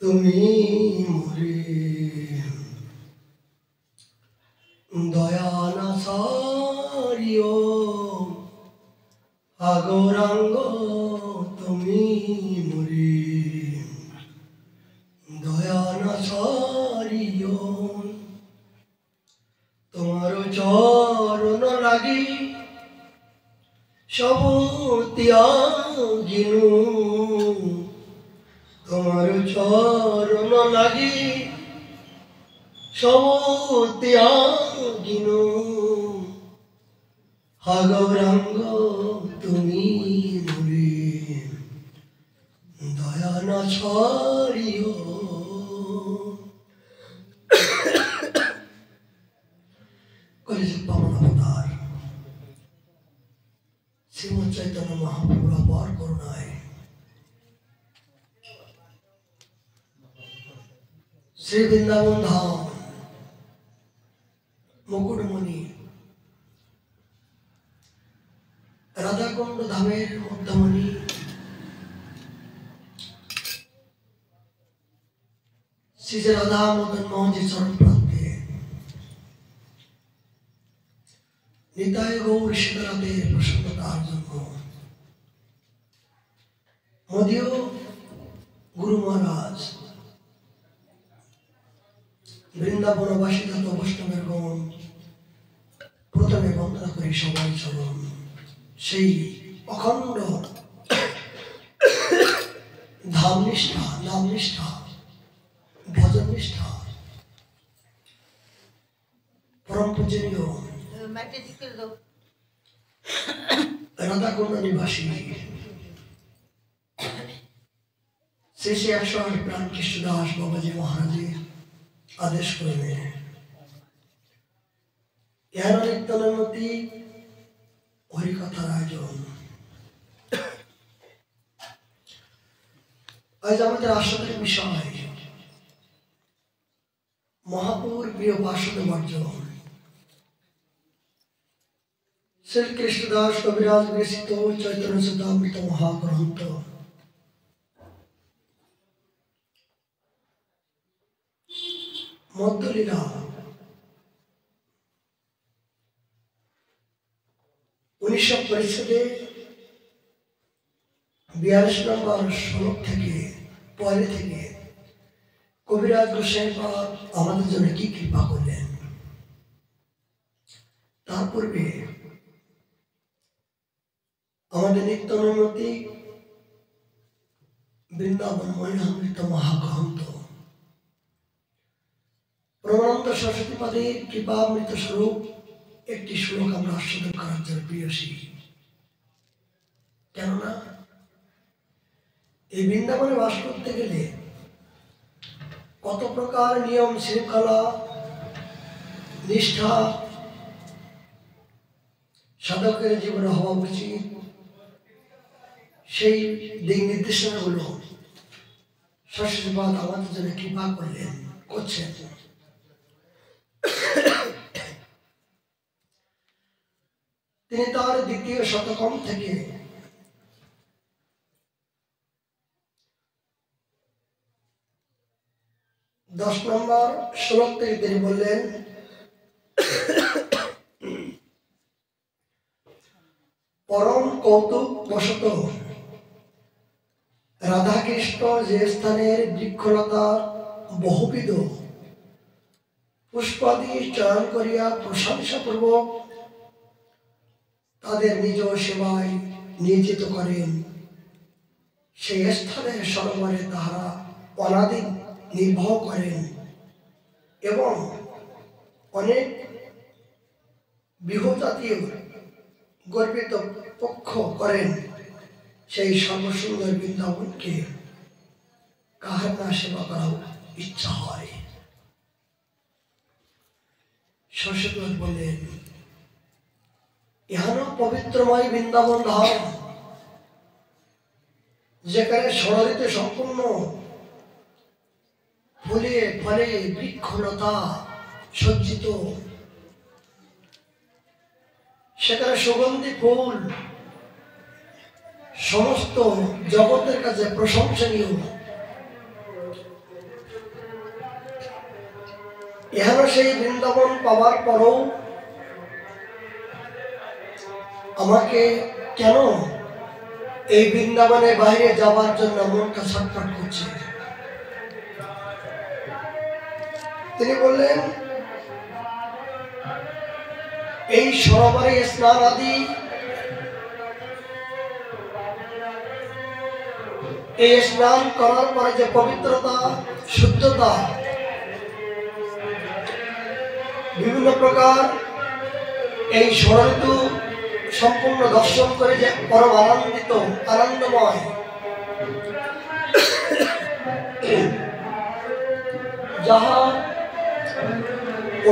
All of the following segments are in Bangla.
তুমি মোরে দয়া না সারিও আগরাঙ্গ তুমি মোরে দয়া না সারিও তোমার চরণ লাগি সব ত্যাগিনু তোমার চরণ লাগি সব ত্যাগিনু গৌরাঙ্গ তুমি মোরে দয়া না ছড়িও কলেজের পাবন অবতার শ্রীমৎ চৈতন্য মহাপ্রভুর অপার করুণায় শ্রী বৃন্দাবন ধাম মুকুটমণি রাধাকুণ্ড ধামের মধ্যমণি শ্রী রাধা মদন মোহনজি চরণ প্রান্তে নিতাই গৌর সীতারাতের প্রসন্নতার জন্য মদীয় গুরু মহারাজ বৃন্দাবনবাসী তত বৈষ্ণবের গণ প্রথমে বন্দনা করি সবাই চরণ সেই অখণ্ড ধাম নিষ্ঠা নাম নিষ্ঠা ভজন নিষ্ঠা পরম পূজনীয় রাধাকুণ্ড নিবাসী শ্রী শ্রী 108 প্রাণ কৃষ্ণদাস বাবাজি মহারাজের আদেশ করবে ইহার নিত্যানন্দী হরিকথার আয়োজন। আজ আমাদের আসলের বিষয় মহাপুর প্রিয় পার্শ্বদ বর্জন শ্রীকৃষ্ণদাস কবিরাজ বিরচিত চৈতন্য চৈতামৃত মহাগ্রন্থ মধ্যলীলা 19 পরিচ্ছেদে 42 নম্বর শ্লোক থেকে পরে থেকে কবিরাজ গোসাই পাদ আমাদের জন্য কি কৃপা করলেন। তার পূর্বে আমাদের নিত্যানন্দী বৃন্দাবন মহিমামৃত মহাগ্রন্থ প্রমানন্দ সরস্বতী পাদের কৃপামৃত স্বরূপ একটি শ্লোক আমরা আস্বাদন করার জন্য প্রিয়সী। কেননা এই বৃন্দাবনে বাস করতে গেলে কত প্রকার নিয়ম শৃঙ্খলা নিষ্ঠা সাধকের জীবনে হওয়া উচিত, সেই দিক নির্দেশনাগুলো সরস্বতী পাদ আমাদের জন্য কৃপা করলেন করছেন। তিনি তার দ্বিতীয় শতকম থেকে দশ নম্বর শ্লোক থেকে তিনি বললেন, পরম কৌতুক বশত রাধাকৃষ্ণ যে স্থানের বৃক্ষলতা বহুবিধ পুষ্পাদি চয়ন করিয়া প্রশংসাপূর্বক তাদের নিজ সেবায় নিয়োজিত করেন, সেই স্থানের সরোবরে তাহারা অনাদি নির্বাহ করেন এবং অনেক বৃহজাতীয় গর্বিত পক্ষ করেন। সেই সর্বসুন্দর বৃন্দাবনকে কাহার না সেবা করা ইচ্ছা হয়। সরস্বতী বললেন, ইহান পবিত্রময় বৃন্দাবন ধাম, যেখানে ষড়ঋতু সম্পূর্ণ ফুলে ফলে বৃক্ষলতা সজ্জিত, সেখানে সুগন্ধি ফুল সমস্ত জগতের কাছে প্রশংসনীয়। এখানে সেই বৃন্দাবন পাওয়ার পরও আমাকে কেন এই বৃন্দাবনের বাইরে যাওয়ার জন্য মনটা ছটফট করছে? তিনি বললেন, এই সরোবরে স্নান আদি, এই স্নান করার পরে যে পবিত্রতা, শুদ্ধতা, বিভিন্ন প্রকার এই ষড়ঋতু সম্পূর্ণ দর্শন করে যে পরম আনন্দিত, আনন্দময়, যাহা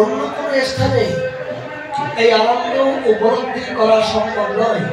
অন্য কোন স্থানে এই আনন্দ উপলব্ধি করা সম্ভব নয়।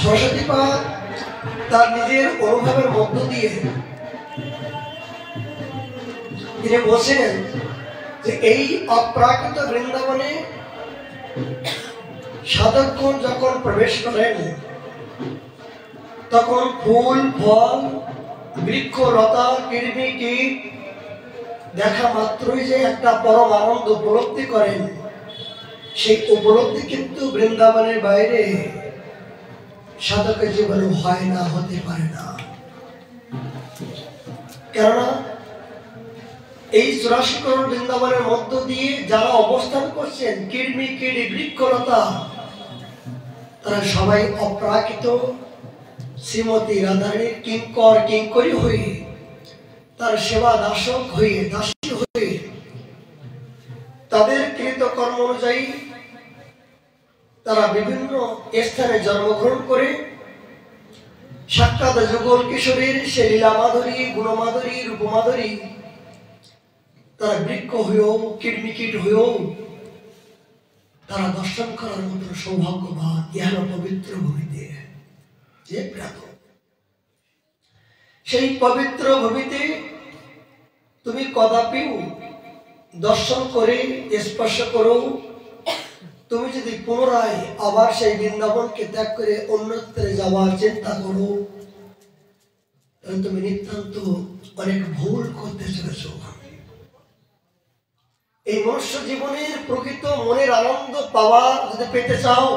সরস্বতীপাদ তার নিজের অনুভবের মধ্য দিয়ে তিনি বলছেন যে এই অপ্রাকৃত বৃন্দাবনে সাধকগণ যখন প্রবেশ করেন তখন ফুল, ফল, বৃক্ষ, লতা, কীট দেখা মাত্রই যে একটা পরম আনন্দ উপলব্ধি করেন, সেই উপলব্ধি কিন্তু বৃন্দাবনের বাইরে সাধকের জীবনে হয় না, হতে পারে না। কেননা এই 84 করোড় বৃন্দাবনের মধ্য দিয়ে যারা অবস্থান করছেন, কীট, বৃক্ষলতা, তারা সবাই অপ্রাকৃত শ্রীমতী রাধারানীর কিঙ্কর কিঙ্করী হয়ে, তার সেবা দাসক হয়ে, দাসী হয়ে, তাদের কৃতকর্ম অনুযায়ী তারা বিভিন্ন স্থানে জন্মগ্রহণ করে সাক্ষাৎ যুগল কিশোরীর সে লীলা মাধুরী, গুণমাধুরী, রূপমাধুরী, তারা বৃক্ষ হয়েও, কীট হয়েও তারা দর্শন করার মতো সৌভাগ্যবান ইহার পবিত্র ভূমিতে যে প্রাত। সেই পবিত্র ভূমিতে তুমি কদাপিও দর্শন করে, স্পর্শ করো, তুমি যদি পুনরায় আবার সেই বৃন্দাবনকে ত্যাগ করে অন্যত্রে যাওয়ার চিন্তা করো, তাহলে তুমি নিতান্ত অনেক ভুল করতে চলেছ। এই মনুষ্য জীবনের প্রকৃত মনের আনন্দ পাওয়া যদি পেতে চাও,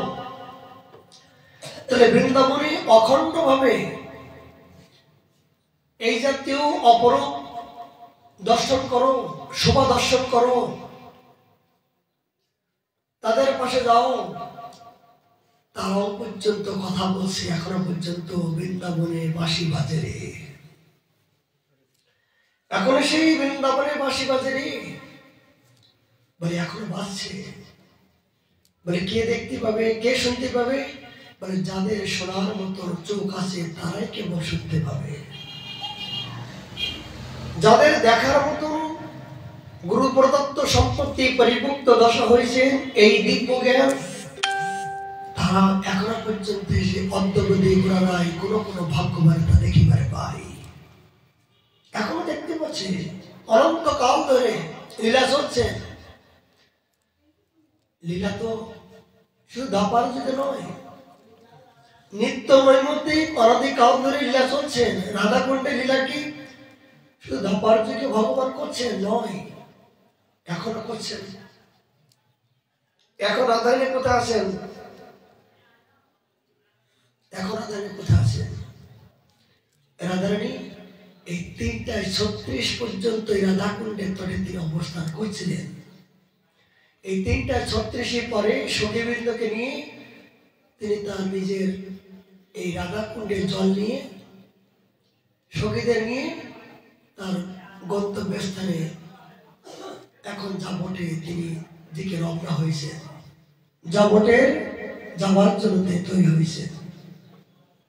তাহলে বৃন্দাবনে অখণ্ড ভাবে এই জাতীয় অপরূপ দর্শন করো, শোভা দর্শন করো, তাদের পাশে যাও। তারাও পর্যন্ত কথা বলছে, এখনো পর্যন্ত বৃন্দাবনে বাঁশি বাজে রে, এখনো সেই বৃন্দাবনে বাঁশি বাজে রে, বলে এখনো বাজছে। বলে কে দেখতে পাবে, কে শুনতে পাবে? বলে যাদের শোনার মতো চোখ আছে তারাই কেবল শুনতে পাবে। যাদের দেখার মতো গুরু প্রদত্ত সম্পত্তি পরিপুক্ত দশা হয়েছে এই দিব্য জ্ঞান, তারা এখনো পর্যন্ত সে অদ্যবধি গোড়ায় কোনো কোনো ভাগ্যবার্তা দেখিবারে পাই। এখনো দেখতে পাচ্ছে অনন্তকাল ধরে লীলা চলছে। লীলা তো শুধু দাপার যুগে নয়, নিত্য নৈমিত্তিক অনাদিকাল ধরে লীলা চলছে। রাধাকুণ্ডে লীলা কি শুধু দাপার যুগে ভগবান করছেন? নয়, এখনো করছেন। এখন রাধারানী কোথায় আছেন? এখন রাধারানী কোথায় আছেন? রাধারানী এই 3:36 পর্যন্ত এই রাধাকুণ্ডের তটে তিনি অবস্থান করছিলেন। এই 3:36 পরে সখীবৃন্দকে নিয়ে তিনি তার নিজের এই রাধাকুণ্ডের জল নিয়ে সখীদের নিয়ে তার গন্তব্যস্থানে এখন জাবটে তিনি দিকে রওনা হয়েছে। জাবটের যাওয়ার জন্য তৈরি হয়েছে,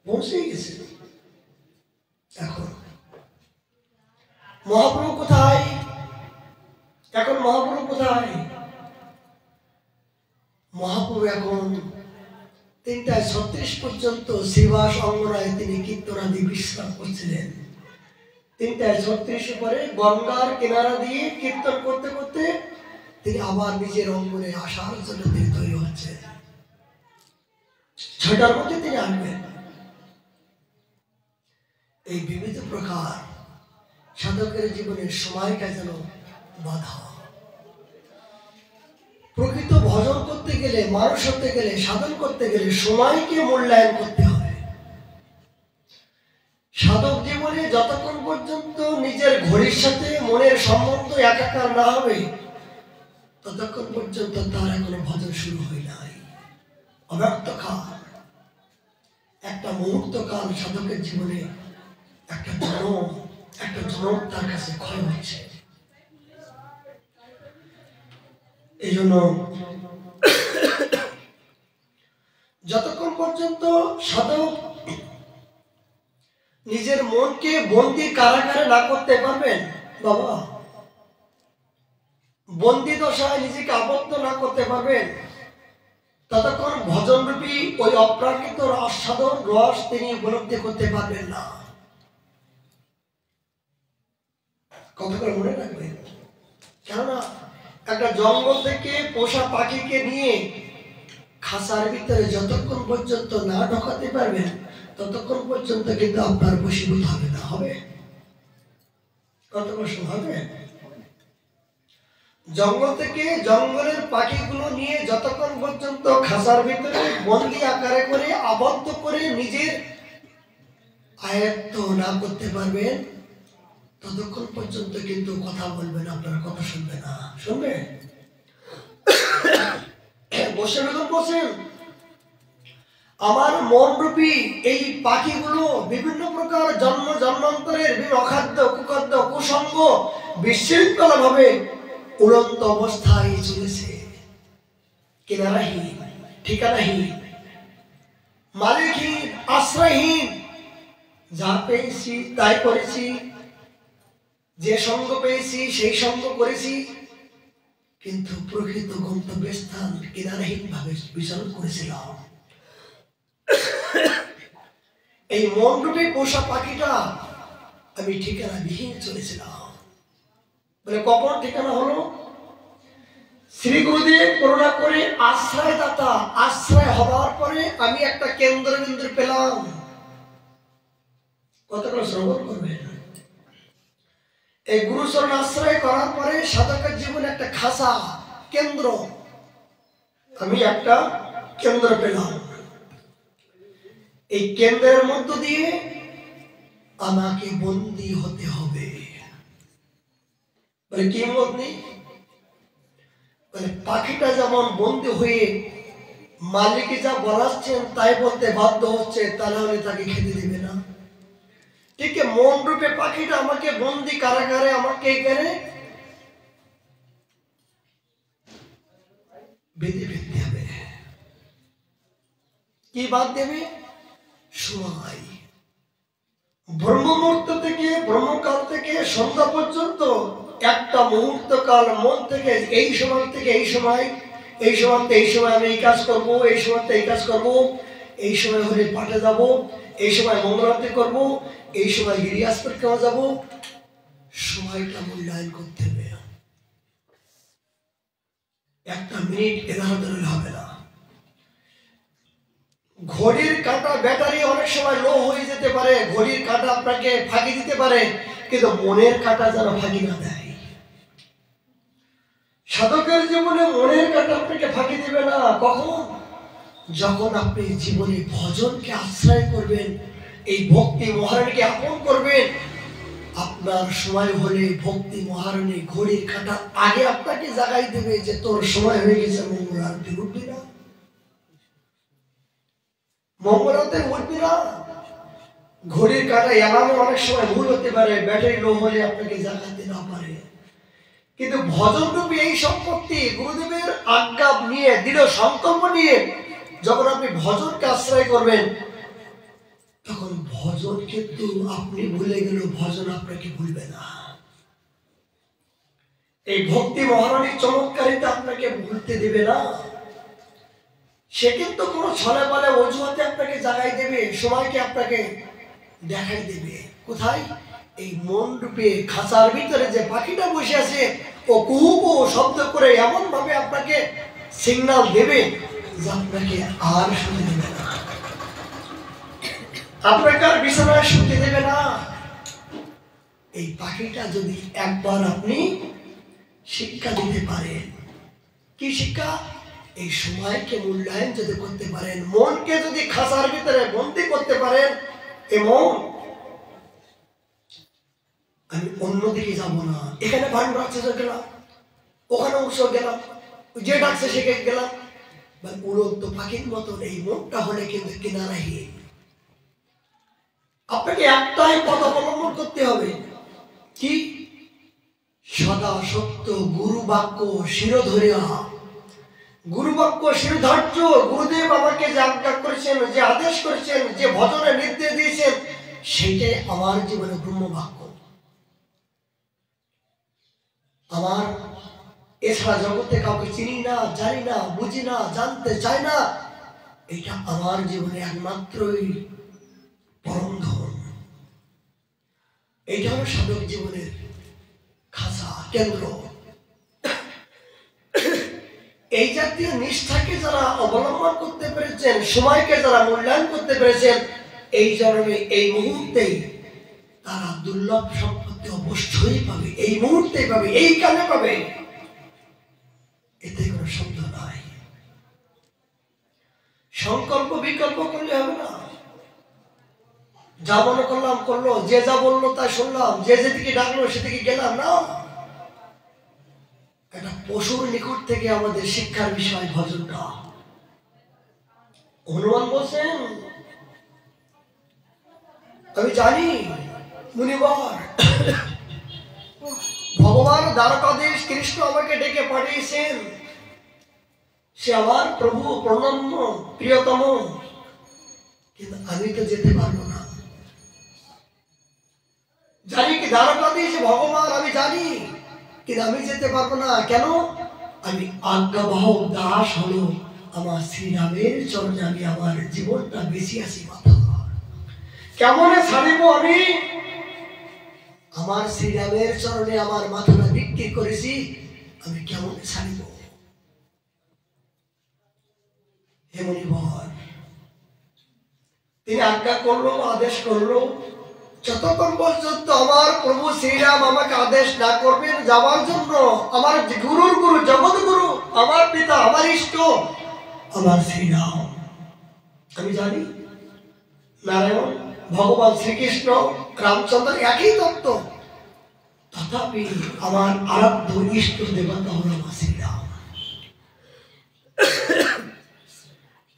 পৌঁছে গেছে। এখন মহাপ্রভু কোথায়? এখন মহাপ্রভু কোথায়? মহাপ্রভু এখন 3:36 পর্যন্ত শ্রীবাস অঙ্গনায় তিনি কীর্তনাদি বিশ্রাম করছিলেন। 3:36 পরে গঙ্গার কিনারা দিয়ে কীর্তন করতে করতে তিনি আবার নিজের অঙ্গনে আসার জন্য তিনি তৈরি হচ্ছেন। 6টার মধ্যে তিনি আসবেন। এই বিবিধ প্রকার সাধকের জীবনের সময়টা যেন বাধা। প্রকৃত ভজন করতে গেলে, মানুষ হতে গেলে, সাধন করতে গেলে সময়কে মূল্যায়ন করতে হবে। সাধক জীবনে যতক্ষণ পর্যন্ত নিজের ঘড়ির সাথে মনের সম্বন্ধ একাকার না হবে ততক্ষণ পর্যন্ত তার এখনো ভজন শুরু হয় নাই। অব্যক্ত কাল, একটা মুহূর্ত কাল সাধকের জীবনে একটা জনম তার কাছে ক্ষয় হচ্ছে। এই জন্য যতক্ষণ পর্যন্ত সাধক নিজের মনকে বন্দি কারাগারে না করতে পারবেন, বাবা, বন্দি দশায় নিজেকে আবদ্ধ না করতে পারবেন, ততক্ষণ ভজনরূপী ওই অপ্রাকৃত আস্বাদন রস তিনি উপলব্ধি করতে পারবেন না। কথা করে মনে রাখবেন। কেননা একটা জঙ্গল থেকে পোষা পাখিকে নিয়ে খাঁচার ভিতরে যতক্ষণ পর্যন্ত না ঢোকাতে পারবেন ততক্ষণ পর্যন্ত কিন্তু আপনার বশীভূত হবে না। হবে? কতক্ষণ হবে? জঙ্গল থেকে জঙ্গলের পাখিগুলো নিয়ে যতক্ষণ পর্যন্ত খাঁচার ভিতরে বন্দি আকারে করে আবদ্ধ করে নিজের আয়ত্ত না করতে পারবেন ততক্ষণ পর্যন্ত কিন্তু কথা বলবেন, আপনার কথা শুনবে না। শুনবে? বসে বেগুন বসেন, আমার মন রূপী এই পাখিগুলো বিভিন্ন প্রকার জন্ম জন্মান্তরের বিভিন্ন অখাদ্য কুখাদ্য কুসঙ্গ বিশৃঙ্খলা ভাবে উড়ন্ত অবস্থায় চলেছে, কিনারাহীন, ঠিকানাহীন, মালিকহীন, আশ্রয়হীন। যা পেয়েছি তাই করেছি, যে সঙ্গ পেয়েছি সেই সঙ্গ করেছি, কিন্তু প্রকৃত গন্তব্যস্থান কিনারাহীন ভাবে বিচরণ করেছিলাম। এই মন রূপে পোষা পাখিটা আমি ঠিকানা বিহীন চলেছিলাম। বলে কখন ঠিকানা হলো? শ্রী গুরুদেব করুণা করে আশ্রয়দাতা, আশ্রয় হবার পরে আমি একটা কেন্দ্রবিন্দু পেলাম। কতটা শ্রবণ করবেন? এই গুরুচরণ আশ্রয় করার পরে সাধকের জীবনে একটা খাসা কেন্দ্র, আমি একটা কেন্দ্র পেলাম। এই কেন্দ্রের মধ্য দিয়ে আমাকে বন্দী হতে হবে। বলে কি বন্দী? বলে পাখিটা যেমন বন্দী হয়ে মালিক যা বলাচ্ছেন তাই বলতে বাধ্য হচ্ছে, তাহলে তাকে খেতে দেবে না। ঠিক মন রূপে পাখিটা আমাকে বন্দি কারাগারে আমাকে এখানে বেঁধে ফেলতে হবে। কি বাদ দেবে? সময়। ব্রহ্মমুহূর্ত থেকে, ব্রহ্মকাল থেকে সন্ধ্যা পর্যন্ত একটা মুহূর্ত কাল মন থেকে এই সময় থেকে এই সময়, এই সময় এই সময় আমি এই কাজ করবো, এই সময় এই কাজ করবো, এই সময় হলে পাঠে যাব, এই সময় মঙ্গলারতি করব, এই সময় গিরিয়াস পরিক্রমা যাব। সময়টা মূল্যায়ন করতে হবে। একটা মিনিট এধার ধরে হবে না। ঘড়ির কাঁটা ব্যাটারি অনেক সময় লো হয়ে যেতে পারে, ঘড়ির কাঁটা আপনাকে ফাঁকি দিতে পারে, কিন্তু মনের কাঁটা যেন ফাঁকি না দেয়। সাধকের জীবনে মনের কাঁটা আপনাকে ফাঁকি দিবে না। কখন? যখন আপনি জীবনে ভজনকে আশ্রয় করবেন, এই ভক্তি মহারণীকে আপন করবেন, আপনার সময় হলে ভক্তি মহারণী ঘড়ির কাঁটা আগে আপনাকে জাগাই দেবে যে তোর সময় হয়ে গেছে, মঙ্গলারতি উঠবি না, মঙ্গলারতি উঠবি না। ঘড়ির কাঁটা এলামে অনেক সময় ভুল হতে পারে, ব্যাটারি লো হলে আপনাকে জাগাতে না পারে, কিন্তু ভজন রূপী এই সম্পত্তি গুরুদেবের আজ্ঞা নিয়ে, দৃঢ় সংকল্প নিয়ে যখন আপনি ভজনকে আশ্রয় করবেন, তখন ভজন কিন্তু আপনি ভুলে গেলেও ভজন আপনাকে ভুলবে না। এই ভক্তি মহারানীর চমৎকারিতা আপনাকে ভুলতে দেবে না। সে কিন্তু কোনো ছলে বলে অজুহাতে আপনাকে জাগাই দেবে, সময়কে আপনাকে দেখাই দেবে। কোথায়? এই মন রূপে খাঁচার ভিতরে যে পাখিটা বসে আছে, ও কুহু কুহু শব্দ করে এমন ভাবে আপনাকে সিগন্যাল দেবে যে আপনাকে আর শুনতে দেবে না, আপনাকে আর বিছানায় শুনতে দেবে না। এই পাখিটা যদি একবার আপনি শিক্ষা দিতে পারেন, কি শিক্ষা? এই সময়কে মূল্যায়ন যদি করতে পারেন, মনকে যদি খাঁচার ভিতরে বন্দি করতে পারেন, এবং আমি অন্যদিকে যাব না, এখানে ভান রাখছে গেলাম, ওখানে অংশ গেলাম, যে ডাকছে সেখানে গেলাম, উড়ন্ত পাখির মতন এই মনটা হলে কিন্তু কিনারাহীন। আপনাকে একটাই পথ অবলম্বন করতে হবে, কি? সদা সত্য গুরু বাক্য শিরোধরিয়া। গুরু বাক্য শিরোধার্য। গুরুদেব আমাকে যে আজ্ঞা করেছেন, যে আদেশ করেছেন, যে ভজনের নির্দেশ দিয়েছেন, সেটাই আমার জীবনে ব্রহ্ম বাক্য। আমার এছাড়া জগতে কাউকে চিনি না, জানি না, বুঝি না, জানতে চাই না। এটা আমার জীবনে একমাত্রই পরম ধন। এইটা হলো সাধক জীবনের খাঁচা, কেন্দ্র। এই জাতীয় নিষ্ঠাকে যারা অবলম্বন করতে পেরেছেন, সময়কে যারা মূল্যায়ন করতে পেরেছেন, এই জন্মে এই মুহূর্তেই তারা দুর্লভ সম্পত্তি অবশ্যই পাবে, এই মুহূর্তেই পাবে, এই কালে পাবে, এতে কোনো সন্দেহ নাই। সংকল্প বিকল্প করলে হবে না। যা মনে করলাম করলো, যে যা বললো তা শুনলাম, যে যেদিকে ডাকলো সেদিকে গেলাম না। একটা পশুর নিকট থেকে আমাদের শিক্ষার বিষয় ভজনটা। হনুমান বলছেন, আমি জানি মুনিবর, ভগবান দ্বারকাধীশ কৃষ্ণ আমাকে ডেকে পাঠিয়েছেন, সে আমার প্রভু, প্রণম্য, প্রিয়তম, কিন্তু আমি তো যেতে পারবো না। জানি কি দ্বারকাধীশ ভগবান, আমি জানি, কিন্তু আমি যেতে পারবো না। কেন? আমি আজ্ঞাবাহক দাস হলো আমার শ্রীরামের চরণে আমি আমার জীবনটা বেশি আছি। মাথা কেমনে ছাড়িব আমি? আমার শ্রীরামের চরণে আমার মাথাটা বিক্রি করেছি, আমি কেমন ছাড়িব? হে মুনিবর, তিনি আজ্ঞা করলো, আদেশ করলো, যতক্ষণ পর্যন্ত আমার প্রভু শ্রীরাম আমাকে আদেশ না করবেন যাওয়ার জন্য, আমার গুরুর গুরু, জগৎ গুরু, আমার পিতা, আমার ইষ্ট, আমার শ্রীরাম, আমি জানি নারায়ণ, ভগবান শ্রীকৃষ্ণ, রামচন্দ্র একই তত্ত্ব, তথাপি আমার আরাধ্য ইষ্ট দেবতা হল আমার শ্রীরাম।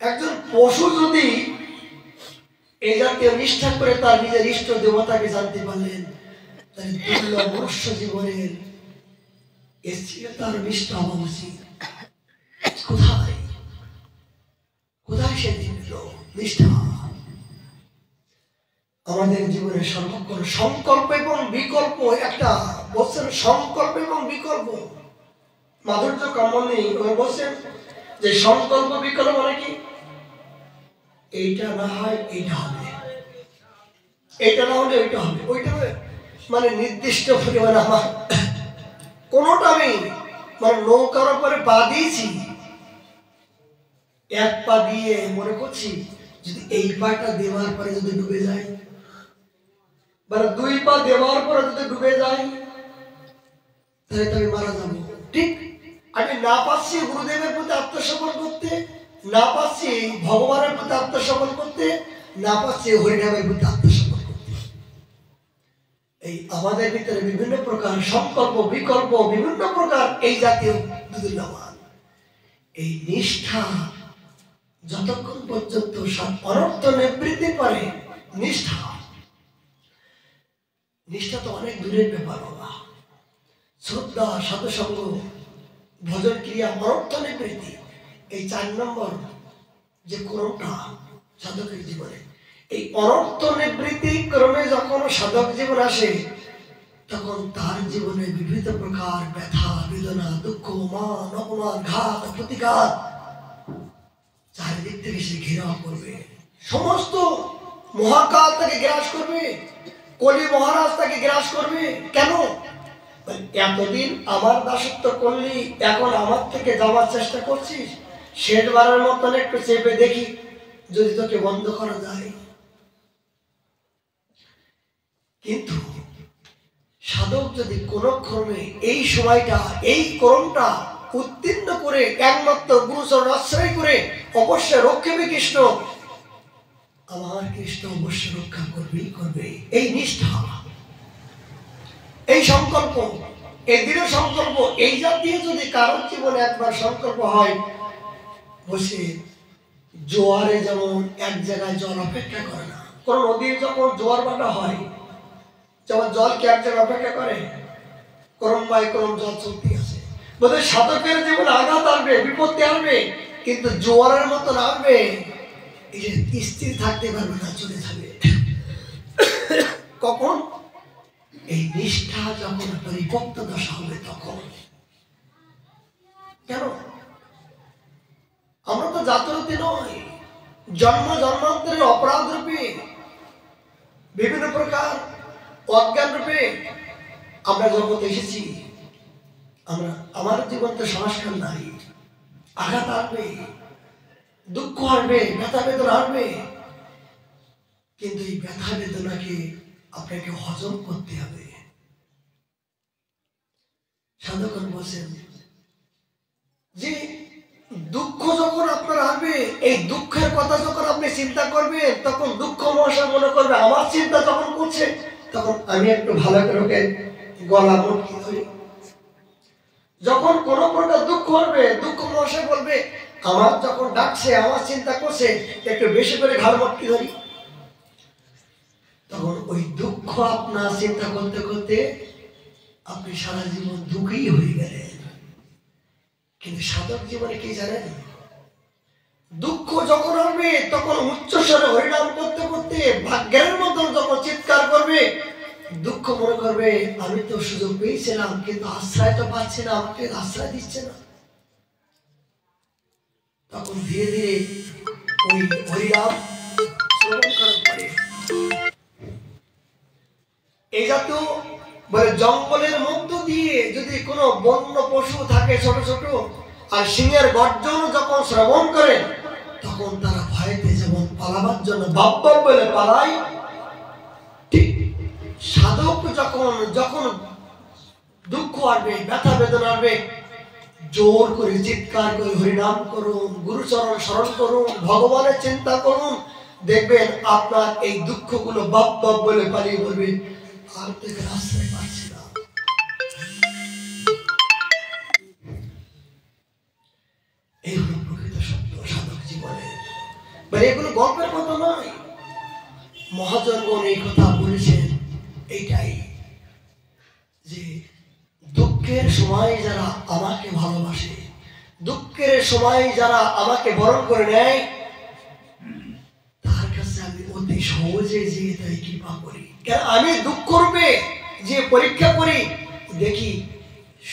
একজন পশু যদি এই জাতীয় নিষ্ঠা করে তার নিজের ইষ্ট দেবতাকে জানতে পারলেন, তাহলে দুর্লভ মনুষ্য জীবনের তার নিষ্ঠা হওয়া উচিত। কোথায় কোথায় সে দিল নিষ্ঠা? আমাদের জীবনে সর্বক্ষণ সংকল্প এবং বিকল্প একটা বলছেন, সংকল্প এবং বিকল্প মাধুর্য কামনি বলছেন যে সংকল্প বিকল্প মানে কি? এইটা না হয় এইটা হবে, এইটা না হলে ওইটা হবে, ওইটা মানে নির্দিষ্ট পরিমাণে আমার কোনোটা আমি মানে নৌকার উপরে পা দিয়েছি, এক পা দিয়ে মনে করছি যদি এই পাটা দেওয়ার পরে যদি ডুবে যায়, মানে দুই পা দেওয়ার পরে যদি ডুবে যায়, তাহলে তো আমি মারা যাবো। ঠিক আমি না পাচ্ছি গুরুদেবের প্রতি আত্মসমর্পণ করতে, না পাচ্ছি ভগবানের প্রতি আত্মসমর্পণ করতে, না পাচ্ছি হরিনামের প্রতি আত্মসমর্পণ করতে। এই আমাদের ভিতরে বিভিন্ন প্রকার সংকল্প বিকল্প, বিভিন্ন প্রকার এই জাতীয় দুর্লভান। এই নিষ্ঠা যতক্ষণ পর্যন্ত অনর্থ নিবৃত্তি করে, নিষ্ঠা নিষ্ঠা তো অনেক দূরের ব্যাপার বাবা। শ্রদ্ধা, সাধুসঙ্গ, ভজন ক্রিয়া, অনর্থ নিবৃত্তি, এই 4 নম্বর যে ক্রমটা সাধকের জীবনে, এই অনর্থ নিবৃত্তি ক্রমে যখন সাধক জীবন আসে তখন তার জীবনে বিভিন্ন প্রকার ব্যথা বেদনা দুঃখ মান অপমান ঘাত প্রতিঘাত চারিদিক থেকে সে ঘেরাও করবে, সমস্ত মহাকাল তাকে গ্রাস করবে, কলি মহারাজ তাকে গ্রাস করবে। কেন? এতদিন আমার দাসত্ব করলি, এখন আমার থেকে যাওয়ার চেষ্টা করছিস, শেষবারের মতন একটু চেপে দেখি যদি তোকে বন্ধ করা যায়। কিন্তু সাধক যদি কোন ক্রমে এই সময়টা এই ক্রমটা উত্তীর্ণ করে একমাত্র গুরুচরণ আশ্রয় করে অবশ্যই রক্ষবে কৃষ্ণ, আমার কৃষ্ণ অবশ্যই রক্ষা করবেই করবে, এই নিষ্ঠা, এই সংকল্প, এই দৃঢ় সংকল্প, এই জাতীয় যদি কারোর জীবনে একবার সংকল্প হয়, বসে জোয়ারে যেমন এক জায়গায় জল অপেক্ষা করে না, কোন নদীর যখন জোয়ার ভাটা হয় যেমন জল কি এক জায়গায় অপেক্ষা করে, ক্রম বাই ক্রম জল চলতে আছে। বোধহয় সাধকের জীবনে আঘাত আসবে, বিপত্তি আসবে, কিন্তু জোয়ারের মতন আসবে, এই যে স্থির থাকতে পারবে না, চলে যাবে। কখন? এই নিষ্ঠা যখন পরিপক্ত দশা হবে তখন। কেন? আমরা তো জাতরতি নয়, জন্ম জন্মান্তরের অপরাধ রূপে বিভিন্ন প্রকার অজ্ঞান রূপে আমরা জগতে এসেছি। আমার জীবন তো সংস্কার নাই, আঘাত আসবে, দুঃখ আসবে, ব্যথা বেদনা আসবে, কিন্তু এই ব্যথা বেদনাকে আপনাকে হজম করতে হবে। সাধকগণ বলছেন যে দুঃখ যখন আপনার আসবে, এই দুঃখের কথা যখন আপনি চিন্তা করবেন তখন দুঃখ মহাশয় মনে করবে আমার চিন্তা যখন করছে তখন আমি একটু ভালো করে গলা মটকি ধরি। যখন কোন প্রকার দুঃখ হবে, দুঃখ মহাশয় বলবে আমার যখন ডাকছে, আমার চিন্তা করছে, একটু বেশি করে ঘাড় মটকি ধরি। তখন ওই দুঃখ আপনার চিন্তা করতে করতে আপনি সারা জীবন দুঃখী হয়ে গেলেন। কিন্তু সাধক জীবনে কি জানেন? দুঃখ যখন হবে তখন উচ্চস্বরে হরিনাম করতে করতে ভাগ্যের মতন যখন চিৎকার করবে, দুঃখ মনে করবে আমি তো সুযোগ পেয়েছিলাম কিন্তু আশ্রয় তো পাচ্ছি না, আমাকে আশ্রয় দিচ্ছে না। তখন ধীরে ধীরে ওই হরিনাম শ্রবণ করার পরে এই জাতীয় জঙ্গলের মধ্য দিয়ে যদি কোনো বন্য পশু থাকে ছোট ছোট, আর সিংহের গর্জন যখন শ্রবণ করে তখন তারা ভয়তে যেমন পালাবার জন্য বাপ বাপ বলে পালায়, ঠিক সাধক যখন যখন দুঃখ আসবে, ব্যথা বেদনা আসবে, জোর করে চিৎকার করে হরিনাম করুন, গুরুচরণ স্মরণ করুন, ভগবানের চিন্তা করুন, দেখবেন আপনার এই দুঃখগুলো বাপ বাপ বলে পালিয়ে বলবে আর তো এখানে আশ্রয় পাচ্ছি না। এই হলো প্রকৃত সত্য সাধক জীবনে। এগুলো গল্পের কথা নয়, মহাজনগণ এই কথা বলেছেন এইটাই, যে দুঃখের সময় যারা আমাকে ভালোবাসে, দুঃখের সময় যারা আমাকে বরণ করে নেয়, তার কাছে আমি অতি সহজে যে তাই কৃপা করি। কারণ আমি দুঃখ রূপে যে পরীক্ষা করি, দেখি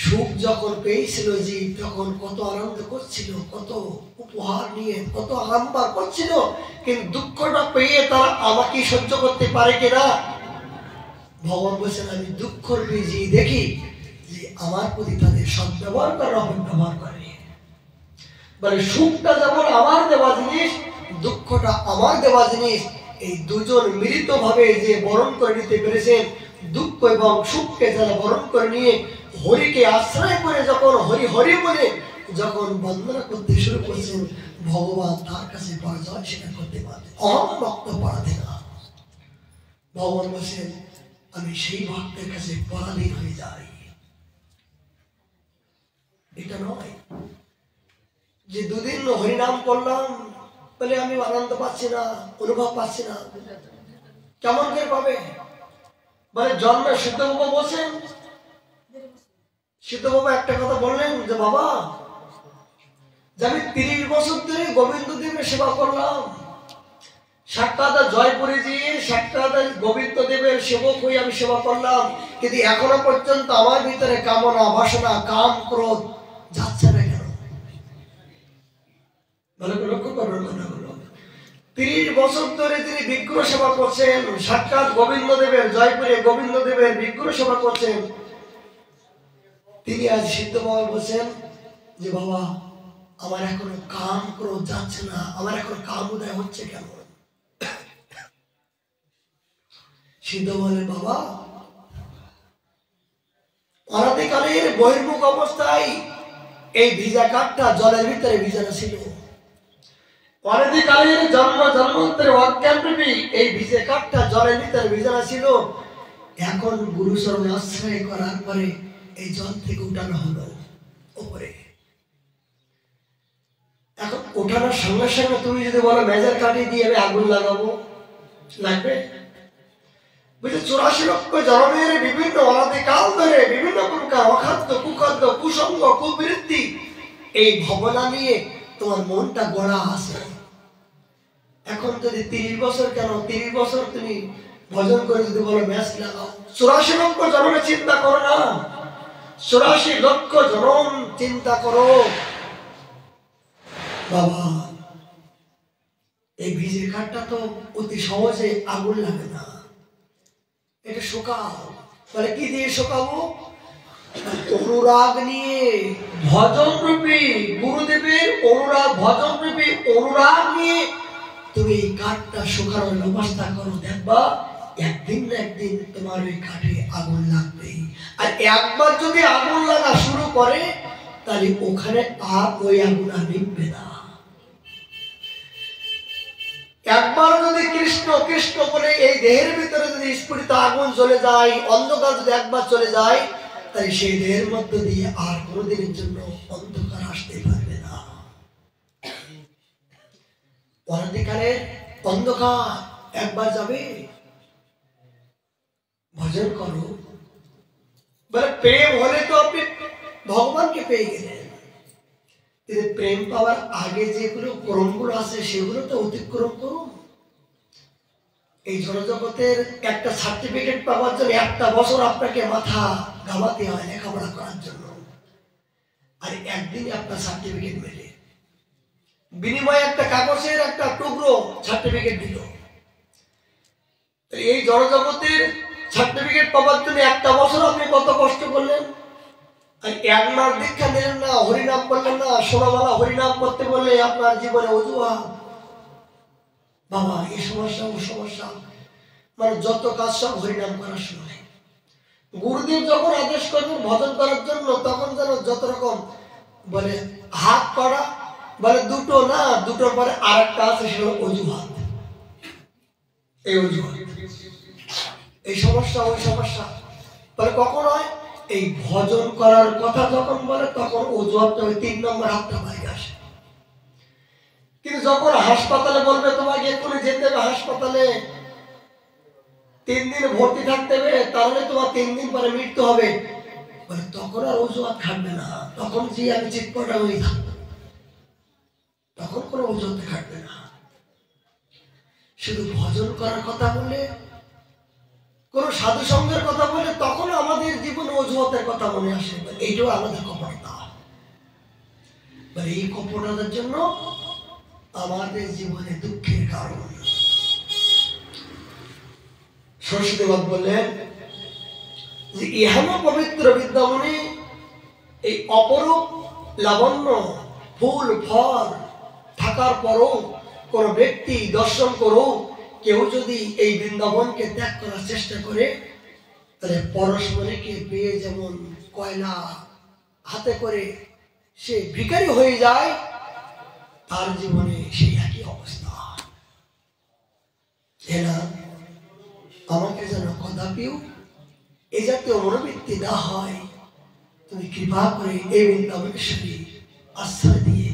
সুখ যখন পেয়েছিল যে তখন কত আনন্দ করছিল, কত উপহার নিয়ে কত আড়ম্বর করছিল, কিন্তু দুঃখটা পেয়ে তারা আমাকে সহ্য করতে পারে কিনা। ভগবান বলছেন আমি দুঃখ রূপে যে দেখি যে আমার প্রতি তাদের সদ্ব্যবহার করে অপব্যবহার করে। মানে সুখটা যেমন আমার দেওয়া জিনিস, দুঃখটা আমার দেওয়া জিনিস, এই দুজন মিলিত ভাবে যে বরণ করে নিতে পেরেছেন, দুঃখ এবং সুখকে যারা বরণ করে নিয়ে হরিকে আশ্রয় করে যখন হরি হরি বলে যখন বন্দনা করতে শুরু করেছেন, ভগবান তার কাছে পরাজয় স্বীকার করতে পারে, অহম ভক্ত পরাধে না। ভগবান বলছেন আমি সেই ভক্তের কাছে পরাধীন হয়ে যাই। এটা নয় যে দুদিন হরিনাম করলাম বলে আমি আনন্দ পাচ্ছি না, অনুভব পাচ্ছি না, কেমন করে পাবে? মানে জন্মে সিদ্ধবাবু বলছেন, সিদ্ধবাবু একটা কথা বললেন যে বাবা যে আমি 30 বছর ধরে গোবিন্দ দেবের সেবা করলাম, সাক্ষাৎ জয়পুরে গিয়ে সাক্ষাৎ গোবিন্দ দেবের সেবক হয়ে আমি সেবা করলাম, কিন্তু এখনো পর্যন্ত আমার ভিতরে কামনা বাসনা কাম ক্রোধ যাচ্ছে না কেন? লক্ষ্য করবেন কথাগুলো। 30 বছর ধরে তিনি বিগ্রহ সেবা করছেন, সাক্ষাৎ গোবিন্দ দেবের জয়পুরে গোবিন্দ দেবের বিগ্রহ সেবা করছেন। তিনি আজ সিদ্ধ বাবা বলছেন যে বাবা আমার এখনো কাম ক্রোধ যাচ্ছে না, আমার এখন কাম উদয় হচ্ছে কেন? সিদ্ধ বলেন বাবা অনাদিকালের বহির্মুখ অবস্থায় এই ভিজা কাঠটা জলের ভিতরে ভিজানো ছিল। অনাদিকালের জন্ম জন্মান্তরে অজ্ঞানরূপী এই ভিজে কাঠটা জলের ভিতরে ভিজানো ছিল। এখন গুরু চরণ আশ্রয় করার পরে এই জল থেকে উঠানো হলো উপরে। এখন ওঠানোর সঙ্গে সঙ্গে তুমি যদি বলো মেজার কাঠি দিয়ে আমি আগুন লাগাবো, লাগবে? বুঝলে 84 লক্ষ জন্মের বিভিন্ন অনাদিকাল ধরে বিভিন্ন প্রকার অখাদ্য কুখাদ্য কুসঙ্গ কুবৃত্তি এই ভাবনা নিয়ে তোমার মনটা গড়া আছে। এখন যদি 30 বছর কেন 30 বছর তুমি ভজন করে যদি বলো ম্যাচ লাগাও, 84 লক্ষ জন্মে চিন্তা করো না, 84 লক্ষ জন্ম চিন্তা করো। বাবা এই ভিজে কাঠটা তো অতি সহজে আগুন লাগে না, এটা শুকাও। তাহলে কি দিয়ে শুকাবো? অনুরাগ নিয়ে, ভজন রূপী গুরুদেবের অনুরাগ, ভজন রূপী অনুরাগ নিয়ে তুমি এই কাঠটা শুকানোর ব্যবস্থা করো, দেখবা একদিন না একদিন তোমার ওই কাঠে আগুন লাগবে। আর একবার যদি আগুন লাগা শুরু করে তাহলে ওখানে আর ওই আগুন আর নিভবে না। একবার যদি কৃষ্ণ কৃষ্ণ বলে এই দেহের ভিতরে যদি স্ফুরিত আগুন চলে যায়, অন্ধকার যদি একবার চলে যায়, তাই সেই দেহের মধ্য দিয়ে আর কোনোদিনের জন্য অন্ধকার আসতে পারবে না। অনাদিকালের অন্ধকার একবার যাবে। ভজন করো, বলে প্রেম হলে তো আপনি ভগবানকে পেয়ে গেলেন, কিন্তু প্রেম পাওয়ার আগে যেগুলো ক্রমগুলো আছে সেগুলো তো অতিক্রম করুন। এই জড়জগতের একটা সার্টিফিকেট পাওয়ার জন্য 1টা বছর আপনাকে মাথা ঘামাতে হয় লেখাপড়া করার জন্য, আর একদিনে আপনার সার্টিফিকেট মেলে। বিনিময়ে একটা কাগজের একটা টুকরো সার্টিফিকেট দিল। এই জড়জগতের সার্টিফিকেট পাওয়ার জন্য 1টা বছর আপনি কত কষ্ট করলেন, আর 1 মাস দীক্ষা নিলেন না, হরিনাম করলেন না, সোনামালা হরিনাম করতে বললে আপনার জীবনে অজুহাত। বাবা এই সমস্যা ও সমস্যা, মানে যত কাজ সব হরিনাম করার সময়। গুরুদেব যখন আদেশ করবেন ভজন করার জন্য তখন যেন যত রকম বলে হাত করা, বলে দুটো না, দুটোর পরে আরেকটা আছে, সেটা অজুহাত। এই অজুহাত, এই সমস্যা ওই সমস্যা, বলে কখন হয় এই ভজন করার কথা যখন বলে তখন অজুহাতটা ওই 3 নম্বর হাতটা বাইরে আসে। কিন্তু যখন হাসপাতালে বলবে তোমাকে এক্ষুনি যেতে হবে হাসপাতালে, 3 দিন ভর্তি থাকতে হবে, তাহলে তোমার 3 দিন পরে মৃত্যু হবে, বলে তখন আর অজুহাত খাটবে না, তখন যে আমি চিৎপটা হয়ে থাকবো, তখন কোনো অজুহাত খাটবে না। শুধু ভজন করার কথা বললে, কোন সাধু সঙ্গের কথা বলে তখন আমাদের জীবনে অজুহাতের কথা মনে আসে, এইটাও আমাদের কপটতা। এই কপটতার জন্য আমাদের জীবনে দুঃখের কারণ। সরস্বতী বাদ বললেন যে ইহানো পবিত্র বিদ্যামণি, এই অপরূপ লাবণ্য ফুল ফল থাকার পরও কোন ব্যক্তি দর্শন করো, কেউ যদি এই বৃন্দাবনকে ত্যাগ করার চেষ্টা করে, তাহলে পরস্পরকে পেয়ে যেমন কয়লা হাতে করে সে ভিখারি হয়ে যায়, তার জীবনে সেই একই অবস্থা। এরা আমাকে যেন কদাপিও এই জাতীয় মনোবৃত্তি না হয়, তুমি কৃপা করে এই বৃন্দাবনেশ্বরী আশ্রয় দিয়ে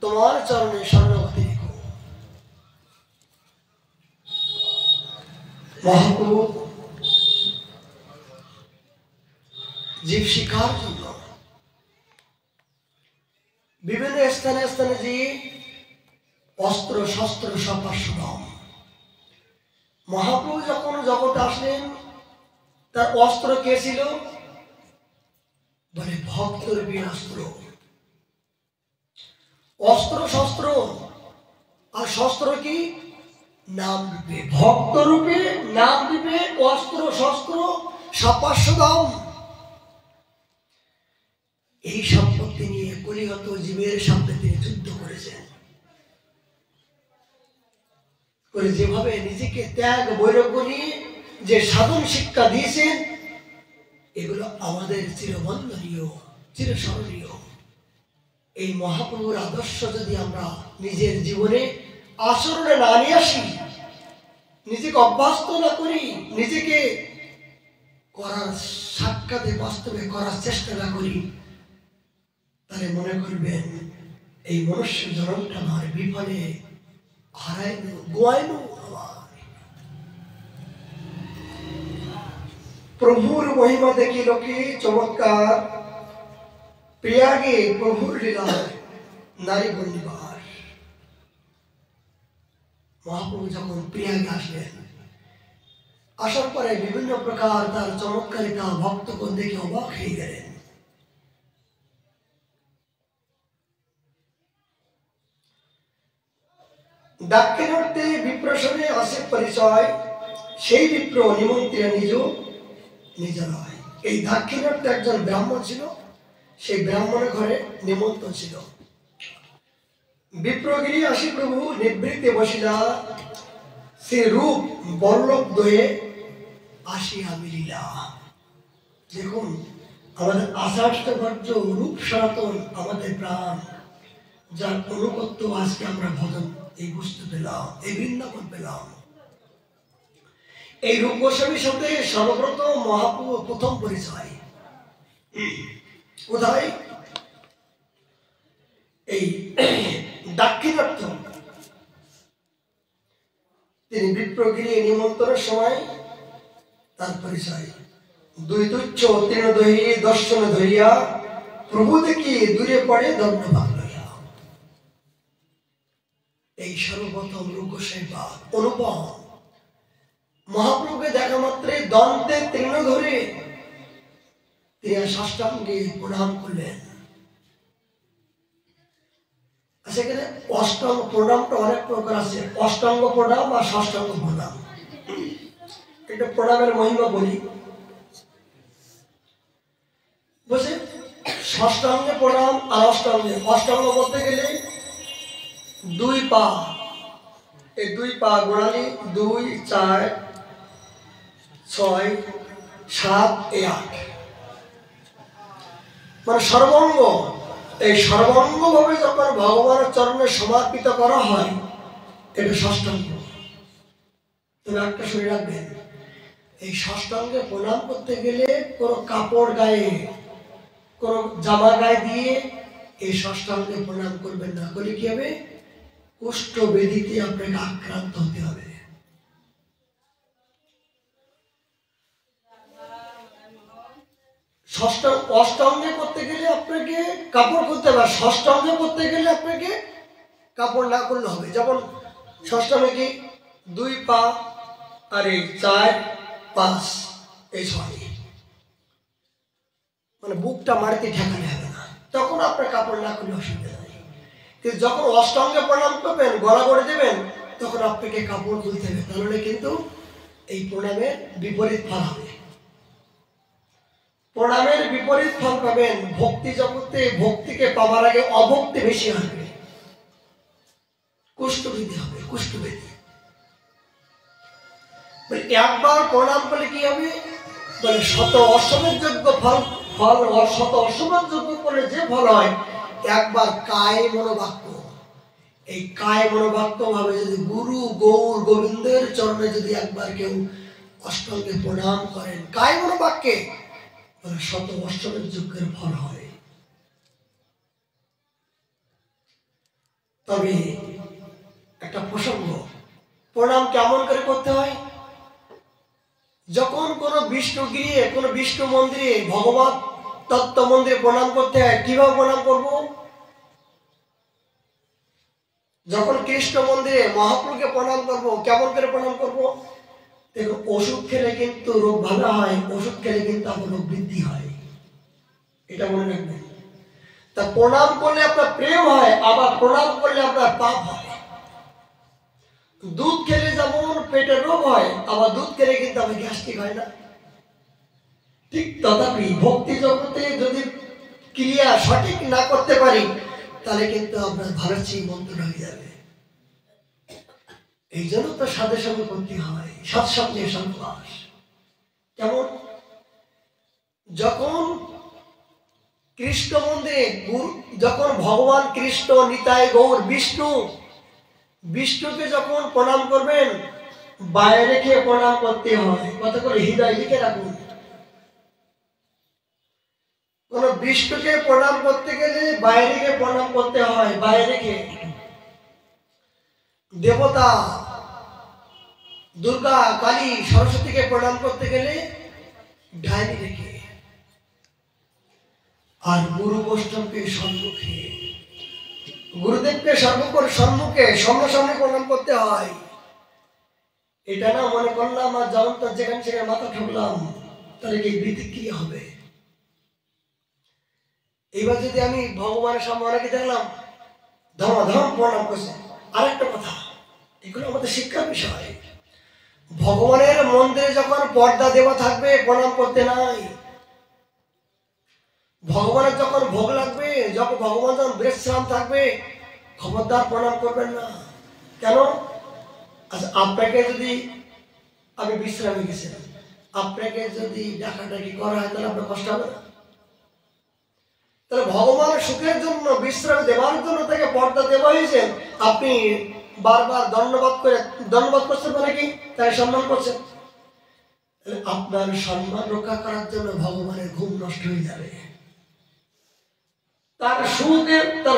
তোমার চরণে শরণাগতি রেখো। মহাপ্রভু জীব শিক্ষার জন্য বিভিন্ন স্থানে স্থানে যে অস্ত্র শস্ত্র সপার্শ্বদম। মহাপ্রভু যখন জগতে আসলেন তার অস্ত্র কে ছিল? বলে ভক্তরূপী অস্ত্র। অস্ত্র শস্ত্র আর শস্ত্র কি? নাম রূপে। ভক্ত রূপে নাম রূপে অস্ত্র শস্ত্র সপার্শ্বদম। এই সম্পত্তি নিয়ে কলিগত জীবের সামনে তিনি যুদ্ধ করেছেন। করে যেভাবে নিজেকে ত্যাগ বৈরাগ্য নিয়ে যে সাধন শিক্ষা দিয়েছেন, এগুলো আমাদের চিরবন্দনীয়, চিরস্মরণীয়। এই মহাপ্রভুর আদর্শ যদি আমরা নিজের জীবনে আচরণে না নিয়ে আসি, নিজেকে অভ্যস্ত না করি, নিজেকে করার সাক্ষাতে বাস্তবে করার চেষ্টা না করি, তাহলে মনে করবেন এই মনুষ্য জন্মটা আমার বিফলে হারাইল গোয়াইল। প্রভুর মহিমা দেখি লোকে চমৎকার, প্রিয়াগে প্রভুর লীলায় নারী বন্দিবার। মহাপ্রভু যখন প্রিয়াগে আসলেন, আসার পরে বিভিন্ন প্রকার তার চমৎকারিতা ভক্তগণ দেখে অবাক হয়ে গেলেন। দাক্ষিণাত্যে বিপ্রসনে আসে পরিচয়, সেই বিপ্র নিমন্ত্রণ নিজ নয়। এই দাক্ষিণাত্যে একজন ব্রাহ্মণ ছিল, সেই ব্রাহ্মণের ঘরে নিমন্ত্রণ ছিল। বিপ্রগিরি আসি প্রভু নিবৃত্তে বসিলা, সে রূপ বল্লভ দয়ে আসিয়া মিলিলা। দেখুন, আমাদের আচার্যবর্য রূপ সনাতন আমাদের প্রাণ, যার অনুগত্য আজকে আমরা ভজন এই বুঝতে পেলাম, এই বৃন্দাবন পেলাম। এই রূপ গোস্বামীর সাথে সর্বপ্রথম মহাপ্রভু প্রথম পরিচয় কোথায়? এই দাক্ষিণাত্য। তিনি বিপ্রগিরি নিমন্ত্রণের সময় তার পরিচয়। দুই তুচ্ছ তৃণদহী দর্শন ধরিয়া, প্রভু দেখি দূরে পড়ে দণ্ডভাগ লইয়া। এই সর্বপ্রথম রূপ গোস্বামী অনুপম। মহাপ্রভুকে দেখা মাত্রে দন্তে তৃণ ধরে তিনি সাষ্টাঙ্গে প্রণাম করলেন। সেখানে অষ্টাঙ্গ প্রণামটা অনেক প্রকার আছে, অষ্টাঙ্গ প্রণাম আর ষষ্ঠাঙ্গ প্রণাম। এটা প্রণামের মহিমা বলি। বুঝে ষষ্ঠাঙ্গে প্রণাম আর অষ্টাঙ্গে। অষ্টাঙ্গ বলতে গেলে দুই পা, এই দুই পা গোড়ালি 2, 4, 6, 7, 8, মানে সর্বাঙ্গ। এই সর্বাঙ্গ ভাবে যখন ভগবানের চরণে সমর্পিত করা হয়, এটা ষষ্ঠাঙ্গ। তুমি একটা শুনে রাখবেন, এই ষষ্ঠাঙ্গে প্রণাম করতে গেলে কোনো কাপড় গায়ে, কোনো জামা গায়ে দিয়ে এই ষষ্ঠাঙ্গে প্রণাম করবেন না। করলে কি হবে? কুষ্ঠ ব্যাধিতে আপনাকে আক্রান্ত হতে হবে। অষ্টাঙ্গে করতে গেলে আপনাকে কাপড় করতে হবে, ষষ্ঠাঙ্গে করতে গেলে আপনাকে কাপড় না করলে হবে। যেমন ষষ্ঠাঙ্গে কি 2 পা আর এই 4, 5, এই 6, মানে বুকটা মাটিতে ঠেকানো হবে না, তখন আপনার কাপড় না করলে অসুবিধা নেই। কিন্তু যখন অষ্টাঙ্গে প্রণাম করবেন, গলা করে দেবেন, তখন আপনাকে কাপড় খুলতে হবে, তাহলে কিন্তু এই প্রণামের বিপরীত ফল হবে। প্রণামের বিপরীত ফল পাবেন। ভক্তি জগতে ভক্তিকে পাওয়ার আগে অভক্তি বেশি আসবে, কুষ্ঠবেদী হবে, কুষ্ঠবেদী। একবার প্রণাম করলে কি হবে? বলে শত অশ্বমের যোগ্য ফল, শত অশ্বমের যোগ্য করে যে ফল হয়, একবার কায় মনোবাক্য। এই কায় মনোবাক্য ভাবে যদি গুরু গৌর গোবিন্দের চরণে যদি একবার কেউ অষ্টাঙ্গে প্রণাম করেন কায় মনোবাক্যে, শত অষ্টমের যজ্ঞের ফল হয়। তবে একটা প্রসঙ্গ, প্রণাম কেমন করে করতে হয়? যখন কোনো বিষ্ণু গিয়ে কোনো বিষ্ণু মন্দিরে, ভগবত তত্ত্ব মন্দিরে প্রণাম করতে হয়, কিভাবে প্রণাম করব? যখন কৃষ্ণ মন্দিরে মহাপ্রভুকে প্রণাম করব, কেমন করে প্রণাম করব? দেখো, ওষুধ খেলে কিন্তু রোগ ভালো হয়, ওষুধ খেলে কিন্তু আমার রোগ বৃদ্ধি হয়, এটা মনে রাখবেন। তা প্রণাম করলে আপনার প্রেম হয়, আবার প্রণাম করলে আপনার পাপ হয়। দুধ খেলে যেমন পেটের রোগ হয়, আবার দুধ খেলে কিন্তু আমার গ্যাস্ট্রিক হয় না। ঠিক তথাপি ভক্তি জগতে যদি ক্রিয়া সঠিক না করতে পারি, তাহলে কিন্তু আপনার ভালো চেয়ে মন্দ হয়ে যাবে। এই জন্য তো সাধের সঙ্গে করতে হয়, সৎসঙ্গে সঙ্গবাস। কেমন? যখন কৃষ্ণ মন্দিরে যখন ভগবান কৃষ্ণ, নিতাই গৌর, বিষ্ণুকে যখন প্রণাম করবেন, বাইরে রেখে প্রণাম করতে হয়। কত করে হৃদয় লিখে রাখুন। কোন বিষ্ণুকে প্রণাম করতে গেলে বাইরে রেখে প্রণাম করতে হয়, বাইরে রেখে। দেবতা দুর্গা, কালী, সরস্বতীকে প্রণাম করতে গেলে ডাইনি রেখে। আর গুরু বৈষ্ণবকে সম্মুখে, গুরুদেবকে সম্মুখে সামনে প্রণাম করতে হয়। এটা না মনে করলাম আর যখন তার যেখানে সেখানে মাথা ঠুকলাম, তাহলে কি বিতিক্রিয়া হবে? এবার যদি আমি ভগবানের সামনে অনেকে দেখলাম ধর্ম প্রণাম করছে, আরেকটা কথা, এগুলো আমাদের শিক্ষার বিষয়। ভগবানের মন্দিরে যখন পর্দা দেওয়া থাকবে, প্রণাম করতে নাই। ভগবানের যখন ভোগ লাগবে, যখন ভগবান যখন বিশ্রাম থাকবে, খবরদার প্রণাম করবেন না। কেন? আচ্ছা, আপনাকে যদি, আমি বিশ্রামে গেছিলাম, আপনাকে যদি ডাকাডাকি করা হয়, তাহলে আপনার কষ্ট হবে না? তাহলে ভগবানের সুখের জন্য, বিশ্রাম দেওয়ার জন্য তাকে পর্দা দেওয়া হয়েছে। আপনি বারবার দণ্ডবোধ করছেন, মানে কি তাই সম্মান করছেন। আপনার সম্মান রক্ষা করার জন্য ভগবানের ঘুম নষ্ট হয়ে যাবে। তার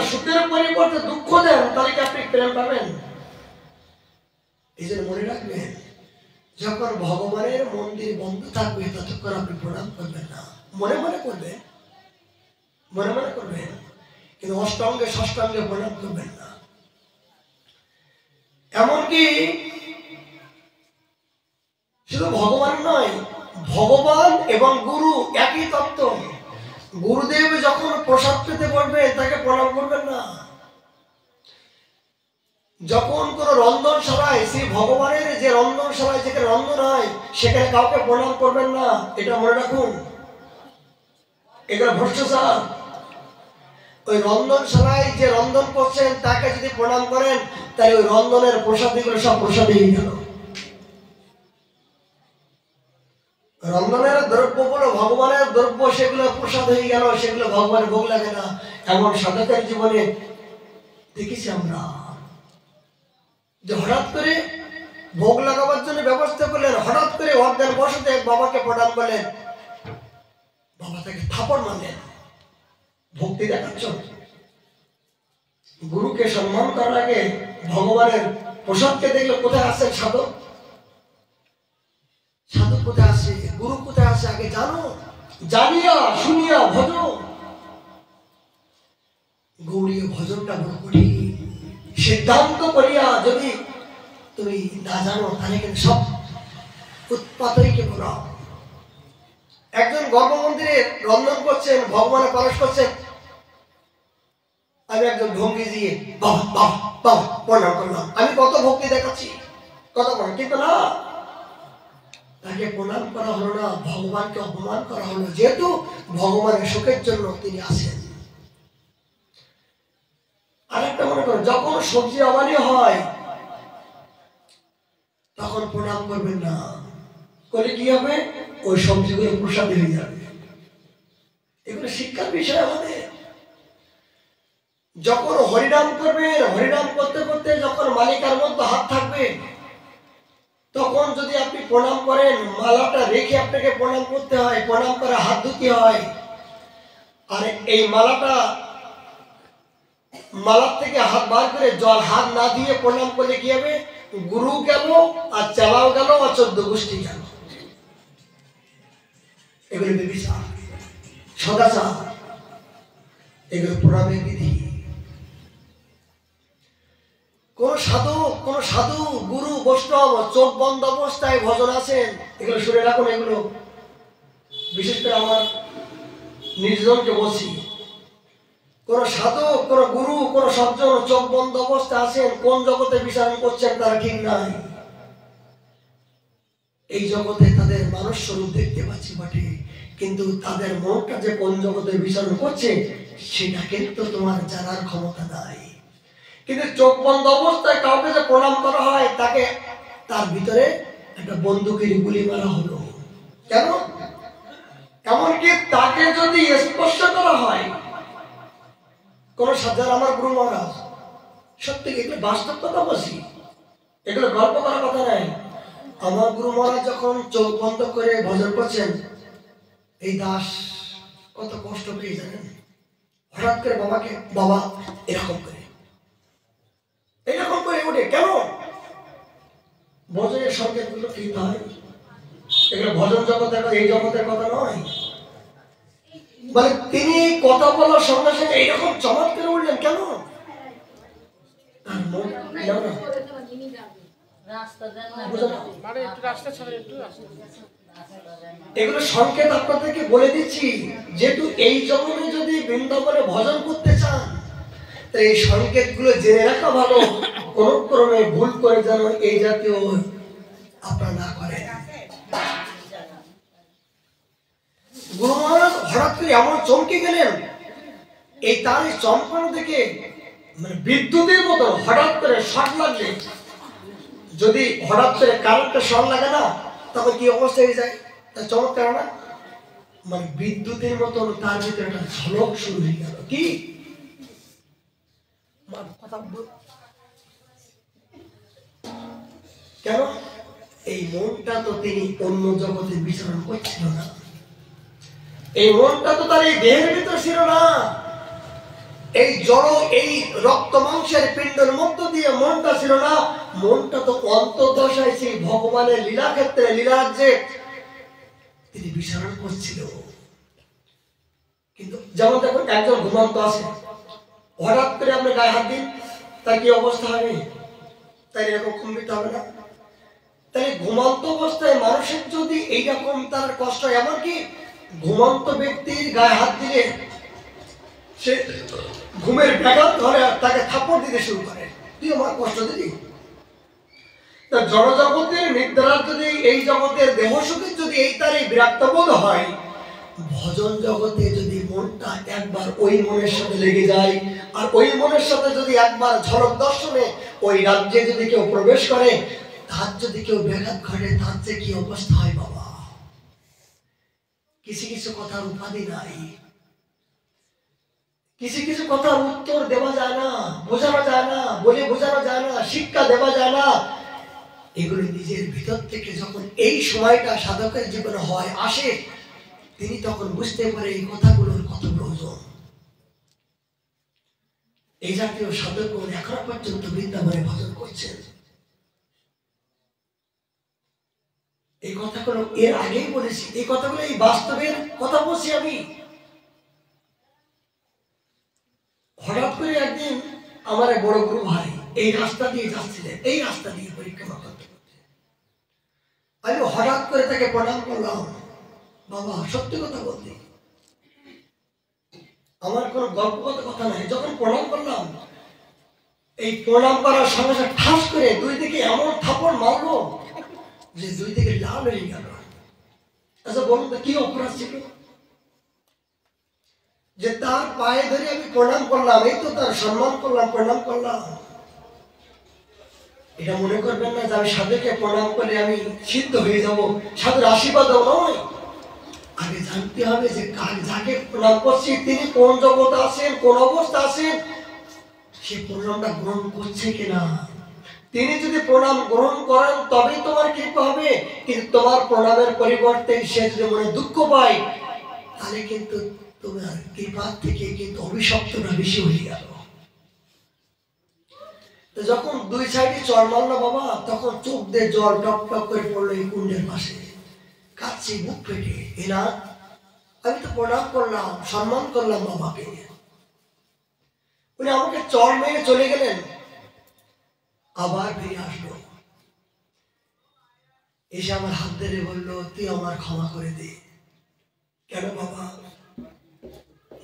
সুখের পরিবর্তে দুঃখ দেন, তাহলে কি আপনি প্রেম পাবেন? এই জন্য মনে রাখবেন, যখন ভগবানের মন্দির বন্ধ থাকবে, ততক্ষণ আপনি প্রণাম করবেন না। মনে মনে করবেন, কিন্তু অষ্টাঙ্গে ষষ্ঠাঙ্গে প্রণাম করবেন না। এমনকি শুধু ভগবান নয়, ভগবান এবং গুরু একই তত্ত্ব। গুরুদেব যখন প্রসাদ পেতে বলবে, তাকে প্রণাম করবেন না। যখন কোন রন্ধনশালায়, সেই ভগবানের যে রন্ধনশালায় যেখানে রন্ধন হয়, সেখানে কাউকে প্রণাম করবেন না। এটা মনে রাখুন, এগুলো ভ্রষ্টাচার। ওই রন্ধনশালায় যে রন্ধন করছেন, তাকে যদি প্রণাম করেন, তাই ওই রন্ধনের প্রসাদীগুলো সব প্রসাদ হয়ে গেল। রন্ধনের দ্রব্যগুলো ভগবানের দ্রব্য, সেগুলো প্রসাদ হয়ে গেল, সেগুলো ভগবানের ভোগ লাগে না। এমন সাধকের জীবনে দেখেছি আমরা, যে হঠাৎ করে ভোগ লাগাবার জন্য ব্যবস্থা করলেন, হঠাৎ করে অজ্ঞান বশতে বাবাকে প্রণাম করলেন, বাবা তাকে থাপড় মারলেন। ভক্তি দেখাচ্ছ? গুরুকে সম্মান করার আগে ভগবানের প্রসাদকে দেখলে কোথায় আসেন সাধক? সাধক কোথায় আসে, গুরু কোথায় আসে আগে জানো, জানিয়া শুনিয়া ভজ। গৌরীয় ভজনটা বড় কঠিন। সিদ্ধান্ত করিয়া যদি তুমি না জানো, তাহলে কিন্তু সব উৎপাতই কেবল। একজন গর্ভমন্দিরে রন্ধন করছেন, ভগবানের পারস করছেন, আমি একজন ভঙ্গি দিয়ে বাবা প্রণাম করলাম, আমি কত ভক্তি দেখাচ্ছি, কত বড়, কিন্তু না, তাকে প্রণাম করা হলো না, ভগবানকে অপমান করা হলো। যেহেতু ভগবানের সুখের জন্য তিনি আসেন। আরেকটা মনে করো, যখন সবজি অবানি হয়, তখন প্রণাম করবেন না। করলে কি হবে? ওই সবজিগুলো প্রসাদ হয়ে যাবে। এগুলো শিক্ষার বিষয় আমাদের। যখন হরিনাম করবেন, হরিনাম করতে করতে যখন মালিকার মধ্যে হাত থাকবে, তখন যদি আপনি প্রণাম করেন, মালাটা রেখে আপনাকে প্রণাম করতে হয়, প্রণাম করে হাত ধুতে হয়। আর এই মালার থেকে হাত বার করে জল হাত না দিয়ে প্রণাম করলে কি হবে? গুরু গেল, আর চালাও গেল, আর 14 গোষ্ঠী গেল। এগুলো ব্যভিচার, সদাচার, এগুলো প্রণামের বিধি। কোন সাধু গুরু বৈষ্ণব চোখ বন্ধ অবস্থায় ভজন আছেন, এগুলো শুনে রাখুন। এগুলো বিশেষ করে আমার নির্জনকে বলছি, কোন সাধু, কোন গুরু, কোন সজ্জন চোখ বন্ধ অবস্থায় আছেন, কোন জগতে বিচরণ করছেন তারা ঠিক নাই। এই জগতে তাদের মানুষ স্বরূপ দেখতে পাচ্ছি বটে, কিন্তু তাদের মনটা যে কোন জগতে বিচরণ করছে সেটা কিন্তু তোমার জানার ক্ষমতা নাই। কিন্তু চোখ বন্ধ অবস্থায় কাউকে যে প্রণাম করা হয়, তাকে তার ভিতরে একটা বন্দুকের গুলি মারা হলো। কেন? এমনকি তাকে যদি স্পর্শ করা হয়, কোন সাধারণ, আমার গুরু মহারাজ সত্যি এগুলো বাস্তব কথা বলছি, এগুলো গল্প করার কথা নাই। আমার গুরু মহারাজ যখন চোখ বন্ধ করে ভজন করছেন, এই দাস কত কষ্ট পেয়ে জানেন। হঠাৎ করে বাবাকে, বাবা এরকম করে ওঠে। কেন? ভজনের সংকেত গুলো ঠিক হয়, এগুলো ভজন জগতের, এই জগতের কথা নয়। মানে তিনি কথা বলার সঙ্গে সঙ্গে এইরকম চমৎকার করে উঠলেন। কেন? এগুলো সংকেত আপনাদেরকে বলে দিচ্ছি, যেহেতু এই জগতে যদি বৃন্দাবনে ভজন করতে চান, এই সংকেত গুলো জেনে রাখা ভালো, কোন ক্রমে ভুল করে যেন এই জাতীয় আপনারা না করেন। গুরু মহারাজ হঠাৎ করে এমন চমকে গেলেন, এই তার চমকানো দেখে মানে বিদ্যুতের মতো হঠাৎ করে শক লাগলে, যদি হঠাৎ করে কারেন্টের শক লাগে না, তখন কি অবস্থা হয়ে যায়? চমৎকার না? মানে বিদ্যুতের মতো তার ভিতরে একটা ঝলক শুরু হয়ে গেল। কি কেন? এই মনটা তো তিনি অন্য জগতে বিচরণ করছিল না, এই মনটা তো তার এই দেহের ভিতর ছিল না। এই জড়, এই রক্ত মাংসের পিণ্ডের মধ্য দিয়ে মনটা ছিল না। মনটা তো অন্তর্দশায় সেই ভগবানের লীলা ক্ষেত্রে, লীলারাজ্যে তিনি বিচরণ করছিল। কিন্তু যেমন দেখুন, একজন ঘুমন্ত আছে, হঠাৎ করে আপনি গায়ে হাত দিন, তার কি অবস্থা হবে? তাই এরকম কম্পিত হবে না? তাই ঘুমন্ত অবস্থায় মানুষের যদি এইরকম তার কষ্ট, এমনকি ঘুমন্ত ব্যক্তির গায়ে হাত দিলে সে ঘুমের ব্যাঘাত ধরে তাকে থাপ্পড় দিতে শুরু করে, তুই আমার কষ্ট দিলি। জড়জগতের নিদ্রার যদি, এই জগতের দেহ সুখের যদি এই তার এই বিরক্ত বোধ হয়, ভজন জগতে যদি মনটা একবার ওই মনের সাথে লেগে যায়, আর ওই মনের সাথে যদি একবার ঝলক দর্শনে ওই রাজ্যে যদি কেউ প্রবেশ করে, তার যদি কেউ ব্যাঘাত ঘটে, তার যে কি অবস্থা হয় বাবা। কিছু কিছু কথার উপাধি নাই, কিছু কিছু কথার উত্তর দেওয়া যায় না, বোঝানো যায় না, বলে বোঝানো যায় না, শিক্ষা দেওয়া যায় না। এগুলো নিজের ভিতর থেকে যখন এই সময়টা সাধকের জীবনে হয়, আসে, তিনি তখন বুঝতে পারে এই কথাগুলোর কত প্রয়োজন। এই জাতীয় সাধকগণ এখনো পর্যন্ত বৃন্দাবনে ভজন করছেন। এই কথাগুলো এর আগেই বলেছি, এই কথাগুলো এই বাস্তবের কথা বলছি আমি। হঠাৎ করে একদিন আমার বড় গুরু ভাই এই রাস্তা দিয়ে যাচ্ছিলেন, এই রাস্তা দিয়ে পরিক্রমা করতে করতে আমি হঠাৎ করে তাকে প্রণাম করলাম। বাবা, সত্যি কথা বলতে আমার কোনো গল্পগত কথা নাই। যখন প্রণাম করলাম, এই প্রণাম করার সঙ্গে সঙ্গে ঠাস করে দুই দিকে এমন থাপড় মারলো যে দুই দিকে লাল হয়ে গেল। আচ্ছা বলুন তো কি অপরাধ ছিল যে তার পায়ে ধরে আমি প্রণাম করলাম? এই তো তার সম্মান করলাম, প্রণাম করলাম। এটা মনে করবেন না যে আমি সাধুকে প্রণাম করে আমি সিদ্ধ হয়ে যাব, সাধুর আশীর্বাদ নয়। আগে জানতে হবে যে যাকে প্রণাম করছি তিনি কোন জগতে আছেন, কোন অবস্থা আছেন, সে প্রণামটা গ্রহণ করছে কিনা। তিনি যদি প্রণাম গ্রহণ করেন তবেই তোমার কৃপা হবে, কিন্তু তোমার প্রণামের পরিবর্তে সে যদি মনে দুঃখ পায়, তাহলে কিন্তু তোমার কৃপার থেকে কিন্তু অভিশপ্তটা বেশি হয়ে গেল। যখন দুই সাইডে চর মারল বাবা, তখন চোখ দিয়ে জল টপ টপ করে পড়লো এই কুণ্ডের পাশে। কাঁদছি বুক ফেটে, এনা আমি তো প্রণাম করলাম, সম্মান করলাম বাবাকে, উনি আমাকে চর মেরে চলে গেলেন। আবার ফিরে আসলো, এসে আমার হাত ধরে বললো, তুই আমার ক্ষমা করে দে। কেন বাবা?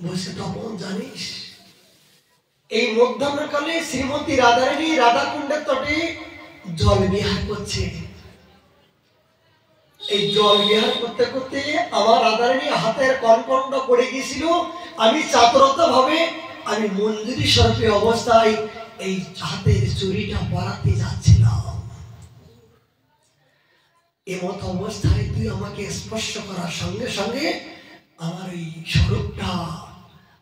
বলছে, তপন জানিস, এই মধ্যাহ্নকালে শ্রীমতী রাধারানী রাধাকুণ্ডের তটে জল বিহার করছে। এই জল বিহার করতে করতে আমার রাধারানী হাতের কনকণ্ড পড়ে গিয়েছিল। আমি চাতুরতা ভাবে আমি মঞ্জুরি স্বরূপে অবস্থায় এই হাতের চুরিটা পরাতে যাচ্ছিলাম। এমত অবস্থায় তুই আমাকে স্পর্শ করার সঙ্গে সঙ্গে আমার এই স্বরূপটা,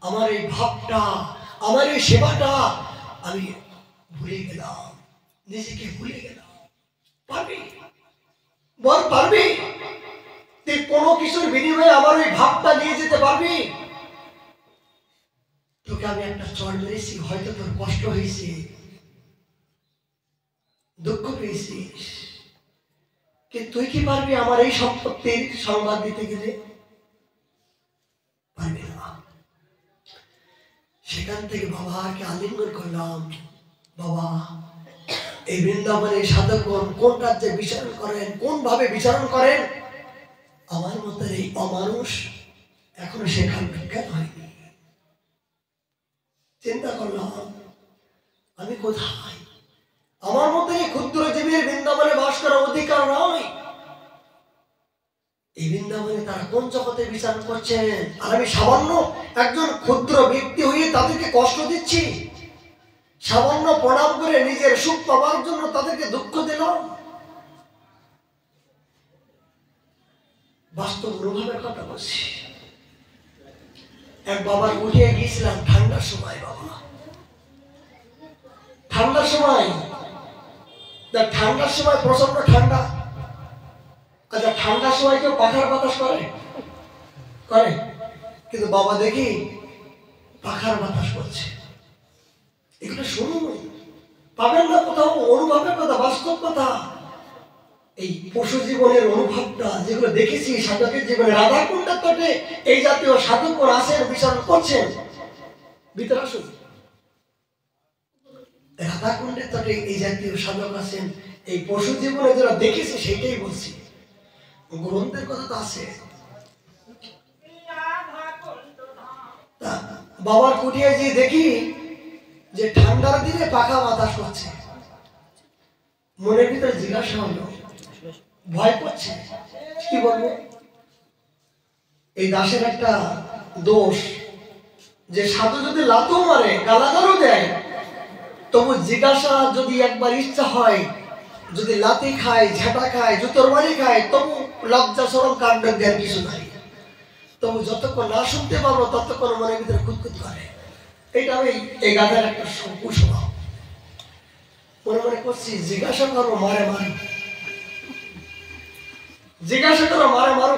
আমার এই ভাবটা, আমার এই সেবাটা আমি ভুলে গেলাম, নিজেকে ভুলে গেলাম। পারবি? বল, পারবি? তুই কোনো কিছুর বিনিময়ে আমার ওই ভাবটা নিয়ে যেতে পারবি? তোকে আমি একটা চড় মেরেছি, হয়তো তোর কষ্ট হয়েছে, দুঃখ পেয়েছিস, কিন্তু তুই কি পারবি আমার এই সম্পত্তির সংবাদ দিতে গেলে? পারবি না। সেখান থেকে বাবাকে আলিঙ্গন করলাম। বাবা, এই বৃন্দাবনে সাধকগণ কোন রাজ্যে বিচরণ করেন, কোন ভাবে বিচরণ করেন, আমার মতো এই অমানুষ এখনো শেখার বিজ্ঞান হয়নি। চিন্তা করলাম, আমি কোথায়? আমার মতো এই ক্ষুদ্র জীবের বৃন্দাবনে বাস করার অধিকার নয়। এই বৃন্দাবনে তারা কোন জগতে বিচারণ করছেন, আর আমি সামান্য একজন ক্ষুদ্র ব্যক্তি হয়ে তাদেরকে কষ্ট দিচ্ছি। সামান্য প্রণাম করে নিজের সুখ পাওয়ার জন্য তাদেরকে দুঃখ দিলাম। বাস্তব অনুভবের কথা বলছি। এক বাবার উঠে গিয়েছিলাম ঠান্ডার সময়। বাবা, ঠান্ডার সময়, ঠান্ডার সময় প্রচন্ড ঠান্ডা। আচ্ছা, ঠান্ডার সময় কেউ পাখার বাতাস করে? করে। কিন্তু বাবা দেখি পাখার বাতাস করছে। এগুলো শুনুন, পাবেন না কোথাও, অনুভবের কথা, বাস্তব কথা। এই পশু জীবনের অনুভবটা যেগুলো দেখেছি সাধকের জীবনে, রাধাকুণ্ডের তটে এই জাতীয় সাধকগণ আছেন, বিচরণ করছেন। ভিতরে আসুন। রাধাকুণ্ডের তটে এই জাতীয় সাধক আছেন, এই পশু জীবনে যারা দেখেছি সেটাই বলছি। গ্রন্থের কথা তো আছে। বাবার কুটিয়ে যে দেখি যে ঠান্ডার দিনে পাখা বাতাস করছে, মনের ভিতরে জিজ্ঞাসা হলো, ভয় করছে, কি বলবো? এই দাসের একটা দোষ, যে সাধু যদি লাথও মারে, গালাগালও দেয়, তবু জিজ্ঞাসা যদি একবার ইচ্ছা হয়, যদি লাথি খায়, ঝাঁটা খায়, জুতোর বাড়ি খায়, তবু লজ্জা সরম কাণ্ড দেন কিছু নাই। তবু যতক্ষণ না শুনতে পারবো ততক্ষণ মনের ভিতরে খুঁতখুত করে। এটা আমি এই গাধার একটা কুস্বভাব। মনে মনে করছি, জিজ্ঞাসা করো মারে মারো, জিজ্ঞাসা করো মারে মারো,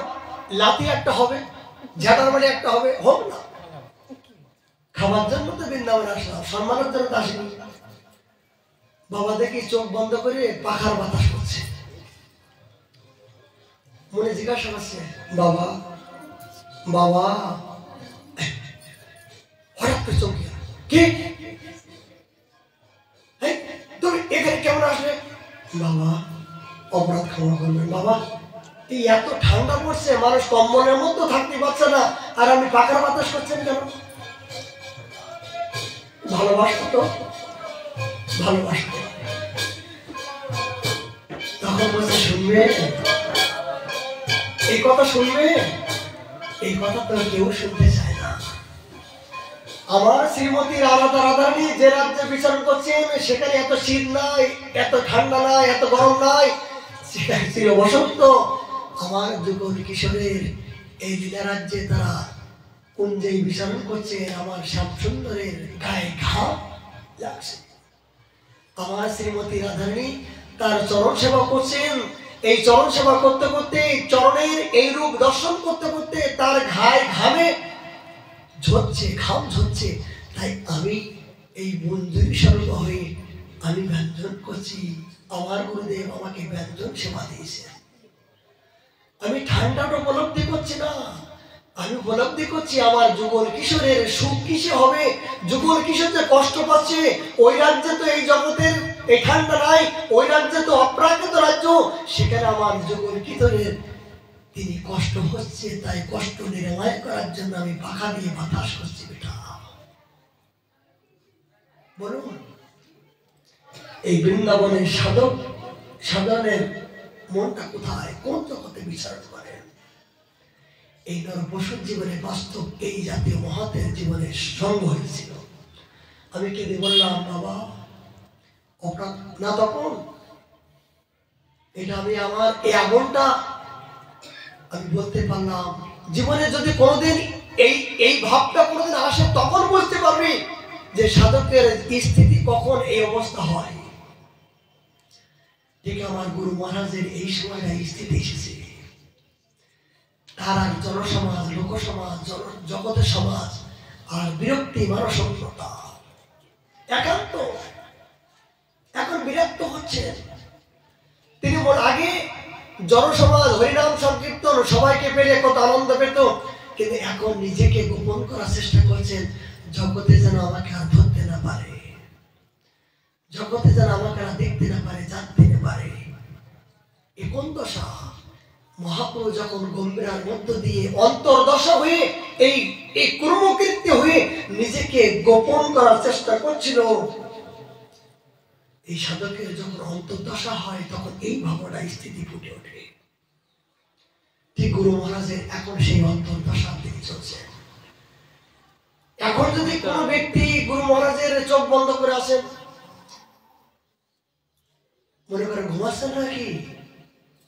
লাথি একটা হবে, ঝাঁটার বাড়ি একটা হবে, হোক না। খাবার জন্য তো বৃন্দাবনে আসলাম, সম্মানের জন্য তো আসিনি। বাবা দেখি চোখ বন্ধ করে পাখার বাতাস করছে। মনে জিজ্ঞাসা করছে, বাবা বাবা, হঠাৎ করে চোখ কে, তুমি এখানে কেমন আসলে? বাবা, অপরাধ ক্ষমা করবেন বাবা, এই এত ঠান্ডা পড়ছে, মানুষ কম্বলের মধ্যে থাকতে পারছে না, আর আমি পাখার বাতাস করছেন কেন? ভালোবাসতো তো, ভালোবাসতো। তখন বলছে, শুনবে এই কথা, শুনবে এই কথা তো কেউ শুনতে চায় না। আমার শ্রীমতী রাধারানী যে রাজ্যে বিচরণ করছেন, সেখানে এত শীত নাই, এত ঠান্ডা নাই, এত গরম নাই, সেখানে চির বসন্ত। আমার যুগল কিশোরের এই লীলা রাজ্যে তারা কুঞ্জেই বিচরণ করছে, আমার শ্যাম সুন্দরের গায়ে ঘাম লাগছে। আমার শ্রীমতী রাধারানী তার চরণ সেবা করছেন। এই চরণ সেবা করতে করতে, চরণের এই রূপ দর্শন করতে করতে তার ঘায়ে ঘামে ঝরছে, ঘাম ঝরছে। তাই আমি এই মঞ্জুরি স্বরূপ হয়ে আমি ব্যঞ্জন করছি। আমার গুরুদেব আমাকে ব্যঞ্জন সেবা দিয়েছে। আমি ঠান্ডাটা উপলব্ধি করছি না, আমি উপলব্ধি করছি আমার যুগল কিশোরের সুখ কিসে হবে। যুগল কিশোর যে কষ্ট পাচ্ছে, ওই রাজ্যে তো এই জগতের এই ঠান্ডা নাই, ওই রাজ্যে তো অপ্রাকৃত রাজ্য, সেখানে আমার যুগল কিতনের তিনি কষ্ট হচ্ছে, তাই কষ্ট নিরাময় করার জন্য আমি পাখা দিয়ে বাতাস করছি বেটা। বলুন, এই বৃন্দাবনের সাধক সাধনের মনটা কোথায়, কোন জগতে বিচার করেন? এই নরপশুর জীবনে বাস্তব এই জাতীয় মহাতের জীবনে সঙ্গ হয়েছিল। আমি কেঁদে বললাম, বাবা অপরাধ না, তখন এটা আমি আমার এই আগুনটা আমি বলতে পারলাম। জীবনে যদি কোনোদিন এই ভাবটা কোনোদিন আসে, তখন বুঝতে পারবি যে সাধকের স্থিতি কখন এই অবস্থা হয়। ঠিক আমার গুরু মহারাজের এই সময়টা স্থিতি এসেছে। তার আর জনসমাজ, লোকসমাজ, জগতের সমাজ আর বিরক্তি, মানসম্মতা, একান্ত এখন বিরক্ত হচ্ছেন তিনি। আগে জনসমাজ, হরিনাম সংকীর্তন সবাইকে পেলে কত আনন্দ পেত, কিন্তু এখন নিজেকে গোপন করার চেষ্টা করছেন। জগতে যেন আমাকে আর ধরতে না পারে, জগতে যেন আমাকে আর দেখতে না পারে, জানতে না পারে। এ কোন দশা? মহাপ্রভু যখন গম্ভীরার মধ্য দিয়ে অন্তর্দশা হয়ে এই কর্মকৃত্য হয়ে নিজেকে গোপন করার চেষ্টা করছিল, এই সাধকের যখন অন্তর্দশা হয় তখন এই ভাবনা স্থিতি ফুটে ওঠে। ঠিক গুরু মহারাজের এখন সেই অন্তর্দশা তিনি চলছে। এখন যদি কোন ব্যক্তি গুরু মহারাজের চোখ বন্ধ করে আসেন, মনে করে ঘুমাচ্ছেন নাকি?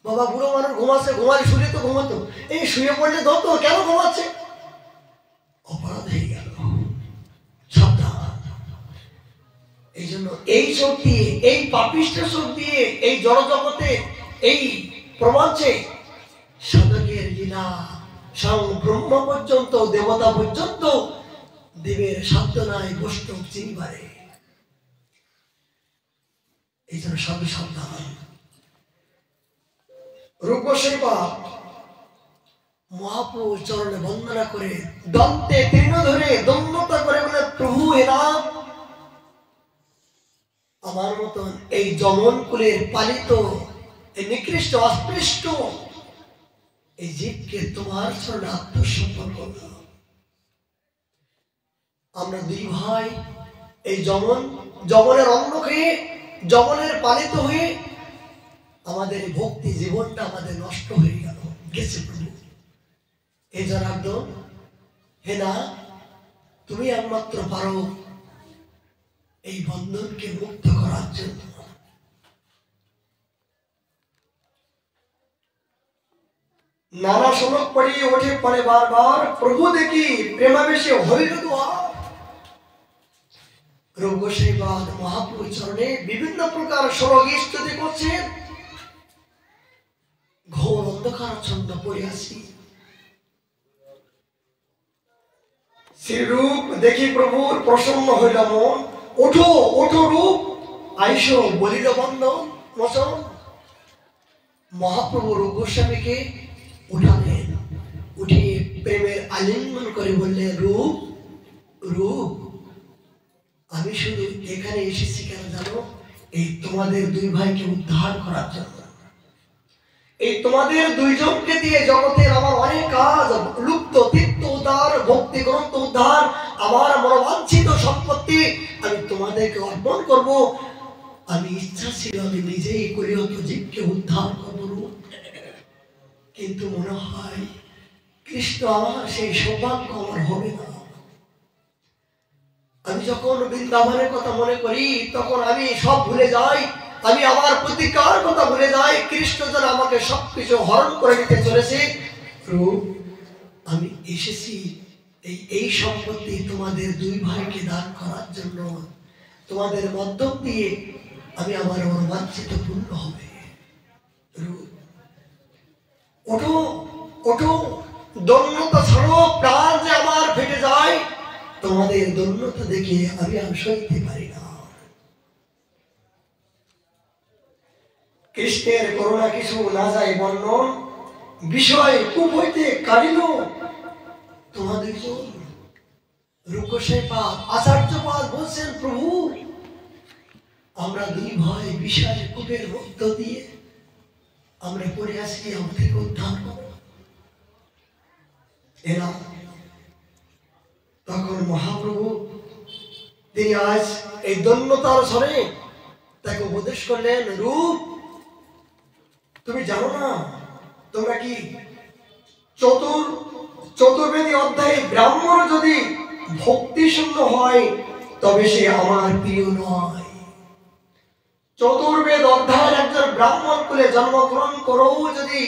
বাবা বুড়ো মানুষ ঘুমাচ্ছে, ঘুমালে শুলে তো ঘুমাতো, এই শুয়ে পড়লে ধরতো, কেন ঘুমাচ্ছে? অপরাধ হয়ে গেল। সাবধান। এই জন্য এই চোখ দিয়ে, এই পাপিষ্ঠ চোখ দিয়ে এই জড়জগতে, এই প্রপঞ্চে সাধকের লীলা ব্রহ্ম পর্যন্ত, দেবতা পর্যন্ত দেবের সাধ্য নাই বৈষ্ণব চিনিবারে। এই জন্য সাধু সাবধান। রূপসেবা মহাপ্রভুর চরণে বন্দনা করে দন্তে তৃণ ধরে দম্নতা করে বলে, প্রভু এরা আমার মতন এই যমন কুলের পালিত এই নিকৃষ্ট অস্পৃষ্ট এই জীবকে তোমার চরণে আত্মসমর্পণ করলাম। আমরা দুই ভাই এই যমনের অন্ন খেয়ে, যমনের পালিত হয়ে আমাদের ভক্তি জীবনটা আমাদের নষ্ট হয়ে গেছে প্রভু। হে জনার্দন, হে না, তুমি একমাত্র পারো এই বন্ধনকে মুক্ত করার জন্য। নানা সমক পড়িয়ে ওঠে পরে বারবার, প্রভু দেখি প্রেমাবেশে হইল দুয়ার। রূপসেবাদ মহাপ্রভু চরণে বিভিন্ন প্রকার স্বরগ স্তুতি করছেন। ঘোর অন্ধকার ছন্দ পড়ে আছি, শ্রীরূপ দেখি প্রভুর প্রসন্ন হইল মন। ওঠো ওঠো রূপ, আইসো বলিল বন্দন মোচন। মহাপ্রভু রূপ গোস্বামীকে উঠালেন, উঠিয়ে প্রেমের আলিঙ্গন করে বললেন, রূপ রূপ, আমি শুধু এখানে এসেছি কেন জানো? এই তোমাদের দুই ভাইকে উদ্ধার করার জন্য। এই তোমাদের দুইজনকে দিয়ে জগতের আমার অনেক কাজ, লুপ্ত তীর্থ উদ্ধার, ভক্তি গ্রন্থ উদ্ধার, আমার মনোবাঞ্ছিত সম্পত্তি আমি তোমাদেরকে অর্পণ করব। আমি ইচ্ছা ছিল আমি নিজেই করি হতো জীবকে উদ্ধার করব, কিন্তু মনে হয় কৃষ্ণ আমার সেই সৌভাগ্য আমার হবে না। আমি যখন বৃন্দাবনের কথা মনে করি তখন আমি সব ভুলে যাই, আমি আমার প্রতিকার কথা ভুলে যাই। কৃষ্ণ যেন আমাকে সবকিছু হরণ করে নিতে চলেছে। আমি এসেছি এই সম্পত্তি তোমাদের দুই ভাইকে দান করার জন্য। তোমাদের মাধ্যম দিয়ে আমি আমার মনোবাঞ্ছিত পূর্ণ হবে। ওঠো ওঠো, দৈন্যতা ছাড়ো, প্রাণ যে আমার ফেটে যায়। তোমাদের দৈন্যতা দেখে আমি আর সইতে পারি না। কৃষ্ণের করুণা কিছু না যায় বর্ণন, বিষয় কূপ হইতে কাড়িল তোমাদের জন। রূপসেবাদ আচার্যপাদ বলছেন, প্রভু আমরা দুই ভাই বিশাল কূপের মধ্য দিয়ে আমরা পড়ে আসি, আমাদেরকে উদ্ধার করো। এরা তখন মহাপ্রভু তিনি আজ এই দৈন্যতার স্বরে তাকে উপদেশ করলেন, রূপ তুমি জানো না, তোমরা কি চতুর্বেদী অধ্যায়ে ব্রাহ্মণ যদি ভক্তি শূন্য হয় তবে সে আমার প্রিয় নয়। চতুর্বেদ অধ্যায়ের একজন ব্রাহ্মণ কুলে জন্মগ্রহণ করেও যদি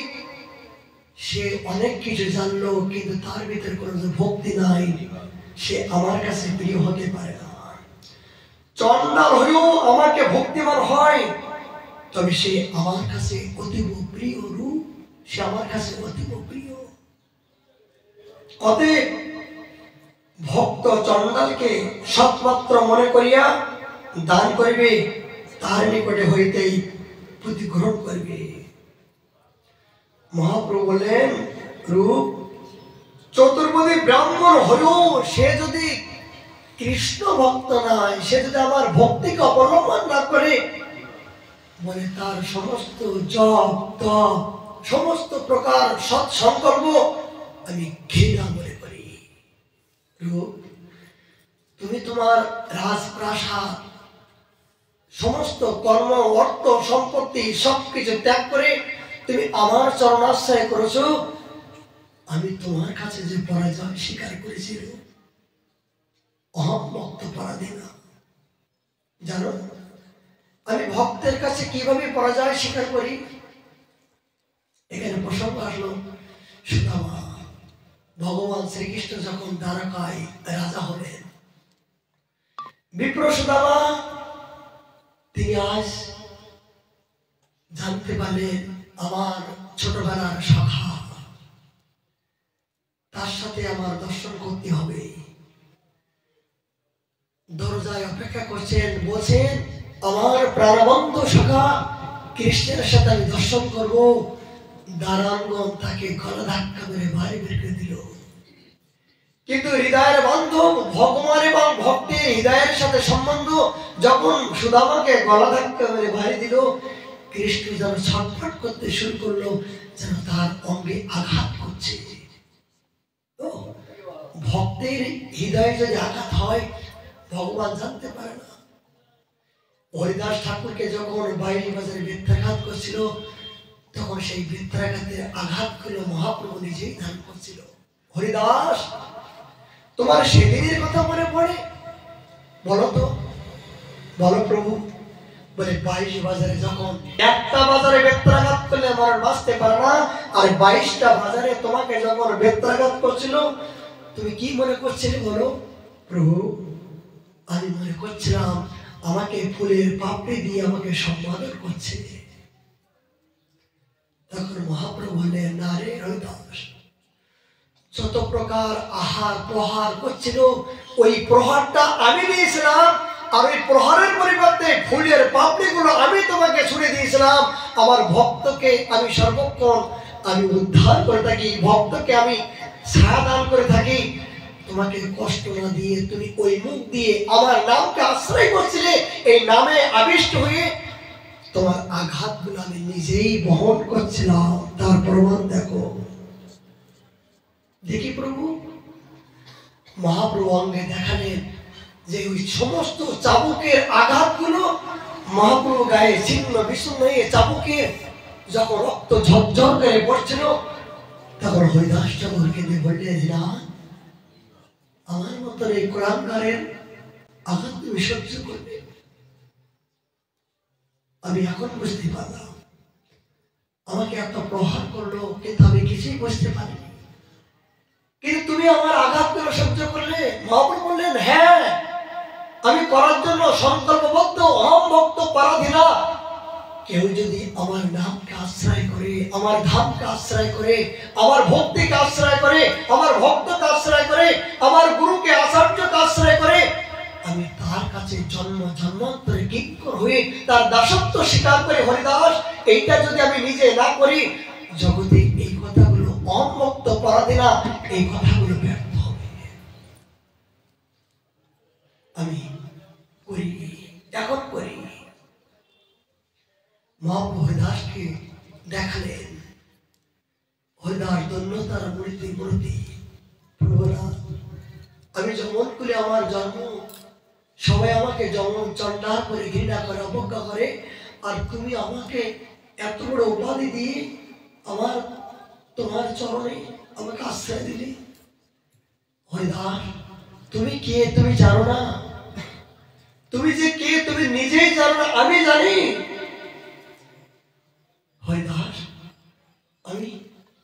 সে অনেক কিছু জানলো কিন্তু তার ভিতরে কোনো ভক্তি নাই, সে আমার কাছে প্রিয় হতে পারে না। চন্ডাল হয়েও আমাকে ভক্তিমান হয় তবে সে আমার কাছে অতীব প্রিয়। রূপ সে আমার কাছে অতীব প্রিয়। অতএব ভক্ত চন্ডালকে সৎপাত্র মনে করিয়া দান করিবে, তার নিকটে হইতেই প্রতিগ্রহণ করবে। মহাপ্রভু বলেন, রূপ চতুর্বেদী ব্রাহ্মণ হলেও সে যদি কৃষ্ণ ভক্ত নয়, সে যদি আমার ভক্তিকে অবলম্বন না করে, বলে তার সমস্ত জপ তপ সমস্ত প্রকার সৎসংকল্প আমি ঘৃণা মনে করি। রূপ তুমি তোমার রাজপ্রাসাদ সমস্ত কর্ম অর্থ সম্পত্তি সবকিছু ত্যাগ করে তুমি আমার চরণাশ্রয় করেছো, আমি তোমার কাছে যে পরাজয় স্বীকার করেছিল, অহম ভক্ত পরাধীনা। জানো আমি ভক্তের কাছে কিভাবে পরাজয় স্বীকার করি? এখানে প্রসঙ্গ আসলো সুদামা। ভগবান শ্রীকৃষ্ণ যখন দ্বারকায় রাজা হলেন, বিপ্র সুদামা তিনি আজ জানতে পারলেন আমার ছোটবেলার সখা, তার সাথে আমার দর্শন করতে হবে। দরজায় অপেক্ষা করছেন, বলছেন আমার প্রাণবন্ধু সখা কৃষ্ণের সাথে আমি দর্শন করব। দারাঙ্গন তাকে গলা ধাক্কা মেরে বাড়ি বের করে দিল। কিন্তু হৃদয়ের বান্ধব ভগবান এবং ভক্তের হৃদয়ের সাথে সম্বন্ধ যখন সুদামাকে গলা ধাক্কা মেরে বাড়ি দিল, কৃষ্ণ যেন ছটফট করতে শুরু করলো, যেন তার অঙ্গে আঘাত করছে। ভক্তের হৃদয়ে যদি আঘাত হয় ভগবান জানতে পারে না। হরিদাস ঠাকুরকে যখন বাইরে বাজারে বৃত্তাঘাত করছিল, তখন সেই বৃত্তাঘাতে আঘাত করলো মহাপ্রভু নিজেই ধ্যান করছিল। হরিদাস তোমার সেদিনের কথা মনে পড়ে? বলো তো, বলো প্রভু। বলে 22 বাজারে যখন একটা বাজারে বেত্রাঘাত করলে আমার বাঁচতে পারে না, আর 22টা বাজারে তোমাকে যখন বেত্রাঘাত করছিল তুমি কি মনে করছিলে বলো? প্রভু আমি মনে করছিলাম আমাকে ফুলের পাপড়ি দিয়ে আমাকে সম্বোধন করছে। তখন মহাপ্রভু বললেন, না রে হরিদাস, যত প্রকার আহার প্রহার করছিল ওই প্রহারটা আমি দিয়েছিলাম, আর ওই প্রহারের পরিবর্তে ফুলের পাপড়িগুলো আমি তোমাকে ছুড়ে দিয়েছিলাম। আমার ভক্তকে আমি সর্বক্ষণ আমি উদ্ধার করে থাকি, ভক্তকে আমি ছায়া দান করে থাকি। তোমাকে কষ্ট না দিয়ে তুমি ওই মুখ দিয়ে আমার নামকে আশ্রয় করছিলে, এই নামে আবিষ্ট হয়ে তোমার আঘাতগুলো আমি নিজেই বহন করছিলাম। তার প্রমাণ দেখো। দেখি প্রভু। মহাপ্রভু অঙ্গে দেখালেন যে ওই সমস্ত চাবুকের আঘাতগুলো মহাপ্রভু গায়ে ছিন্ন বিচ্ছিন্ন হয়ে চাবুকের যখন রক্ত ঝরঝর করে পড়ছিল, তখন হরিদাস ঠাকুর কেঁদে বললেন, না আমার মতন এই কোরআনকারের আঘাত তুমি সহ্য করবে? আমি এখন বুঝতে পারলাম, আমাকে এত প্রহার করলো কিন্তু আমি কিছুই বুঝতে পারিনি, কিন্তু তুমি আমার আঘাতগুলো সহ্য করলে। মহাপ্রভু বললেন, হ্যাঁ আমি করার জন্য সংকল্পবদ্ধ, অহম ভক্ত পরাধীনা। কেউ যদি আমার নামকে আশ্রয় করে, আমার ধামকে আশ্রয় করে, আমার ভক্তিকে আশ্রয় করে, আমার ভক্তকে আশ্রয় করে, আমার গুরুকে আচার্যকে আশ্রয় করে, আমি তার কাছে জন্ম জন্মান্তরে কিঙ্কর হয়ে তার দাসত্ব স্বীকার করে। হরিদাস এইটা যদি আমি নিজে না করি, জগতে এই কথাগুলো অমুক্ত পরাধীনা, এই কথাগুলো ব্যর্থ হবে। আমি করি, এখন করি। মহাপ্রভু হরিদাসকে দেখালেন। হরিদাস ধন্য তার মূর্তি মূর্তি। প্রভুরা, আমি যেমন করে আমার জন্ম, সবাই আমাকে যেমন চন্ডাল করে ঘৃণা করে অবজ্ঞা করে, আর তুমি আমাকে এত বড় উপাধি দিয়ে আমার তোমার চরণে আমাকে আশ্রয় দিলে। হরিদাস, তুমি কে তুমি জানো না? তুমি যে কে তুমি নিজেই জানো না, আমি জানি। হরিদাস, আমি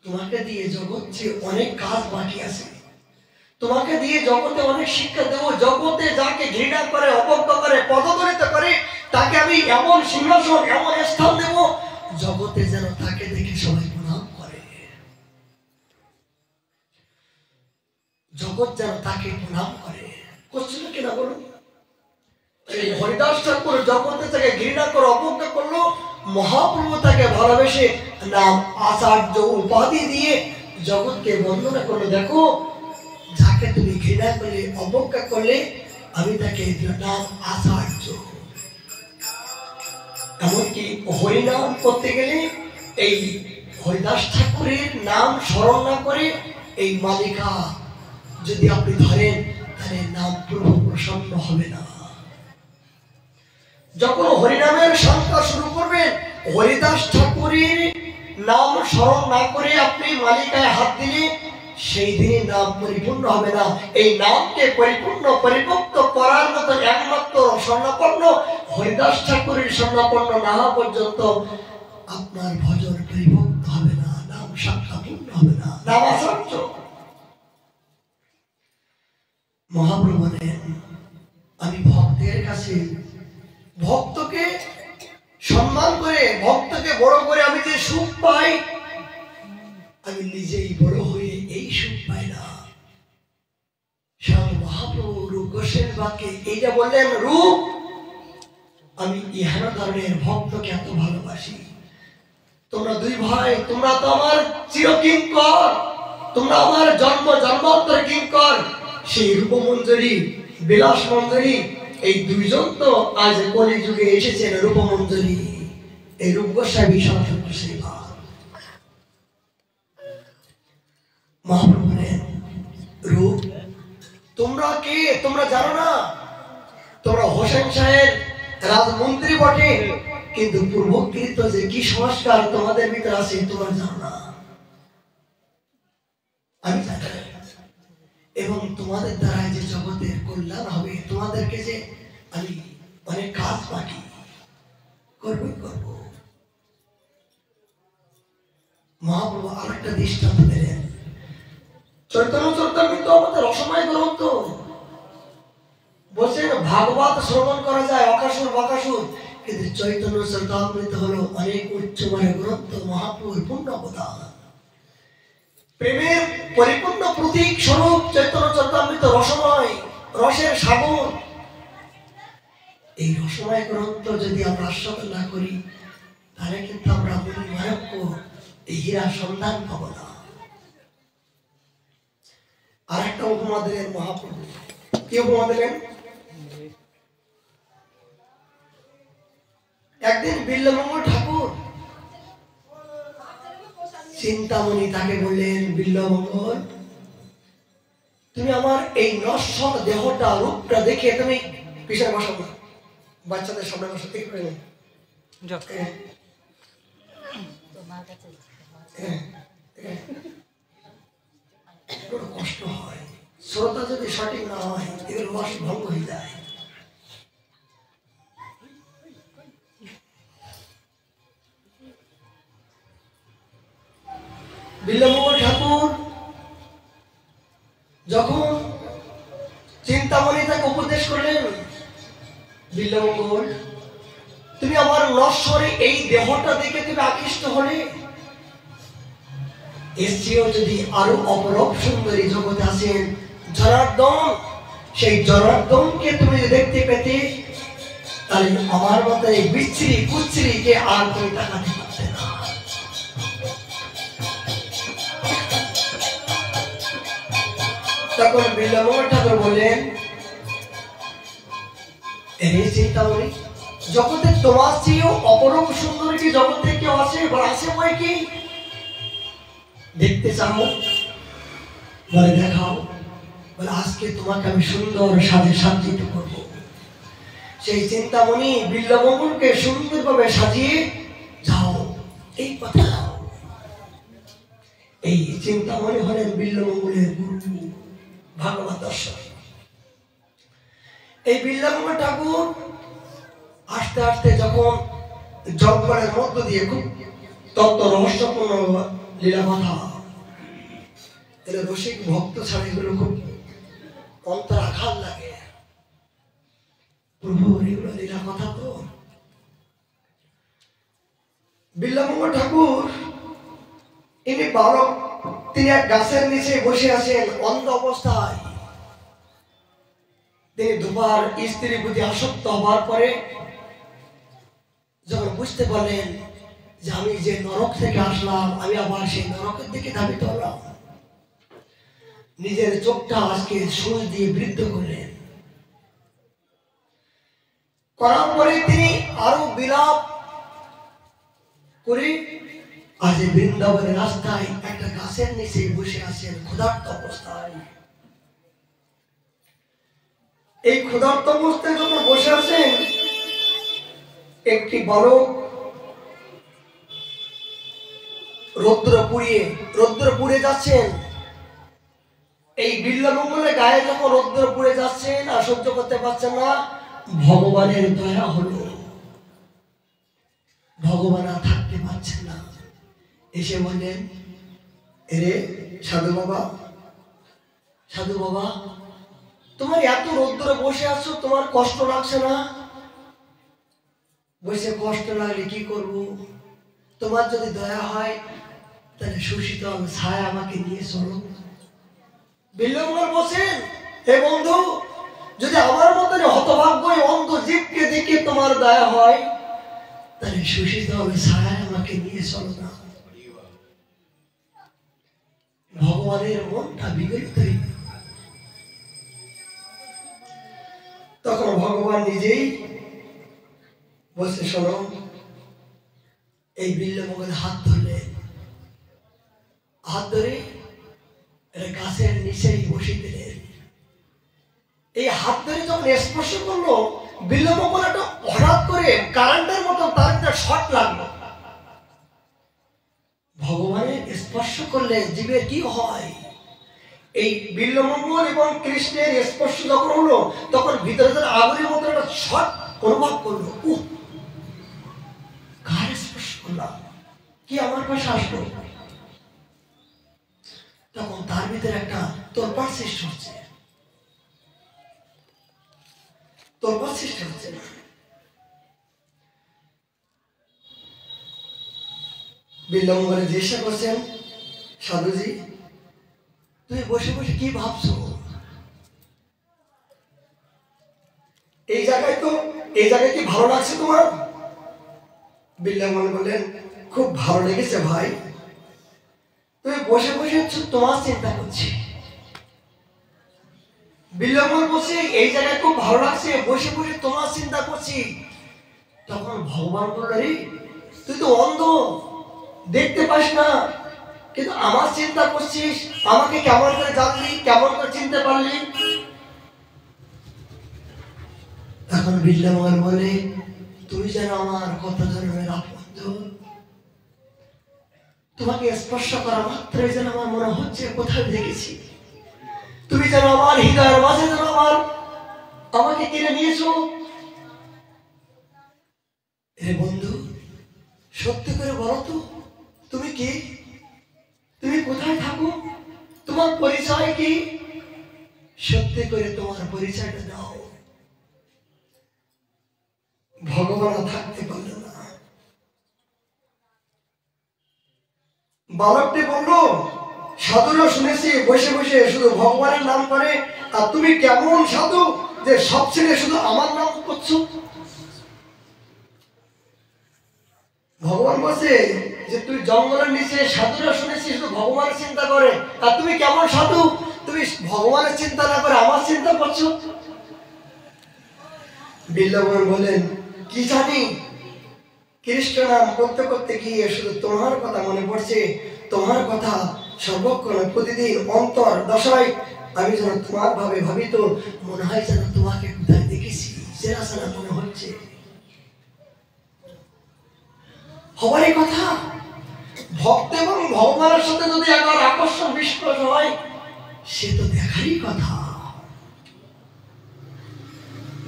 তোমাকে দিয়ে জগৎ যে অনেক কাজ বাকি আছে, তোমাকে দিয়ে জগতে অনেক শিক্ষা দেবো। জগতে যাকে ঘৃণা করে, অবজ্ঞা করে, পদদলিত করে, তাকে আমি এমন সিংহাসন, এমন স্থান দেব, জগতে যেন তাকে দেখে সবাই প্রণাম করে। জগৎ যেন তাকে প্রণাম করে। করছিল কিনা বলুন? এই হরিদাস ঠাকুর জগতে তাকে ঘৃণা করে অবজ্ঞা করলো, মহাপ্রভু তাকে ভালোবেসে নাম আচার্য উপাধি দিয়ে জগৎকে বন্দনা করলো। দেখো, যাকে তুমি ঘৃণা করলে, অবজ্ঞা করলে, আমি তাকে নাম আচার্য। এমনকি হরিনাম করতে গেলে এই হরিদাস ঠাকুরের নাম স্মরণ না করে এই মালিকা যদি আপনি ধরেন, তাহলে নাম প্রভু প্রসন্ন হবে না। যখন হরিনামের সংখ্যা শুরু করবেন, হরিদাস ঠাকুরের নাম স্মরণ না করে আপনি মালিকায় হাত দিলে সেই দিনে নাম পরিপূর্ণ হবে না। এই নামকে পরিপূর্ণ পরিপক্ত করার মতো একমাত্র স্বর্ণাপন্ন হরিদাস ঠাকুরের স্বর্ণাপন্ন না হওয়া পর্যন্ত আপনার ভজন পরিপক্ত হবে না, নাম সংখ্যা পূর্ণ হবে না, নাম আচার্য। মহাপ্রভু বলেন, আমি ভক্তের কাছে ভক্তকে সম্মান করে, ভক্তকে বড় করে আমি যে সুখ পাই, আমি নিজেই বড় হয়ে এই সুখ পাই না। স্বামী মহাপ্রভু রূপ গোস্বামীর বাক্যে এইটা বললেন, রূপ আমি ইহার ধরনের ভক্তকে এত ভালোবাসি। তোমরা দুই ভাই, তোমরা তো আমার চিরকিঙ্কর, তোমরা আমার জন্ম জন্মান্তর কিঙ্কর। সেই রূপমঞ্জরি, বিলাস মঞ্জরি, এই দুইজন তো আজ কলিযুগে এসেছেন রূপমঞ্জরি, এই রূপ গোস্বামী সনাতন গোস্বামী। মহাপ্রভু বলেন, রূপ তোমরা কে তোমরা জানো না? তোমরা হোসেন সাহেব রাজমন্ত্রী বটে, কিন্তু পূর্বকৃত যে কি সংস্কার তোমাদের ভিতরে আছে তোমরা জানো না, আমি জানি। এবং তোমাদের দ্বারা যে জগতের কল্যাণ হবে, তোমাদেরকে যে আমি অনেক কাজ বাকি করবই করব। মহাপ্রভু আরেকটা দৃষ্টান্ত দিলেন। চৈতন্য চরিতামৃত আমাদের রসময় গ্রন্থ, বলছেন ভাগবত শ্রবণ করা যায় অকাসুর বকাসুর, কিন্তু চৈতন্য চরিতামৃত হলো অনেক উচ্চমানের গ্রন্থ, মহাপ্রভুর পূর্ণ অবদান। প্রেমের পরিপূর্ণ প্রতীক স্বরূপ চৈতন্য চরিতামৃত রসময়, রসের সাগর। এই রসময় গ্রন্থ যদি আমরা আস্বাদন না করি, তাহলে কিন্তু আমরা মণিমাণিক্য এই হীরা সন্ধান পাবো না। আর একটা উপমা দিলেন মহাপ্রভু। কি উপমা দিলেন? একদিন বিল্লমঙ্গল ঠাকুর চিন্তামণি তাকে বললেন, বিল্লমঙ্গল, তুমি আমার এই নশ্বর দেহটা, রূপটা দেখে তুমি পিছনে বসাবো, বাচ্চাদের সামনে বসা ঠিক করে নেই, কষ্ট হয়, শ্রোতা যদি সঠিক না হয় এগুলো রস ভঙ্গ হয়ে যায়। বিল্লমঙ্গল ঠাকুর যখন চিন্তামণি তাকে উপদেশ করলেন, বিল্লমঙ্গল, তুমি আমার নশ্বরে এই দেহটা দেখে তুমি আকৃষ্ট হলে, এর চেয়েও যদি আরো অপরূপ সুন্দরী জগতে আছেন জনার্দন, সেই জনার্দনকে তুমি দেখতে পেতে, তাহলে আমার মতো এই বিচ্ছিরি কুচ্ছিরিকে আর তুমি তাকাতে পারতে না। তখন বিল্লমঙ্গল ঠাকুর বললেন, চিন্তামণি, জগতে তোমার চেয়েও অপরূপ সুন্দরী কি জগতে কেউ আছে? বলে আছে বই কি? দেখতে চাও? বলে দেখাও। বলে আজকে তোমাকে আমি সুন্দর সাজে সজ্জিত করবো। সেই চিন্তামণি বিল্লমঙ্গলকে সুন্দরভাবে সাজিয়ে যাও, এই কথা। এই চিন্তামণি হলেন বিল্লমঙ্গলের গুরু ভাগবত দর্শন। এই বিল্লমঙ্গল ঠাকুর আস্তে আস্তে যখন জঙ্গলের মধ্য দিয়ে খুব তত্ত্ব রহস্যপূর্ণ লীলা কথা, এর রসিক ভক্ত ছাড়া এগুলো খুব অন্তরাঘাত লাগে। প্রভু এগুলো লীলা কথা তো। বিল্লমঙ্গল ঠাকুর ইনি বালক, তিনি এক গাছের নিচে বসে আছেন অন্ধ অবস্থায়। তিনি দুবার স্ত্রীর প্রতি আসক্ত হওয়ার পরে যখন বুঝতে পারলেন যে আমি যে নরক থেকে আসলাম, আমি আবার সেই নরকের দিকে ধাবিত হলাম, নিজের চোখটা আজকে সুচ দিয়ে বৃদ্ধ করলেন। করার পরে তিনি আরো বিলাপ করে আজ বৃন্দাবনের রাস্তায় একটা গাছের নিচে বসে আছেন ক্ষুধার্ত অবস্থায়। এই ক্ষুধার্ত অবস্থায় যখন বসে আছেন, একটি বালক রৌদ্র পুড়ে যাচ্ছেন। এই বিল্লমঙ্গলের গায়ে যখন রৌদ্র পুড়ে যাচ্ছেন আর সহ্য করতে পারছেন না, ভগবানের দয়া হলো। ভগবান আর থাকতে পারছেন না, এসে বললেন, এরে সাধু বাবা, তোমার এত রৌদ্র বসে আছো, তোমার কষ্ট লাগছে না? বসে কষ্ট লাগলে কি করব? তোমার যদি দয়া হয় তাহলে সুশীতল ছায়া আমাকে নিয়ে চলো। বিল্লমঙ্গল বলছেন, হে বন্ধু, যদি আমার মতন হতভাগ্য অন্ধ জীবকে দেখে তোমার দয়া হয় তাহলে সুশীতল ছায়া আমাকে নিয়ে চলো না। ভগবানের মনটা বিগলিত। তখন ভগবান নিজেই বলছে, শোনো, এই বিল্লমঙ্গল হাত ধরলেন, হাত ধরে গাছের নিচেই বসে দিলেন। এই হাত ধরে যখন স্পর্শ করলো, বিল্লমঙ্গল একটা হঠাৎ করে কারেন্টের মতো তার একটা শর্ট লাগলো। ভগবানের স্পর্শ করলে জীবের কি হয়? এই বিল্লমঙ্গল এবং কৃষ্ণের স্পর্শ যখন হলো, তখন ভিতরে আগুনের মতো একটা শর্ট অনুভব করলো। কার স্পর্শ করলাম? কি আমার পাশে আসলো? তখন তার ভিতরে একটা তোলপাড় সৃষ্টি হচ্ছে। বিল্লমঙ্গলে জিজ্ঞাসা করছেন, সাধুজি, তুমি বসে বসে কি ভাবছো? এই জায়গায় কি ভালো লাগছে তোমার? বিল্লমঙ্গল বললেন, খুব ভালো লেগেছে ভাই। তুমি বসে বসে তোমার চিন্তা করছি। বিল্লমঙ্গল বলছে, এই জায়গায় খুব ভালো লাগছে, বসে বসে তোমার চিন্তা করছি। তখন ভগবান বলল, তুই তো অন্ধ, দেখতে পাস না, কিন্তু আমার চিন্তা করছিস, আমাকে কেমন করে জানলি, কেমন করে চিনতে পারলি? তখন বিল্লমঙ্গল বলে, তুমি যেন আমার কত জন্মের আপনজন। তোমাকে স্পর্শ করা মাত্রই যেন আমার মনে হচ্ছে কোথায় দেখেছি। তুমি যেন আমার হৃদয়ের মাঝে যেন আমাকে কিনে নিয়েছো। হে বন্ধু, সত্যি করে বলো তো, তুমি কি? তুমি কোথায় থাকো? তোমার পরিচয় কি? সত্যি করে তোমার পরিচয়টা দাও। ভগবান থাকতে পারল না। বালকটি বলল, সাধুরা শুনেছি বসে বসে শুধু ভগবানের নাম করে, আর তুমি কেমন সাধু যে সব ছেড়ে শুধু আমার নাম করছো? ভগবান বলছে যে তুই জঙ্গলের নিচে সাধুরা শুনেছি শুধু ভগবানের চিন্তা করে, আর তুমি কেমন সাধু, তুমি ভগবানের চিন্তা না করে আমার চিন্তা করছো? বিল্লমঙ্গল বলেন, কি জানি কৃষ্ণ নাম করতে করতে গিয়ে শুধু তোমার কথা মনে পড়ছে, তোমার কথা সর্বক্ষণ প্রতিদিন অন্তর দশায় আমি যেন তোমার ভাবে ভাবিত, মনে হয় যেন তোমাকে কোথায় দেখেছি, সেরা সেরা মনে হচ্ছে। হবারই কথা, ভক্ত এবং ভগবানের সাথে যদি একবার আকর্ষণ বিশ্বাস হয়, সে তো দেখারই কথা।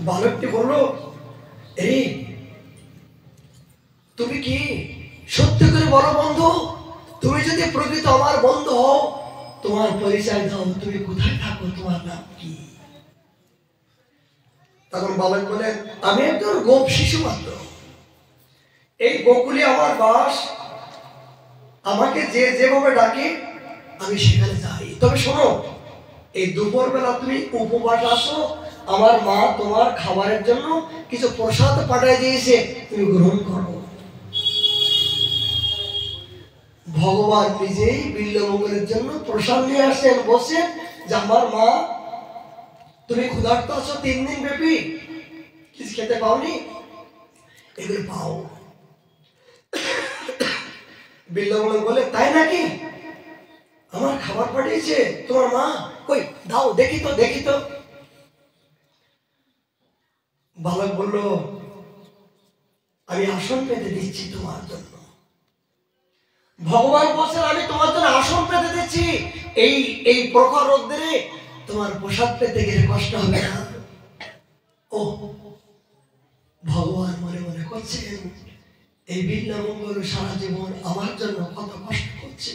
বালকটি বলল, রে তুমি কি সত্য করে বলো বন্ধু, তুমি যদি প্রকৃত আমার বন্ধু হও, তোমার পরিচয় দাও, তুমি কোথায় থাকো, তোমার নাম কি? তখন বালক বলেন, আমি একজন গোপ শিশু মাত্র, এই গোকুলে আমার বাস, আমাকে যে যেভাবে ডাকে আমি সেখানে যাই। তবে শোনো, এই দুপুর বেলা তুমি উপবাস আসো, আমার মা তোমার খাবারের জন্য কিছু প্রসাদ পাঠিয়ে দিয়েছে, তুমি গ্রহণ করো। ভগবান নিজেই বিল্বমঙ্গলের জন্য প্রসাদ নিয়ে আসছেন, বলছেন যে আমার মা তুমি ক্ষুধার্ত আছো 3 দিন ব্যাপী, কিছু খেতে পাওনি, এগুলো পাও। বিল্বমঙ্গল বলে, তাই নাকি? আমার খাবার পাঠিয়েছে তোমার মা, কই দাও দেখি তো, দেখি তো। বালক বলল, আমি আসন পেতে দিচ্ছি তোমার জন্য। ভগবান বলছেন, আমি তোমার জন্য আসন পেতে দিচ্ছি, এই প্রখর রোদ্রে তোমার প্রসাদ পেতে গেলে কষ্ট হবে না। ও ভগবান মনে মনে করছেন, এই বিল্বমঙ্গল সারা জীবন আমার জন্য কত কষ্ট করছে,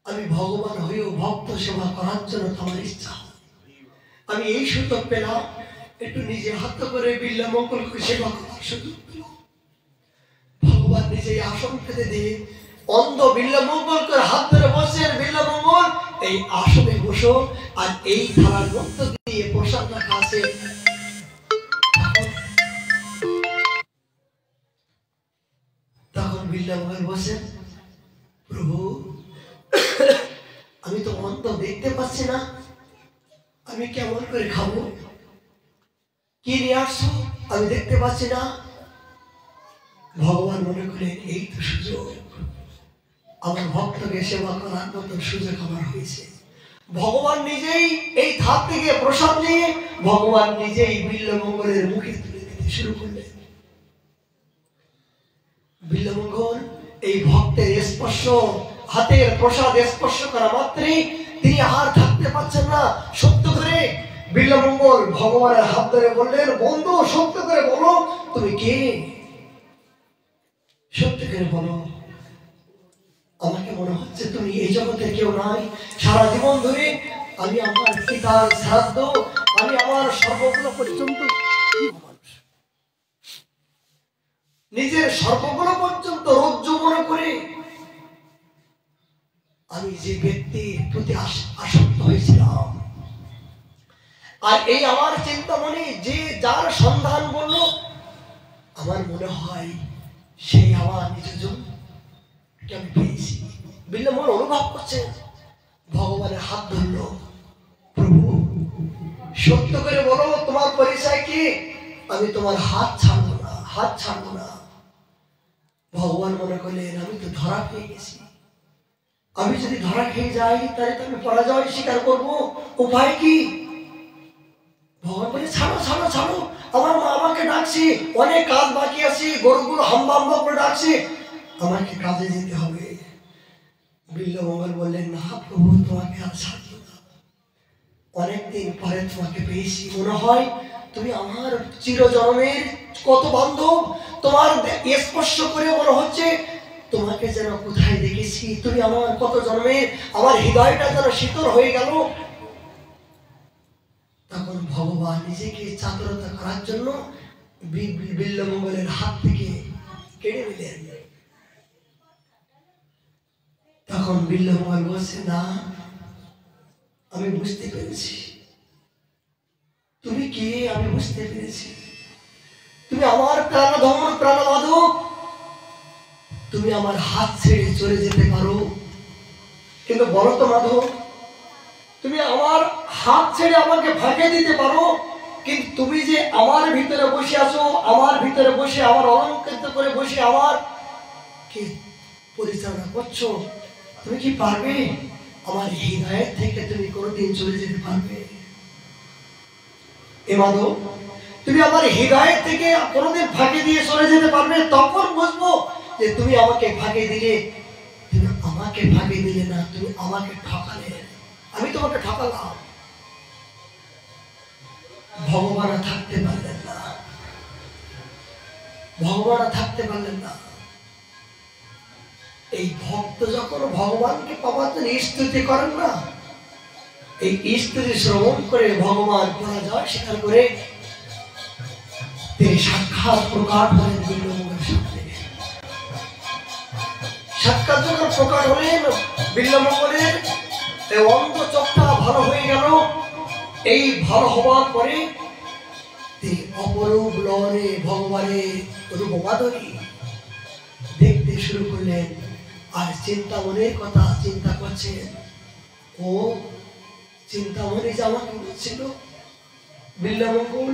আমি ভগবান হয়েও ভক্ত সেবা করার জন্য তোমার ইচ্ছা, আমি এই সুযোগ পেলাম, একটু নিজে হাত করে বিল্বমঙ্গলকে সেবা করার সুযোগ পেলাম। ভগবান নিজে আসন পেতে দিয়ে অন্ধ বিল্বমঙ্গলকে হাত ধরে বসেন, বিল্বমঙ্গল এই আসনে বসো, আর এই থালার মধ্য দিয়ে প্রসাদ রাখা আছে। তখন বিল্বমঙ্গল বসেন, প্রভু আমি তো অন্ধ, দেখতে পাচ্ছি না, আমি কেমন করে খাবো, কি নিয়ে আসছো আমি দেখতে পাচ্ছি না। ভগবান মনে করেন, এই তো সুযোগ, আমার ভক্তকে সেবা করার মতো সুযোগ আমার হয়েছে। ভগবান নিজেই এই থাক থেকে প্রসাদ নিয়ে ভগবান নিজেই বিল্বমঙ্গলের মুখে তুলে দিতে শুরু করলেন। বিল্বমঙ্গল এই ভক্তের স্পর্শ, হাতের প্রসাদ স্পর্শ করা মাত্রই তিনি আর থাকতে পারছেন না। সত্য করে বিল্বমঙ্গল ভগবানের হাত ধরে বললেন, বন্ধু সত্য করে বলো তুমি কে, সত্য করে বলো, আমাকে মনে হচ্ছে তুমি এই জগতে কেউ নাই। সারা জীবন ধরে আমি আমার পিতার শ্রাদ্ধ, আমি আমার সর্বগুলো পর্যন্ত নিজের সর্বগুলো পর্যন্ত রজ্জু মনে করে আমি যে ব্যক্তির প্রতি আসক্ত হয়েছিলাম, আর এই আমার চিন্তামণি যে যার সন্ধান বলল, আমার মনে হয় সেই আমার নিজজন আমি পেয়েছি। বিল্বমঙ্গল অনুভব করছে, ভগবানের হাত ধরল, প্রভু সত্য করে বলো তোমার পরিচয় কি, আমি তোমার হাত ছাড়বো না, হাত ছাড়বো না। ভগবান মনে করলেন, আমি তো ধরা খেয়ে গেছি, আমি যদি ধরা খেয়ে যাই তাহলে তো আমি পরাজয় স্বীকার করবো, উপায় কি? ভগবান বলে, ছাড়ো ছাড়ো ছাড়ো, আমার মা আমাকে ডাকছে, অনেক কাজ বাকি আছে, গরুগুলো হাম্বা হাম্বা করে ডাকছে, আমাকে কাজে যেতে হবে। বিল্বমঙ্গল বললেন, না প্রভু তোমাকে আর ছাড়বো না, অনেকদিন পরে তোমাকে পেয়েছি, মনে হয় তুমি আমার চিরজন্মের কত বান্ধব, তোমার স্পর্শ করে মনে হচ্ছে তোমাকে যেন কোথায় দেখেছি, তুমি আমার কত জন্মের, আমার হৃদয়টা যেন শীতল হয়ে গেল। তখন ভগবান নিজেকে চাতুরতা করার জন্য বিল্বমঙ্গলের হাত থেকে কেড়ে নিলেন। তখন বিল্বমঙ্গল বলছে, না আমি বুঝতে পেরেছি তুমি কে, আমি বুঝতে পেরেছি তুমি আমার প্রাণধন প্রাণবাধক, তুমি আমার হাত ছেড়ে চলে যেতে পারো, কিন্তু বলো তো মাধব, তুমি আমার হাত ছেড়ে আমাকে ভাগে দিতে পারো, কিন্তু তুমি যে আমার ভিতরে বসে আছো, আমার ভিতরে বসে আমার অলঙ্কৃত করে বসে আমার কে পরিচালনা করছো, তুমি কি পারবে আমার হৃদয় থেকে তুমি কোনোদিন চলে যেতে পারবে? এ মাধব, তুমি আমার হৃদয় থেকে কোনোদিন ফাঁকি দিয়ে চলে যেতে পারবে? তখন বুঝবো যে তুমি আমাকে ফাঁকি দিলে। তুমি আমাকে ফাঁকি দিলে না, তুমি আমাকে ঠকালে। আমি তোমাকে ঠকালাম। ভগবান থাকতে পারলেন না, ভগবান থাকতে পারলেন না। এই ভক্ত যখন ভগবানকে পাওয়ার জন্য স্তুতি করেন না, এই স্তুতি শ্রবণ করে ভগবান পরাজয় স্বীকার করে তিনি সাক্ষাৎ প্রকাশ হলেন বিল্বমঙ্গলের সামনে। সাক্ষাৎ যখন প্রকাশ হলেন বিল্বমঙ্গলের, এই অন্ধ চোখটা ভালো হয়ে গেল। এই ভালো হওয়ার পরে তিনি অপরূপ লহরে ভগবানের রূপমাধুরী দেখতে শুরু করলেন। আর চিন্তামণির কথা চিন্তা করছেন। ও চিন্তামণি যে আমাকে বলছিল, বিল্বমঙ্গল,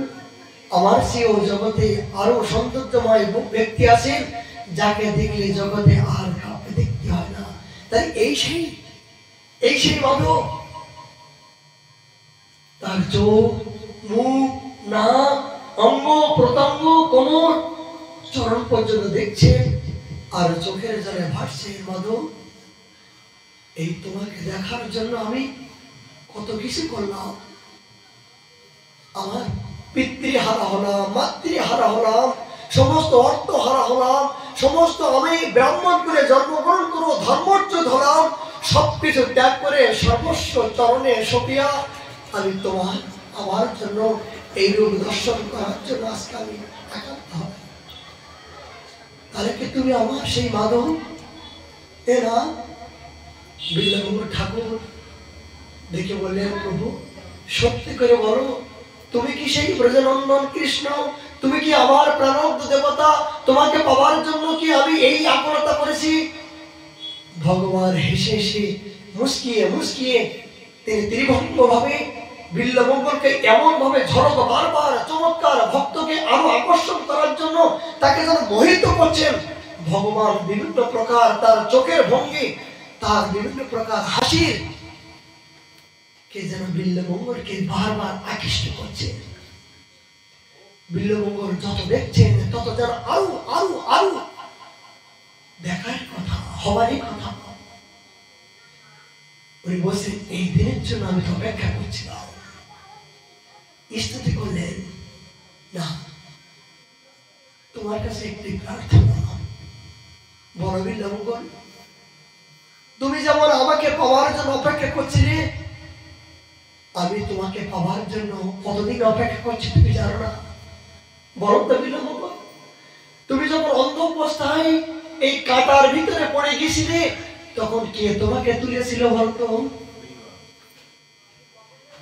আমার চেয়েও জগতে আরো সৌন্দর্যময় ব্যক্তি আছেন, যাকে দেখলে জগতে আর কাউকে দেখতে হয় না। তাই এই সেই মাধব, তার চোখ, মুখ, নাক, অঙ্গ প্রত্যঙ্গ, কোমর, চরণ পর্যন্ত দেখছেন আর চোখের জলে ভাসছে। মাধব, এই তোমাকে দেখার জন্য আমি কত কিছু করলাম। আমার পিতৃহারা হলাম, মাতৃহারা হলাম, সমস্ত অর্থ হারা হলাম, সমস্ত আমি ব্রাহ্মণ করে জন্মগ্রহণ করবো, ধর্মচ্যুত হলাম, সবকিছু ত্যাগ করে সর্বস্ব চরণে সপিয়া আমি তোমার আমার জন্য এই রূপ দর্শন করার জন্য আজকে আমি একান্ত হব। তাহলে কি তুমি আমার সেই মাধব? এ না, বিল্বমঙ্গল ঠাকুর দেখে বললেন, প্রভু সত্যি করে বলো, তুমি কি সেই ব্রজনন্দন কৃষ্ণ? তুমি কি আমার প্রাণবন্ত দেবতা? তোমাকে পাওয়ার জন্য কি আমি এই আকুলতা করেছি? ভগবান হেসে হেসে মুস্কিয়ে মুস্কিয়ে তিনি ত্রিভঙ্গ ভাবে বিল্বমঙ্গলকে এমন ভাবে ঝড়ক বারবার চমৎকার ভক্তকে আরো আকর্ষণ করার জন্য তাকে যেন মোহিত করছেন। ভগবান বিভিন্ন প্রকার তার চোখের ভঙ্গি, তার বিভিন্ন প্রকার হাসির কে যেন বিল্বমঙ্গলকে বারবার আকৃষ্ট করছে। বিল্বমঙ্গল যত দেখছেন তত যেন আরো আরো আরো দেখার কথা, হওয়ারই কথা। উনি বলছেন, এই দিনের জন্য আমি তো অপেক্ষা করছিলাম। স্তুতি করলেন, না, তোমার কাছে একটি প্রার্থনা। বড় বিল্বমঙ্গল, তুমি যেমন আমাকে পাওয়ার জন্য অপেক্ষা করছিলে, আমি তোমাকে পাওয়ার জন্য কতদিন অপেক্ষা করছি তুমি জানো না? বলো তো বিল্বমঙ্গল, তুমি যখন অন্ধ অবস্থায় এই কাঁটার ভিতরে পড়ে গেছিলে, তখন কে তোমাকে তুলেছিল বলতো?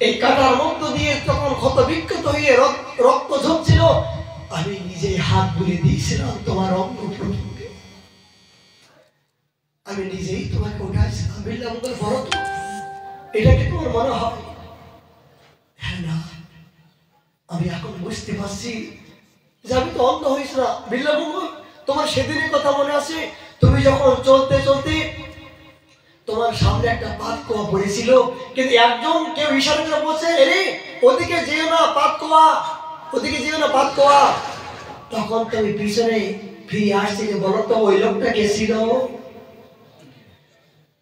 এই কাঁটার মধ্য দিয়ে তখন ক্ষত বিক্ষত হয়ে রক্ত ঝরছিল, আমি নিজে হাত বুলিয়ে দিয়েছিলাম তোমার অঙ্গ প্রত্যঙ্গে, আমি নিজেই তোমাকে উঠাইছিলাম। বিল্বমঙ্গল, বলো তো, এটা কি তোমার মনে হয়? হ্যাঁ, না, আমি এখন বুঝতে পারছি যে আমি তো অন্ধ হয়েছিলাম। বিল্বমঙ্গল, তোমার সেদিনের কথা মনে আছে? তুমি যখন চলতে চলতে তোমার সামনে একটা পাতকুয়া পড়েছিল, কিন্তু একজন কেউ ইশারা করে বলছে, এরে ওদিকে যেও না, পাতকুয়া, ওদিকে যেও না, পাতকুয়া। তখন তুমি পিছনে ফিরে আসছিলে। বলো তো, ওই লোকটা কে ছিল?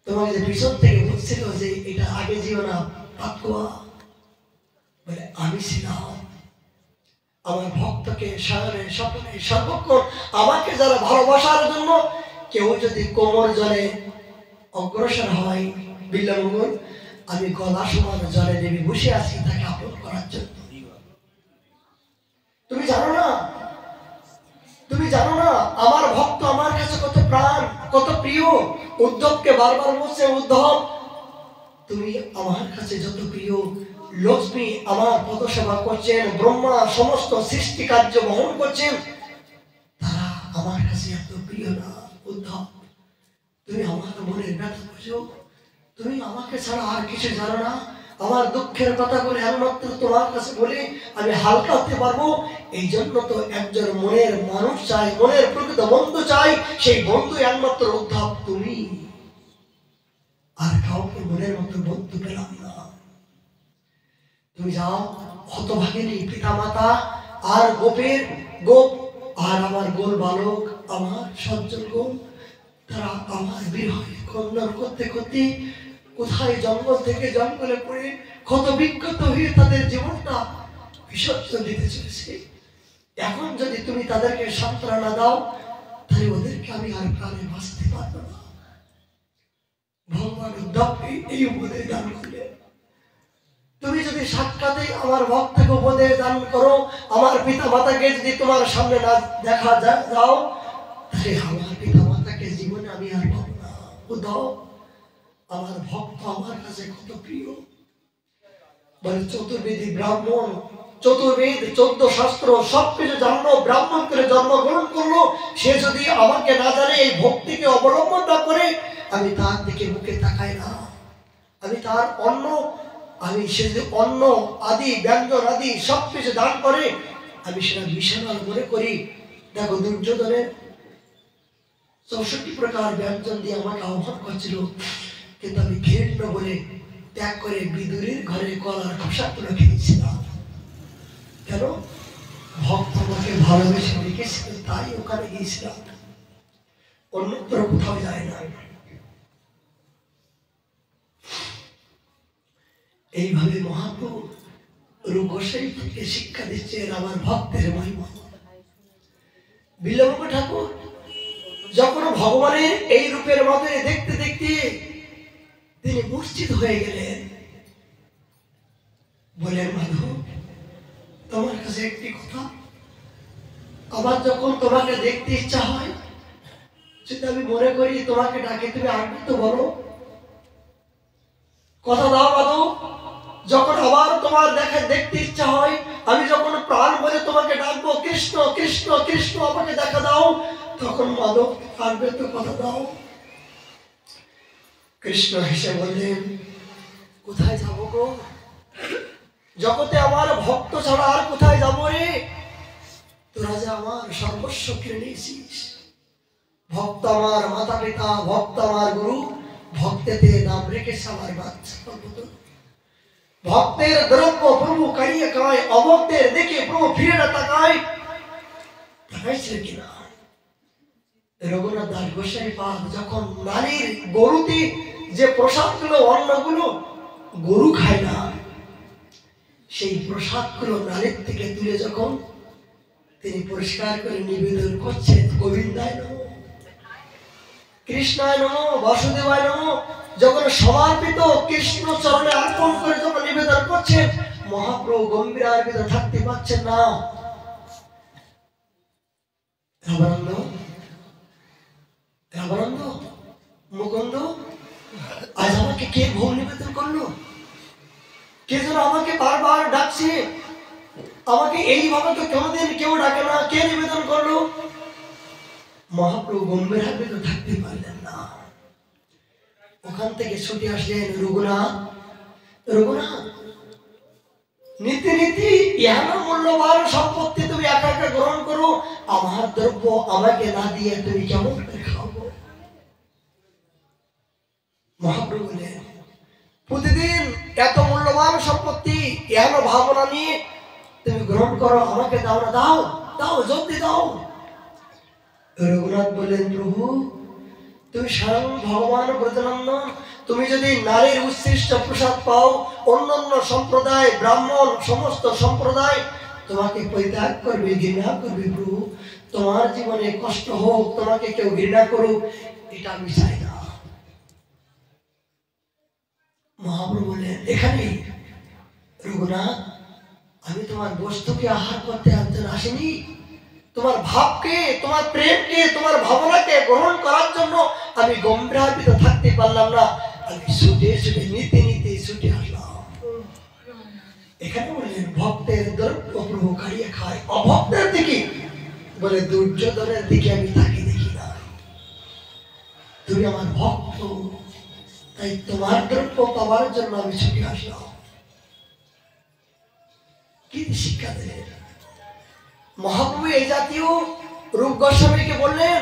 তোমাকে যে পিছন থেকে বলছিল যে এটা আগে যেও না, পাতকুয়া, বলে আমি ছিলাম। আমার ভক্তকে সাগরে স্বপ্নে সর্বক্ষণ আমাকে যারা ভালোবাসার জন্য কেউ যদি কোমর জলে অগ্রসর হয়, বিল্বমঙ্গল, আমি গলা সমান জলে নেমে বসে আছি তাকে আপন করার জন্য। তুমি জানো না, তুমি জানো না আমার ভক্ত আমার কাছে কত প্রাণ, কত প্রিয়। উদ্ধবকে বারবার বলছে, উদ্ধব, তুমি আমার কাছে যত প্রিয়। লক্ষ্মী আমার পদসেবা করছেন, ব্রহ্মা সমস্ত সৃষ্টি কার্য বহন করছেন, তারা আমার কাছে এত প্রিয় না। উদ্ধব, তুমি আমার মনের ব্যথা বুঝো, তুমি আমাকে ছাড়া আর কিছু জানো না, আমার দুঃখের কথাগুলো একমাত্র তোমার কাছে বলে আমি হালকা হতে পারবো। এই জন্য তো একজন মনের মানুষ চাই, মনের প্রকৃত বন্ধু চাই। সেই বন্ধু একমাত্র উদ্ধব তুমি, আর কাউকে মনের মতো বন্ধু পেলাম না। তুমি যাও, হতভাগিনী পিতা মাতা আর গোপ আর আমার গোল বালক, আমার সজ্জন গোল, তারা আমার বিরহে কন্যার করতে করতে কোথায় জঙ্গল থেকে জঙ্গলে পড়ে ক্ষত বিক্ষত হয়ে তাদের জীবনটা বিসর্জন দিতে চলেছে। এখন যদি তুমি তাদেরকে সান্ত্বনা দাও, তাহলে ওদেরকে আমি আর প্রাণে বাঁচতে পারবো না। ভগবান উদ্ধবকে এই উপদেশ দান করলেন, তুমি যদি সাক্ষাতে আমার ভক্তকে উপদেশ দান করো, আমার পিতা মাতাকে যদি তোমার সামনে না দেখা যাও, তাহলে আমার পিতা মাতাকে জীবনে আমি আর পাবো না। উদ্ধব, আমার ভক্ত আমার কাছে কত প্রিয়। বলে চতুর্বেদী ব্রাহ্মণ, চতুর্বেদ 14 শাস্ত্র সবকিছু জানলো, ব্রাহ্মণ করে জন্মগ্রহণ করলো, সে যদি আমাকে না জানে, এই ভক্তিকে অবলম্বন না করে, আমি তার দিকে মুখে তাকাই না। আমি তার সে যদি অন্ন আদি ব্যঞ্জন আদি সবকিছু দান করে, আমি সেটা বিশাল মনে করি। দেখো দুর্যোধনের 64 প্রকার ব্যঞ্জন দিয়ে আমাকে আহ্বান করছিল, কিন্তু আমি ঘৃণ্য বলে ত্যাগ করে বিদুরের ঘরে কলার খোসা তুলে খেয়েছিলাম। কেন? ভক্ত আমাকে ভালোবেসে রেখেছিল, তাই ওখানে গিয়েছিলাম, অন্যত্র কোথাও যায় না। এইভাবে মহাপ্রভু রূপগোসাই থেকে শিক্ষা দিচ্ছেন আমার ভক্তের মহিমা। বিল্লভ ঠাকুর যখন ভগবানের এই রূপের মধ্যে দেখতে দেখতে তিনি মূর্ছিত হয়ে গেলেন। বলেন, মাধব, তোমার কাছে একটি কথা, আবার যখন তোমাকে দেখতে ইচ্ছা হয়, যদি আমি মনে করি তোমাকে ডাকে, তুমি আসবে তো? বলো, কথা দাও মাধব। যখন আবার তোমার দেখতে ইচ্ছা হয়, আমি যখন প্রাণ বলে তোমাকে ডাকবো, কৃষ্ণ কৃষ্ণ কৃষ্ণ, আমাকে দেখা দাও, তখন মাধব আসবে তো? কথা দাও। কৃষ্ণ হেসে বললেন, কোথায় যাব গো? জগতে আমার ভক্ত ছাড়া আর কোথায় যাব রে? তোরা যে আমার সর্বস্ব কিনে নিয়েছিস। ভক্ত আমার মাতা পিতা, ভক্ত আমার গুরু, ভক্তেতে নাম রেখেছে আমার বাচ্চা। ভক্তের দ্রব্য প্রভু কাড়িয়ে খায়, অভক্তের দেখে প্রভু ফিরে না তাকায়। তাকাইছে কিনা? রঘুনাথ দাস গোসাই পাদ যখন নারীর গরুতে যে প্রসাদগুলো, অন্নগুলো গরু খায় না, সেই প্রসাদগুলো নারীর থেকে তুলে যখন তিনি পরিষ্কার করে নিবেদন করছেন, গোবিন্দায় নমঃ, কৃষ্ণায় নমঃ, বাসুদেবায় নমঃ, যখন সমর্পিত কৃষ্ণ চরণে অর্পণ করে যখন নিবেদন করছেন, মহাপ্রভু গম্ভীর আরবিত থাকতে পারছেন না। রামানন্দ, রামানন্দ, মুকুন্দ, আজ আমাকে কে ভোগ নিবেদন করলো? কে যেন আমাকে বারবার ডাকছে, আমাকে এইভাবে তো কোনোদিন কেউ ডাকে না, কে নিবেদন করলো? মহাপ্রভু গম্ভীর আরবিত থাকতে পারলেন না। ওখান থেকে ছুটে আসলেন রঘুনাথ। রঘুনাথ, নীতি নীতি ইহানা মূল্যবান সম্পত্তি তুমি একা একা গ্রহণ করো, আমার দ্রব্য আমাকে না দিয়ে তুমি কেমন করে খাবো? মহাপ্রভু বলেন, প্রতিদিন এত মূল্যবান সম্পত্তি ইহানা ভাবনা নিয়ে তুমি গ্রহণ করো, আমাকে দাও না? দাও দাও, জলদি দাও। রঘুনাথ বললেন, প্রভু তুমি স্বয়ং ভগবান ব্রজনন্দন, তুমি যদি নারীর উচ্ছিষ্ট প্রসাদ পাও, অন্যান্য সম্প্রদায়, ব্রাহ্মণ সমস্ত সম্প্রদায় তোমাকে পরিত্যাগ করবে, ঘৃণা করবে। প্রভু, তোমার জীবনে কষ্ট হোক, তোমাকে কেউ ঘৃণা করুক, এটা আমি চাই না। মহাপ্রভু বললেন, এখানে রঘুনাথ, আমি তোমার বস্তুকে আহার করতে আসিনি, তোমার ভাবকে, তোমার প্রেমকে, তোমার ভাবনাকে গ্রহণ করার জন্য আমি গম্ভীরান্বিত থাকতে পারলাম না। আমি ছুটে ছুটে নিতে নিতে ছুটে আসলাম। এখানে বললেন, ভক্তের দ্রব্য প্রভু কাড়িয়ে খায়, অভক্তের দিকে বলে দুর্যোধনের দিকে আমি তাকে দেখি না। তুমি আমার ভক্ত, তাই তোমার দ্রব্য পাওয়ার জন্য আমি ছুটে আসলাম। কি শিক্ষা দিলেন? মহাপ্রভু এই জাতীয় রূপ গোস্বামীকে বললেন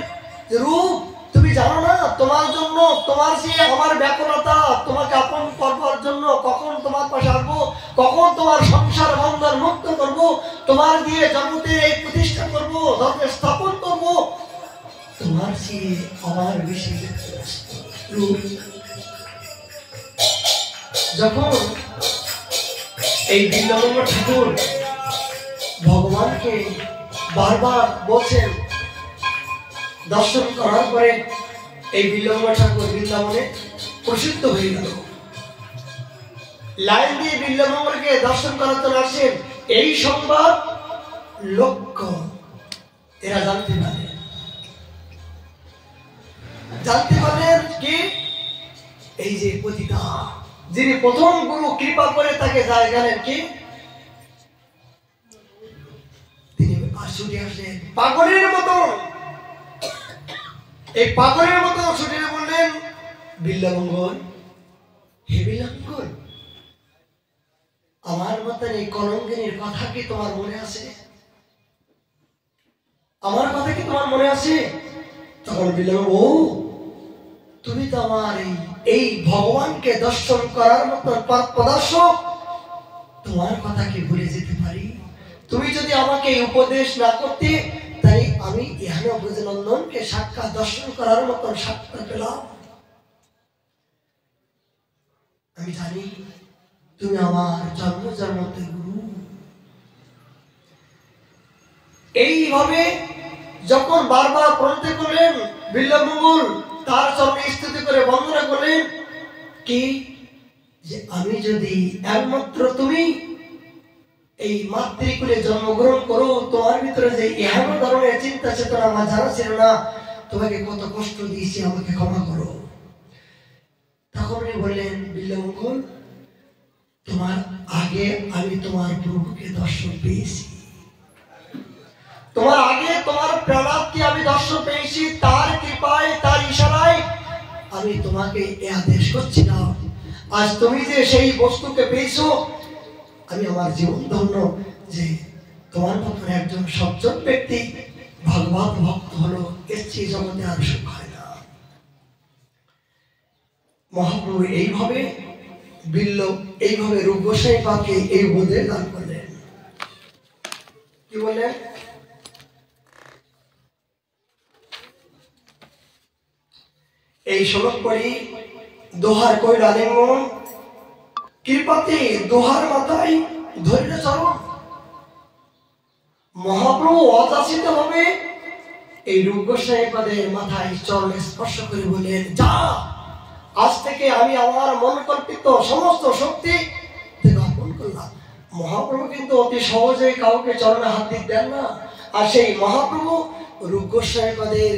যে রূপ, তুমি জানো না তোমার জন্য, তোমার যে আমার ব্যাকুলতা, তোমাকে আপন করবার জন্য কখন তোমার পাশে আসবো, কখন তোমার সংসার বন্ধন মুক্ত করবো, তোমার দিয়ে জগতে এই প্রতিষ্ঠা করবো, ধর্মে স্থাপন করবো, তোমার যে আমার বেশি রূপ। যখন এই বিল্লবঙ্গ ঠাকুর ভগবানকে বারবার বলছেন, দর্শন করার পরে এই বিল্লবঙ্গ ঠাকুর বৃন্দাবনে প্রসিদ্ধ হয়ে গেল। লাইন দিয়ে বিল্লবঙ্গকে দর্শন করার জন্য আসেন, এই সংবাদ লক্ষ্য এরা জানতে পারেন কি এই যে পতিতা যিনি প্রথম গুরু কৃপা করে তাকে যায় গেলেন কি, তিনি ছুটে আসলেন পাগলের মতো, এই পাগলের মতো ছুটে বললেন, বিল্লবঙ্গন, হে বিল্লবঙ্গন, আমার মতন এই কলঙ্কিনীর কথা কি তোমার মনে আছে? আমার কথা কি তোমার মনে আছে? তখন বিল্লবঙ্গ, ও তুমি তো আমার এই ভগবানকে দর্শন করার মতো পথ প্রদর্শক, তোমার কথা কি ভুলে যেতে পারি? তুমি যদি আমাকে উপদেশ না করতে, তাই আমি ইহানো ব্রজনন্দনকে সাক্ষাৎ দর্শন করার মতো সাক্ষাৎ পেলাম। আমি জানি তুমি আমার জন্ম জন্মতে গুরু। এইভাবে যখন বারবার প্রণতি করলেন বিল্লবমঙ্গল, তার চরণে স্তুতি করে বন্দনা করলেন কি, যে আমি যদি একমাত্র তুমি এই মাতৃকুলে জন্মগ্রহণ করো, তোমার ভিতরে যে এমন ধরনের চিন্তা চেতনা আমার জানা ছিল না, তোমাকে কত কষ্ট দিয়েছি, আমাকে ক্ষমা করো। তখন উনি বললেন, বিল্লবঙ্গল, তোমার আগে আমি তোমার প্রভুকে দর্শন পেয়েছি, তোমার আগে তোমার প্রাণাতকে আমি দর্শন পেয়েছি, তার কৃপায় তার ইশারায় আমি তোমাকে এ আদেশ করছিলাম। আজ তুমি যে সেই বস্তুকে পেয়েছো, আমি আমার জীবন ধন্য যে তোমার মতন একজন সজ্জন ব্যক্তি ভগবান ভক্ত হলো, এর চেয়ে জগতে আর সুখ হয় না। মহাপ্রভু এইভাবে রূপ গোসাই পাকে এই উপদেশ দান করলেন। কি বললেন? এই শ্লোক পড়ি, দোহার কইল আলিঙ্গন, কৃপাতে দোহার মাথায় ধরিল চরণ। মহাপ্রভু অযাচিত ভাবে এই রূপ গোসাই পাদের মাথায় চরণ স্পর্শ করে বললেন, যা, আজ থেকে আমি আমার মন কল্পিত সমস্ত শক্তি অর্পণ করলাম। মহাপ্রভু কিন্তু অতি সহজে কাউকে চরণে হাত দিতে দেন না, আর সেই মহাপ্রভু রূপ গোসাই পাদের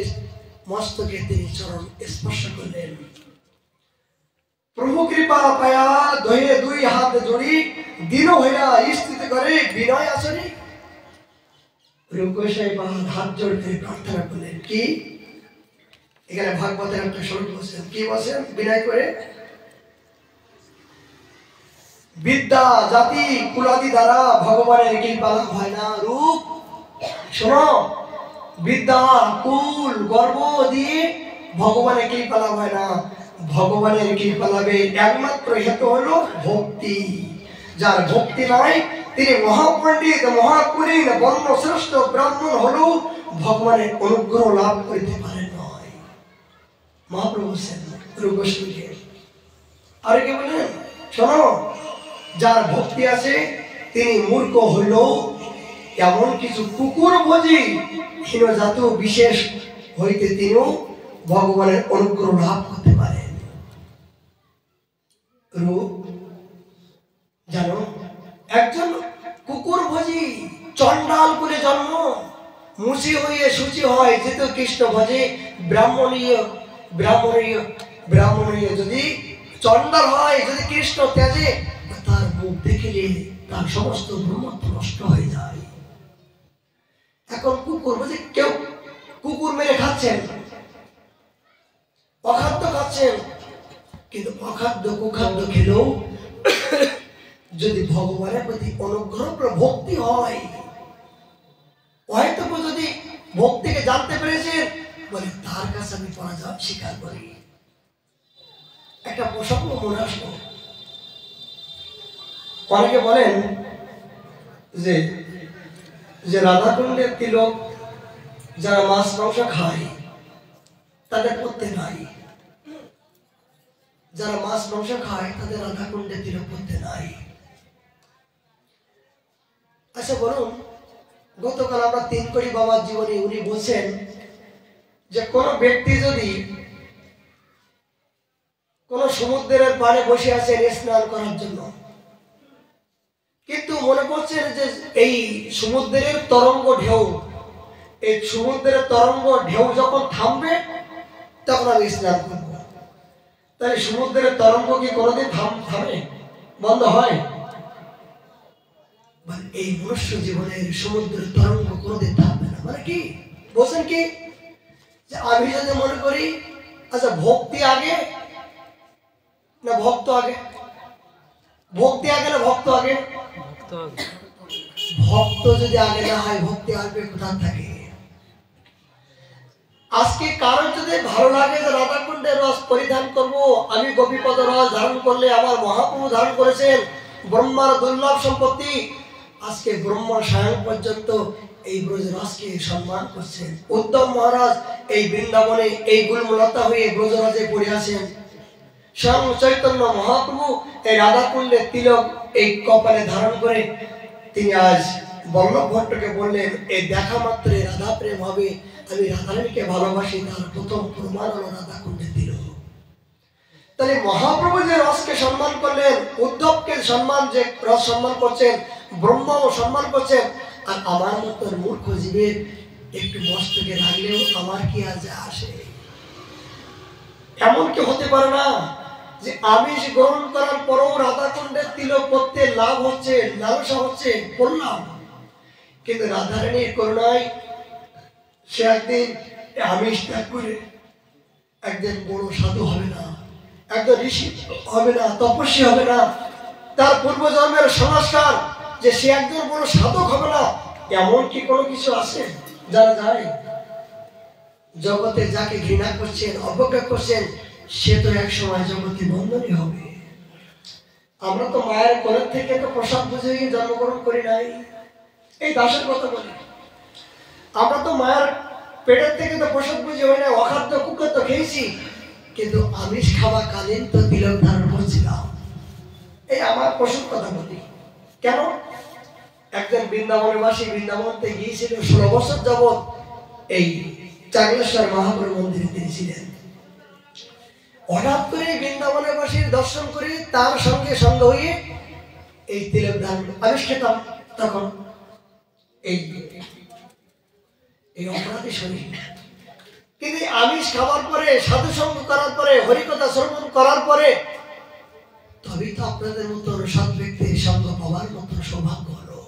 মস্তকে তিনি চরণ স্পর্শ করলেন। প্রভু কৃপা পায়া ধরে দুই হাত জড়ি দিন হইয়া স্থিতি করে বিনয় আসনি। রূপ গোসাই পাদ হাত জোড় করে প্রার্থনা করলেন কি, এখানে ভাগবতের একটা শ্লোক বলছেন, কি বলছেন? বিনয় করে, বিদ্যা জাতি কুলাদি দ্বারা ভগবানের কৃপা লাভ হয় না। রূপ শোনো, বিদ্যা কুল গর্ব দিয়ে ভগবানের কৃপা লাভ হয় না। ভগবানের কৃপা লাভের একমাত্র হেতু হলো ভক্তি। যার ভক্তি নাই, তিনি মহাপণ্ডিত মহাকুলীন বর্ণ শ্রেষ্ঠ ব্রাহ্মণ হলেও ভগবানের অনুগ্রহ লাভ করতে পারেন নয়। মহাপ্রভু রূপ গোস্বামীকে আর কি বলেন, শোনো, যার ভক্তি আছে তিনি মূর্খ হলেও এমন কিছু কুকুর ভোজি হীন জাত বিশেষ হইতে তিনিও ভগবানের অনুগ্রহ লাভ করতে পারেন। রূপ জানো, একজন কুকুর ভোজি চন্ডাল করে জন্ম, মুচি হয়ে সূচি হয় যেত কৃষ্ণ ভজে, ব্রাহ্মণীয় যদি চন্ডাল হয়, যদি কৃষ্ণ ত্যাজে, তার মুখ দেখিলে তার সমস্ত ব্রহ্মত্ব নষ্ট হয়ে যায়। এখন কুকুর বুঝি, কেউ কুকুর মেরে খাচ্ছেন, অখাদ্য খাচ্ছেন, কিন্তু অখাদ্য কুখাদ্য খেলেও যদি ভগবানের প্রতি অনুগ্রহ করে ভক্তি হয়, হয়তো যদি ভক্তিকে জানতে পেরেছেন, বলে তার কাছে আমি পরাজয় স্বীকার করি। একটা প্রসঙ্গ মনে আসলো, অনেকে বলেন যে যে রাধাকুণ্ডের তিলক যারা মাছ মাংস খায় তাদের পড়তে নাই, যারা মাছ মাংস খায় তাদের রাধাকুণ্ডের তিলক পড়তে নাই। আচ্ছা বলুন, গতকাল আমরা 3 কোটি বাবার জীবনে উনি বলছেন যে কোন ব্যক্তি যদি কোন সমুদ্রের পাড়ে বসে আছেন স্নান করার জন্য, কিন্তু মনে করছেন যে এই সমুদ্রের তরঙ্গ ঢেউ, এই সমুদ্রের তরঙ্গ ঢেউ যখন থামবে তখন আমি স্নান করব, তাই সমুদ্রের তরঙ্গ কি কোনোদিন থামে, বন্ধ হয়? মানে এই মনুষ্য জীবনের সমুদ্রের তরঙ্গ কোনোদিন থামবে না। মানে কি বলছেন কি, যে আমি যদি মনে করি আচ্ছা ভক্তি আগে না ভক্ত আগে, ভক্তি আগে না ভক্ত আগে? ভক্ত যদি আগে না হয় ভক্তি আসবে কোথা থেকে? আজকে কারণ যদি ভালো লাগে যে রাধাকুণ্ডের রস পরিধান করব, আমি গোপীপদ রস ধারণ করলে আমার মহাপ্রভু ধারণ করেছেন ব্রহ্মার দুর্লভ সম্পত্তি, আজকে ব্রহ্মা স্বয়ং পর্যন্ত এই ব্রজ রসকে সম্মান করছেন। উদ্ধব মহারাজ এই বৃন্দাবনে এই গুলমলতা হয়ে ব্রজরাজে পড়ে আছেন, স্বয়ং চৈতন্য মহাপ্রভু এই রাধাকুণ্ডের তিলক এই কপালে ধারণ করে তিনি আজ বল্লভ ভট্টকে বললেন, এই দেখা মাত্রে রাধা প্রেম হবে, আমি রাধারানীকে ভালোবাসি, তার প্রথম প্রমাণ হলো রাধাকুণ্ডের তিলক। তাহলে মহাপ্রভু যে রসকে সম্মান করলেন, উদ্ধবকে সম্মান যে রস সম্মান করছেন, ব্রহ্মাও সম্মান করছেন, আর আমার মতো মূর্খ জীবের একটু মস্তকে রাখলেও আমার কি আর যা আসে? এমন কি হতে পারে না যে আমিষ গ্রহণ করার পরও রাধাকুণ্ডের তিলক করতে লাভ হচ্ছে, লালসা হচ্ছে, করলাম, কিন্তু রাধারানীর করুণায় সে একদিন আমিষ ত্যাগ করে একদিন বড় সাধু হবে না, একজন ঋষি হবে না, তপস্বী হবে না, তার পূর্বজন্মের সংস্কার যে সে একজন বড় সাধক হবে না, এমন কি কোনো কিছু আছে যারা যায়? জগতে যাকে ঘৃণা করছেন, অবজ্ঞা করছেন, সে তো এক সময় জগতে বন্ধনী হবে। আমরা তো মায়ের কোলের থেকে তো প্রসাদ বুঝে জন্মগ্রহণ করি নাই, এই দাসের কথা বলি। আমরা তো মায়ের পেটের থেকে তো প্রসাদ বুঝে হয় না, অখাদ্য কুকুর তো খেয়েছি, কিন্তু আমিষ খাওয়া কালীন তো তিলক ধারণ করছিলাম। এই আমার পশুর কথা বলি। কেন? একজন বৃন্দাবনের বাসী বৃন্দাবনতে গিয়েছিল 16 বছর যাবৎ, এই চাকলেশ্বর মহাপ্রভু মন্দিরে তিনি ছিলেন। হঠাৎ করে বৃন্দাবনের বাসীর দর্শন করে তার সঙ্গে সঙ্গ হয়ে এই তিলক ধারণ আমিষ খেতাম। তখন এই অপরাধী শরীর, কিন্তু আমিষ খাওয়ার পরে, সাধু সঙ্গ করার পরে, হরিকথা শ্রবণ করার পরে তবেই তো আপনাদের মতো সৎ ব্যক্তির সঙ্গ পাওয়ার মতো সৌভাগ্য হলো।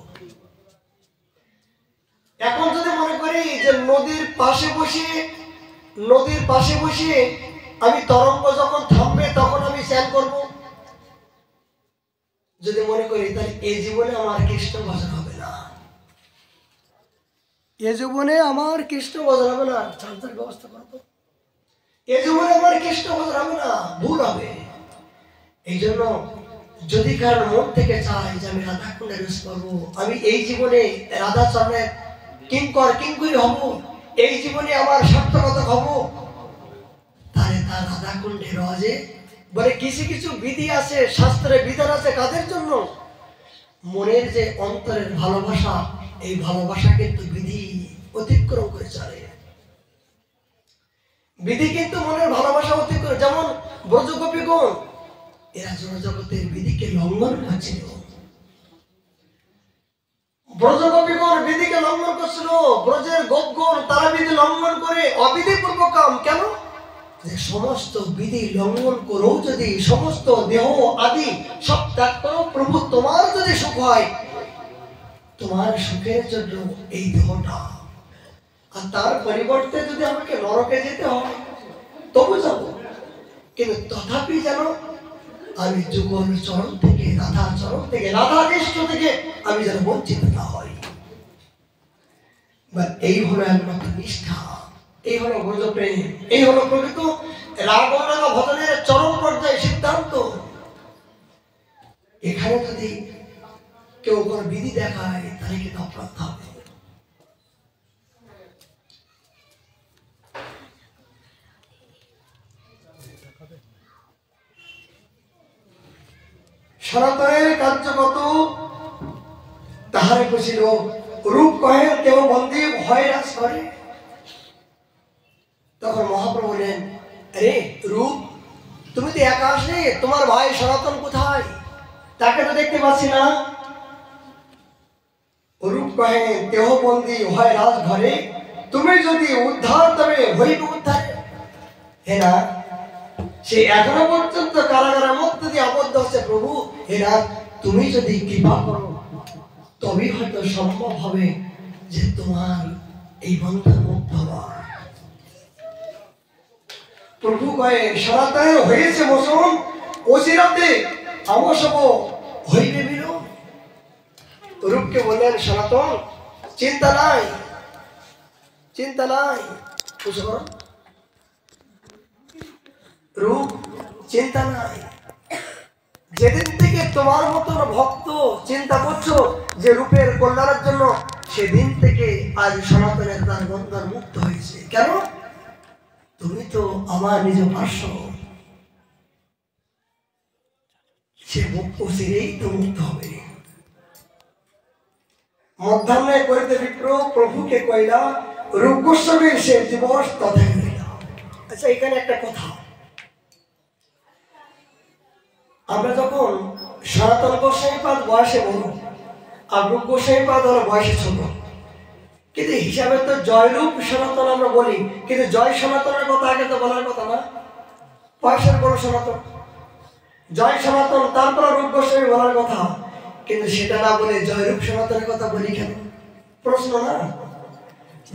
এখন যদি মনে করি যে নদীর পাশে বসে আমি তরঙ্গ যখন থামবে তখন আমি স্নান করব, যদি মনে করি, তাহলে এই জীবনে আমার কৃষ্ণ ভজন হবে না, এ জীবনে আমার কৃষ্ণ ভজন হবে না। চার্জার ব্যবস্থা করবো, এ জীবনে আমার কৃষ্ণ ভজন হবে না, ভুল হবে। এই জন্য যদি কারোর মন থেকে চাই যে আমি রাধাকুণ্ডে রস পাবো, আমি এই জীবনে রাধা চরণের কিঙ্করি হব, এই জীবনে আমার সার্থকতা হব, তাহলে তার রাধাকুণ্ডে রজে বলে কিছু কিছু বিধি আছে, শাস্ত্রে বিধান আছে। কাদের জন্য? মনের যে অন্তরের ভালোবাসা, এই ভালোবাসা কিন্তু বিধি অতিক্রম করে চলে। বিধি কিন্তু মনের ভালোবাসা অতিক্রম, যেমন ব্রজগোপীগণ, এরা জগতের বিধিকে লঙ্ঘন করছিল। ব্রজগোপীগণ বিধিকে লঙ্ঘন করছিল, ব্রজের গোপগণ তারা বিধি লঙ্ঘন করে অবিধি পূর্বক কাম। কেন? যে সমস্ত বিধি লঙ্ঘন করো যদি, সমস্ত দেহ আদি সব ত্যাগ করো, প্রভু তোমার যদি সুখ হয়, তোমার সুখের জন্য এই দেহটা, আর তার পরিবর্তে যদি আমাকে নরকে যেতে হয় তবু যাব, কিন্তু তথাপি যেন আমি যুগল চরণ থেকে, রাধা চরণ থেকে, রাধা কৃষ্ণ থেকে আমি যেন বঞ্চিত না হই। এই হলো একমাত্র নিষ্ঠা, এই হলো ব্রজপ্রেম, এই হলো প্রকৃত রাগ রাগা ভজনের চরম পর্যায়ে সিদ্ধান্ত। এখানে যদি কেউ কোনো বিধি দেখায় তাহলে কিন্তু অপরাধ হবে। সনাতনের কার্যগত তাহারে খুশিল রূপ কহে কেউ বন্দী ভয় রাস করে। তখন মহাপ্রভু বলেন, আরে রূপ, তুমি তো একা আসলে, তোমার ভাই সনাতন কোথায়? তাকে তো দেখতে পাচ্ছি না। রূপ কহে দেহ বন্দী হয় রাজ ঘরে, তুমি যদি উদ্ধার তবে হইবে উদ্ধার। হে না, সে এখনো পর্যন্ত কারাগারের মধ্যে দিয়ে আবদ্ধ হচ্ছে। প্রভু হে না, তুমি যদি কৃপা করো তবেই হয়তো সম্ভব হবে যে তোমার এই বন্ধন মুক্ত হওয়া। প্রভু কয়ে সনাতনের হয়েছে মোচন, অচিরাতে আমসব হইবে বিলোপ। রূপকে বললেন, সনাতন চিন্তা নাই, চিন্তা নাই। রূপ চিন্তা নাই। যেদিন থেকে তোমার মতন ভক্ত চিন্তা করছো যে রূপের কল্যাণের জন্য, সেদিন থেকে আজ সনাতনের তার বন্ধন মুক্ত হয়েছে। কেন? তুমি তো আমার নিজ পার্শ্ব, সে মুক্ত সেরেই তো মুক্ত হবে। মধ্যাহ্নে করিতে বিপ্র প্রভুকে কইলা, রূপ গোস্বামীর সে দিবস তথায় রইলা। আচ্ছা, এখানে একটা কথা, আমরা যখন সনাতন গোস্বামীপাদ বয়সে বড় আর রূপ গোস্বামীপাদ হলো বয়সে ছোট, কিন্তু হিসাবে তো জয়রূপ সনাতন আমরা বলি, কিন্তু জয় সনাতনের কথা আগে তো বলার কথা না। বয়সের বড় সনাতন, জয় সনাতন, তারপর রূপ গোস্বামী বলার কথা, কিন্তু সেটা না বলে জয়রূপ সনাতনের কথা বলি কেন? প্রশ্ন না?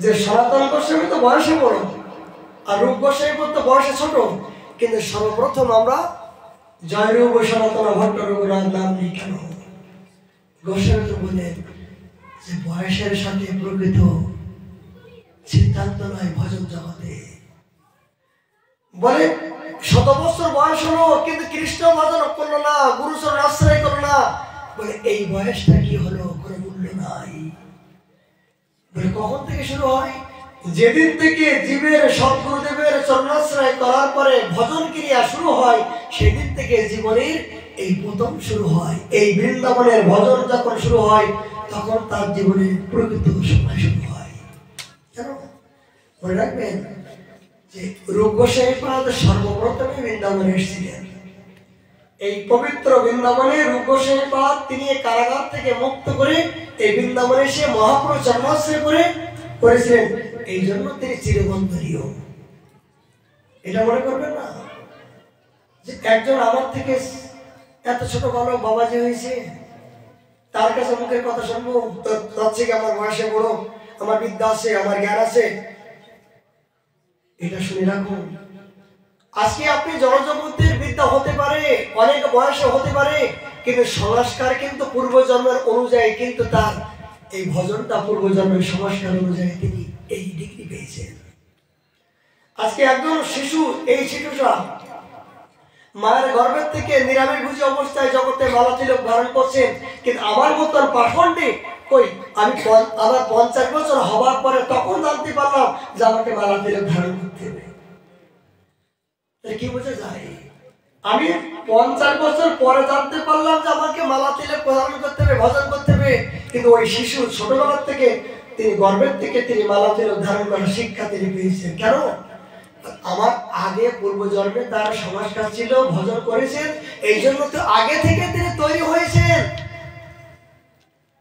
যে সনাতন গোস্বামী তো বয়সে বড় আর রূপ গোস্বামী তো বয়সে ছোট, কিন্তু সর্বপ্রথম আমরা জয়রূপ সনাতন ভট্ট রঘুনাথ নাম নিই কেন? গোস্বামী তো বললেন যে বয়সের সাথে প্রকৃত সিদ্ধান্ত নয় ভজন জগতে। বলে শত বছর বয়স হলো কিন্তু কৃষ্ণ ভজন করলো না, গুরুচরণ আশ্রয় করলো না। বলে এই বয়সটা কি হলো? কোনো মূল্য নাই। বলে কখন থেকে শুরু হয়? যেদিন থেকে জীবের সদ্গুরুদেবের চরণাশ্রয় করার পরে ভজন ক্রিয়া শুরু হয়, সেদিন থেকে জীবনের এই প্রথম শুরু হয়। এই বৃন্দাবনের ভজন যখন শুরু হয়, তখন তার জীবনের প্রকৃত সময় শুরু হয়। কেন? মনে রাখবেন যে রূপ গোস্বামীপাদ সর্বপ্রথমে বৃন্দাবনে এসেছিলেন। এই পবিত্র বৃন্দাবনে রূপ গোস্বামীপাদ তিনি কারাগার থেকে মুক্ত করে এই বৃন্দাবনে এসে মহাপ্রভু চরণাশ্রয় করেছিলেন। এই জন্য তিনি চিরবন্ধনীয়। এটা মনে করবেন না যে একজন আমার থেকে এত ছোট বালক বাবাজি হয়েছে, তার কাছে মুখের কথা শুনবো, তার থেকে আমার বয়সে বড়, আমার বিদ্যা আছে, আমার জ্ঞান আছে। এটা শুনে রাখুন, আজকে আপনি জনজগতের বিদ্যা হতে পারে, অনেক বয়সে হতে পারে, কিন্তু সংস্কার কিন্তু পূর্বজন্মের অনুযায়ী, কিন্তু তার এই ভজনটা পূর্বজন্মের সংস্কার অনুযায়ী তিনি এই ডিগ্রি পেয়েছেন। আজকে একজন শিশু, এই শিশুটা মায়ের গর্ভের থেকে নিরামিষভোজী অবস্থায় জগতে মালা তিলক ধারণ করছেন, কিন্তু আমার মতন পাখণ্ডে কই আমি আমার 50 বছর হওয়ার পরে তখন জানতে পারলাম যে আমাকে মালা তিলক ধারণ করতে হবে। কি বোঝা যায়? আমি 50 বছর পরে জানতে পারলাম যে আমাকে মালা তিলক ধারণ করতে হবে, ভজন করতে হবে, কিন্তু ওই শিশু ছোটবেলার থেকে তিনি গর্ভের থেকে তিনি মালা তিলক ধারণ করার শিক্ষা তিনি পেয়েছেন। কেন? আমার আগে পূর্বজন্মে তার সংস্কার ছিল, ভজন করেছেন, এই জন্য তো আগে থেকে তিনি তৈরি হয়েছেন।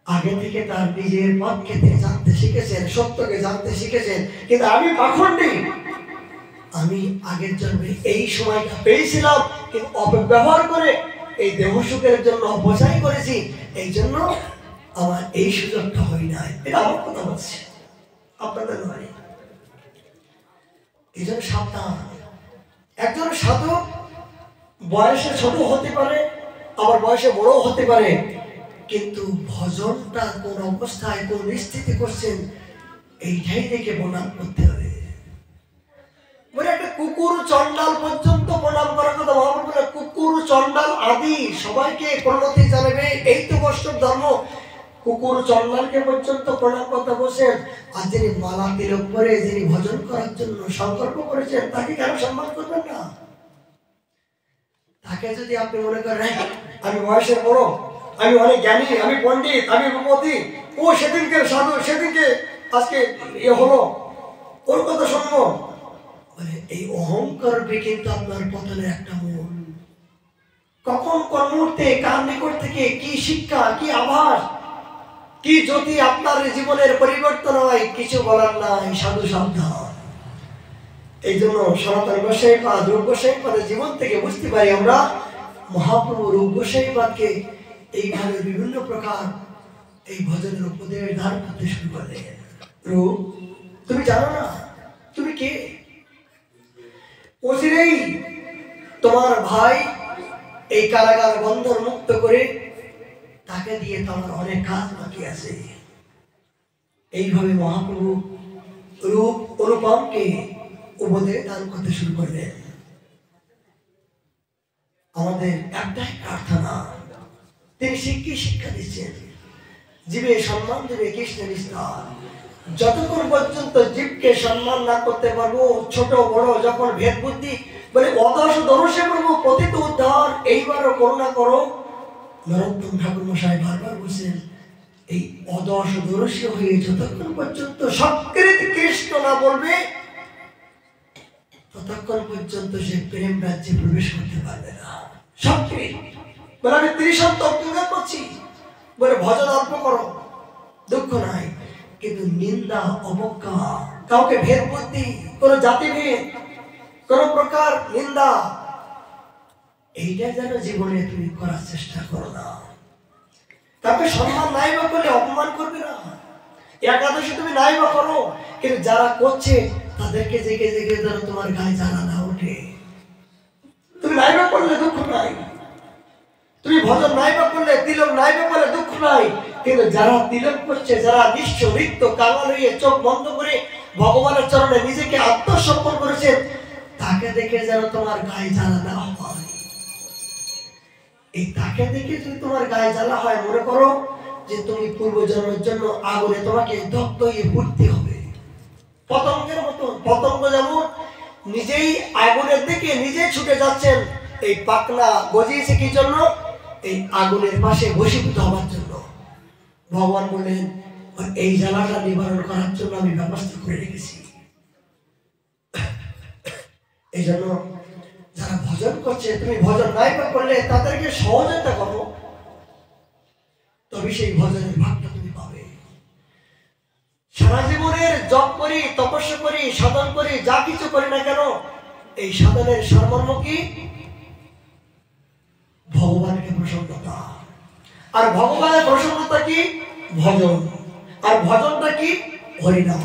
আগে থেকে তার নিজের পথকে তিনি জানতে শিখেছেন, সত্যকে জানতে শিখেছেন। কিন্তু আমি পাখণ্ডী, আমি আগের জন্মে এই সময়টা পেয়েছিলাম, কিন্তু অপব্যবহার করে এই দেহ সুখের জন্য অপচয় করেছি, এই জন্য আমার এই সুযোগটা হয় নাই। এটা আমার কথা বলছি, আপনাদের নয়। এই জন্য সাবধান। একজন সাধক বয়সে ছোট হতে পারে, আবার বয়সে বড় হতে পারে, কিন্তু ভজনটা কোন অবস্থায় কোন স্থিতি করছেন এইটাই দেখে প্রণাম করতে হবে। বলে একটা কুকুর চন্ডাল পর্যন্ত প্রণাম করার কথা মহাপ্রভু বলে, কুকুর চন্ডাল আদি সবাইকে প্রণতি জানাবে, এই তো বৈষ্ণব ধর্ম। কুকুর চন্ডালকে পর্যন্ত প্রণাম করতে বসেন, আর যিনি মালা তিলক করে যিনি ভজন করার জন্য সংকল্প করেছেন তাকে কেন সম্মান করবেন না? তাকে যদি আপনি মনে করেন আমি বয়সে বড়, আমি অনেক জ্ঞানী, আমি পণ্ডিত, আমি রূপবতী, ও সেদিনকে সাধু, সেদিনকে আজকে এ হলো, ওর কথা শুনবো, এই অহংকার কিন্তু আপনার পতনের একটা মূল। কখন কোন মুহূর্তে কার নিকট থেকে কি শিক্ষা, কি আভাস, কি যদি আপনার জীবনের পরিবর্তন হয় কিছু বলার নাই, সাধু সাবধান। এই জন্য সনাতন গোসাইপাদ রূপ গোসাইপাদের জীবন থেকে বুঝতে পারি আমরা মহাপ্রভু রূপ গোসাইপাদকে এইভাবে বিভিন্ন প্রকার এই ভজনের উপদেশ দান করতে শুরু করে। রূপ, তুমি জানো না তুমি কে? অচিরেই তোমার ভাই এই কারাগার বন্ধন মুক্ত করে তাকে দিয়ে তোমার অনেক কাজ বাকি আছে। এইভাবে মহাপ্রভু রূপ অনুপমকে উপদেশ দান করতে শুরু করলেন। আমাদের একটাই প্রার্থনা, তিনি শিক্ষা দিচ্ছেন, জীবে সম্মান দেবে কৃষ্ণ নিস্তার। যতক্ষণ পর্যন্ত জীবকে সম্মান না করতে পারবো, ছোট বড় যখন ভেদ বুদ্ধি বলে অদশ দরশে প্রভু পতিত উদ্ধার, এইবারও করুণা করো। নরোত্তম ঠাকুর মশাই বারবার বলছেন, এই অদশ দরশী হয়ে যতক্ষণ পর্যন্ত সক্রিয় কৃষ্ণ না বলবে ততক্ষণ পর্যন্ত সে প্রেম রাজ্যে প্রবেশ করতে পারবে না। সক্রিয় বলে আমি ত্রিশত্ব অজ্ঞান করছি, বলে ভজন অল্প করো, দুঃখ নাই, কিন্তু নিন্দা অবজ্ঞা, কাউকে ভেদ বুদ্ধি, কোন জাতিভেদ, কোন প্রকার নিন্দা, এইটা যেন জীবনে তুমি করার চেষ্টা করো না। তাকে সম্মান নাই বা করলে অপমান করবে না। একাদশী তুমি নাই বা করো, কিন্তু যারা করছে তাদেরকে জেগে জেগে যেন তোমার গায়ে জ্বালা না ওঠে। তুমি নাই বা করলে দুঃখ নাই, তুমি ভজন নাই বা করলে, তিলক নাই বা করলে দুঃখ নাই, কিন্তু যারা তিলক করছে, যারা নিঃস্ব নৃত্য কাঙাল হয়ে চোখ বন্ধ করে ভগবানের চরণে নিজেকে আত্মসমর্পণ করেছে, তাকে দেখে যেন তোমার গায়ে জ্বালা না হয়। এই তাকে দেখে যদি তোমার গায়ে জ্বালা হয়, মনে করো যে তুমি পূর্বজন্মের জন্য আগুনে তোমাকে দগ্ধ হয়ে পড়তে হবে। পতঙ্গের মতন, পতঙ্গ যেমন নিজেই আগুনের দিকে নিজেই ছুটে যাচ্ছেন, এই পাকনা গজিয়েছে কি জন্য? এই আগুনের পাশে বশীভূত হওয়ার জন্য। ভগবান বললেন এই জ্বালাটা নিবারণ করার জন্য আমি ব্যবস্থা করে রেখেছি। এই জন্য যারা ভজন করছে, তুমি ভজন নাই বা করলে তাদেরকে সহযোগিতা করো, তবে সেই ভজনের ভাগটা তুমি পাবে। সারা জীবনের জপ করি, তপস্যা করি, সাধন করি, যা কিছু করি না কেন, এই সাধনের সারমর্ম কি? ভগবানকে প্রসন্নতা। আর ভগবানের প্রসন্নতা কি? ভজন। আর ভজনটা কি? হরিনাম।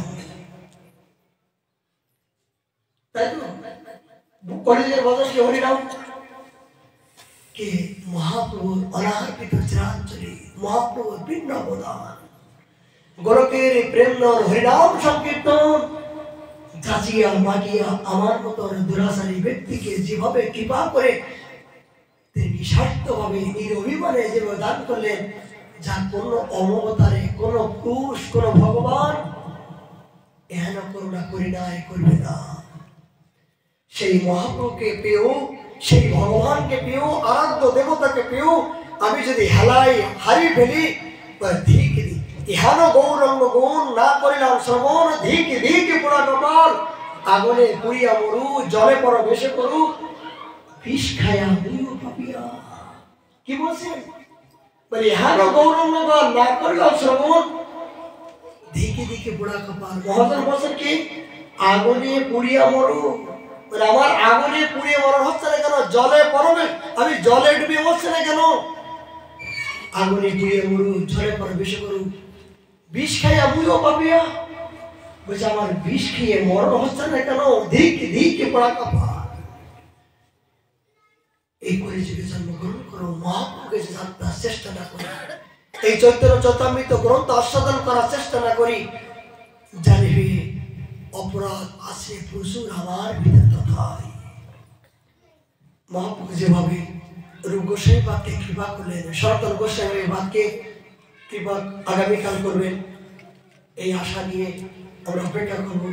তাই তো কলিযুগের ভজন কি? হরিনাম। কে? মহাপ্রভুর অনাহর্পিত চিরাঞ্জলি, মহাপ্রভুর ভিন্ন অবদান, গোলকের প্রেম হরিনাম সংকীর্তন। যাচিয়া মাগিয়া আমার মতন দুরাচারী ব্যক্তিকে যেভাবে কৃপা করে তিনি নিঃস্বার্থভাবে নিরভিমানে যেভাবে দান করলেন, যা কোনো অমবতারে, কোনো পুরুষ, কোনো ভগবান এহেন করুণা করি নাই, করবে না। সেই মহাপ্রভুকে পেয়েও, সেই ভগবানকে পেয়েও, আরাধ্য দেবতাকে পেয়েও আমি যদি হেলাই হারিয়ে ফেলি, ধিক ইহান গৌরঙ্গ গুণ না করিলাম শ্রবণ, ধিক ধিক পোড়া কপাল, আগুনে পুড়িয়া মরু, জলে পর বেশে করু, বিষ খায়া মুইও পাপিয়া। কি বলছেন? বলে ইহান গৌরঙ্গ গান না করিলাম শ্রবণ, ধিকে ধিকে পোড়া কপাল। মহাজন বলছেন কি? আগুনে পুড়িয়া মরু। আমার আগুনে পুড়িয়ে মরণ হচ্ছে না কেন? জলে পরবে, আমি জলে ডুবে মরছে না কেন? আগুনে পুড়িয়ে মরু, জলে পরে বেশি করু, বিষ খাইয়া মুইও পাপিয়া। বলছে আমার বিষ খেয়ে মরণ হচ্ছে না কেন? ধিক ধিক পোড়া কপাল। এই কলিযুগে জন্মগ্রহণ করো, মহাপ্রভুকে জানবার চেষ্টা না করি, এই চৈতন্য চৈতামৃত গ্রন্থ আস্বাদন করার চেষ্টা না করি, জানিবে অপরাধ আছে প্রচুর আমার ভিতরে। তথায় মহাপ্রভু যেভাবে রূপ গোস্বামী বাক্যে কৃপা করলেন, সনাতন গোস্বামী বাক্যে কৃপা আগামীকাল করবেন, এই আশা নিয়ে আমরা অপেক্ষা করবো।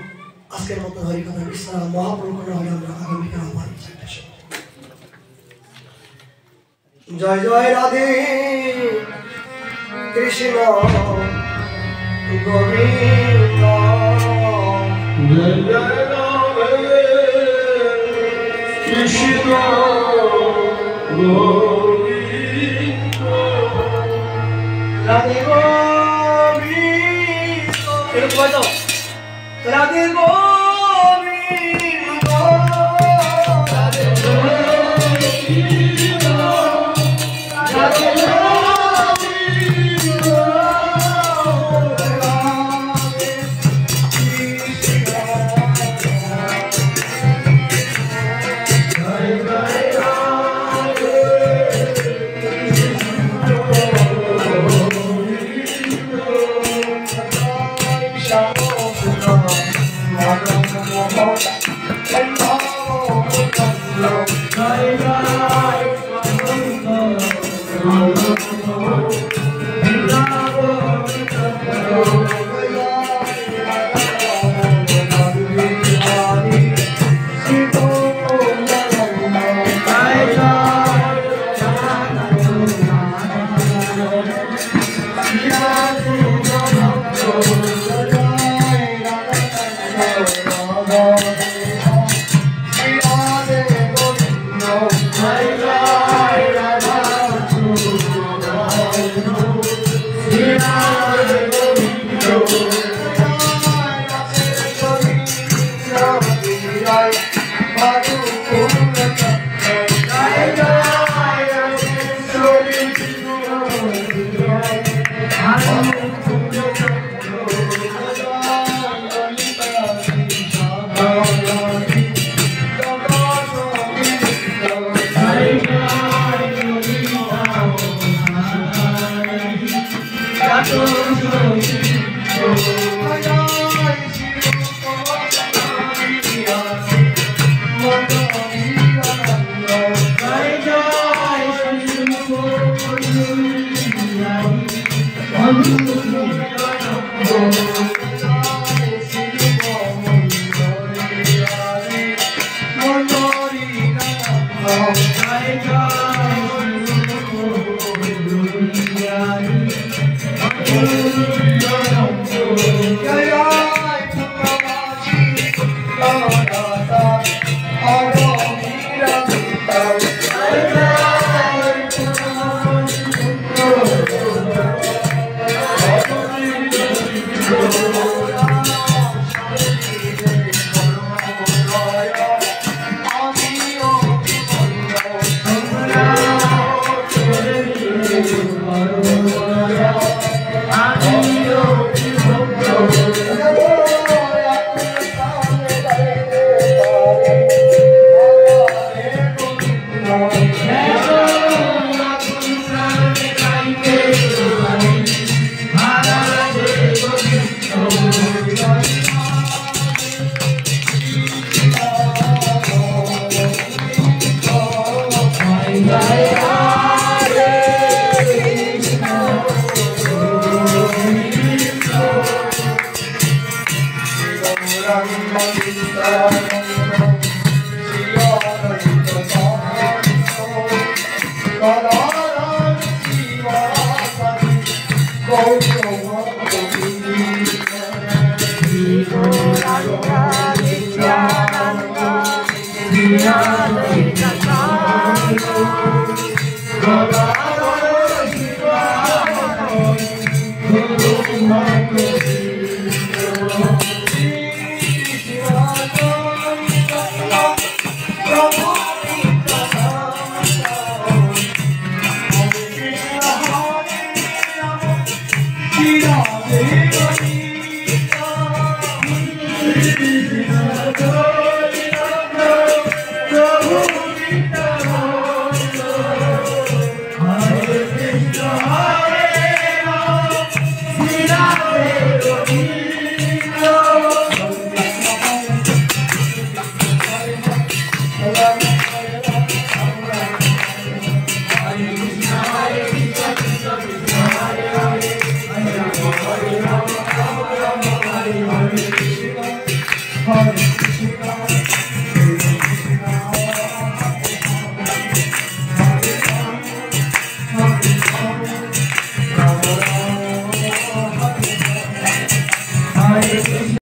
আজকের মতো হরিকথা বিশ্রাম, মহাপ্রভু করে হলে আমরা আগামীকাল আবার জয় জয় রাধে কৃষ্ণ গোবিন্দ, জয় জয় রাধে কৃষ্ণ গোবিন্দ, রাধে গোবিন্দ, রাধে গোবিন্দ, রাধে গোবিন্দ, রাধে Hare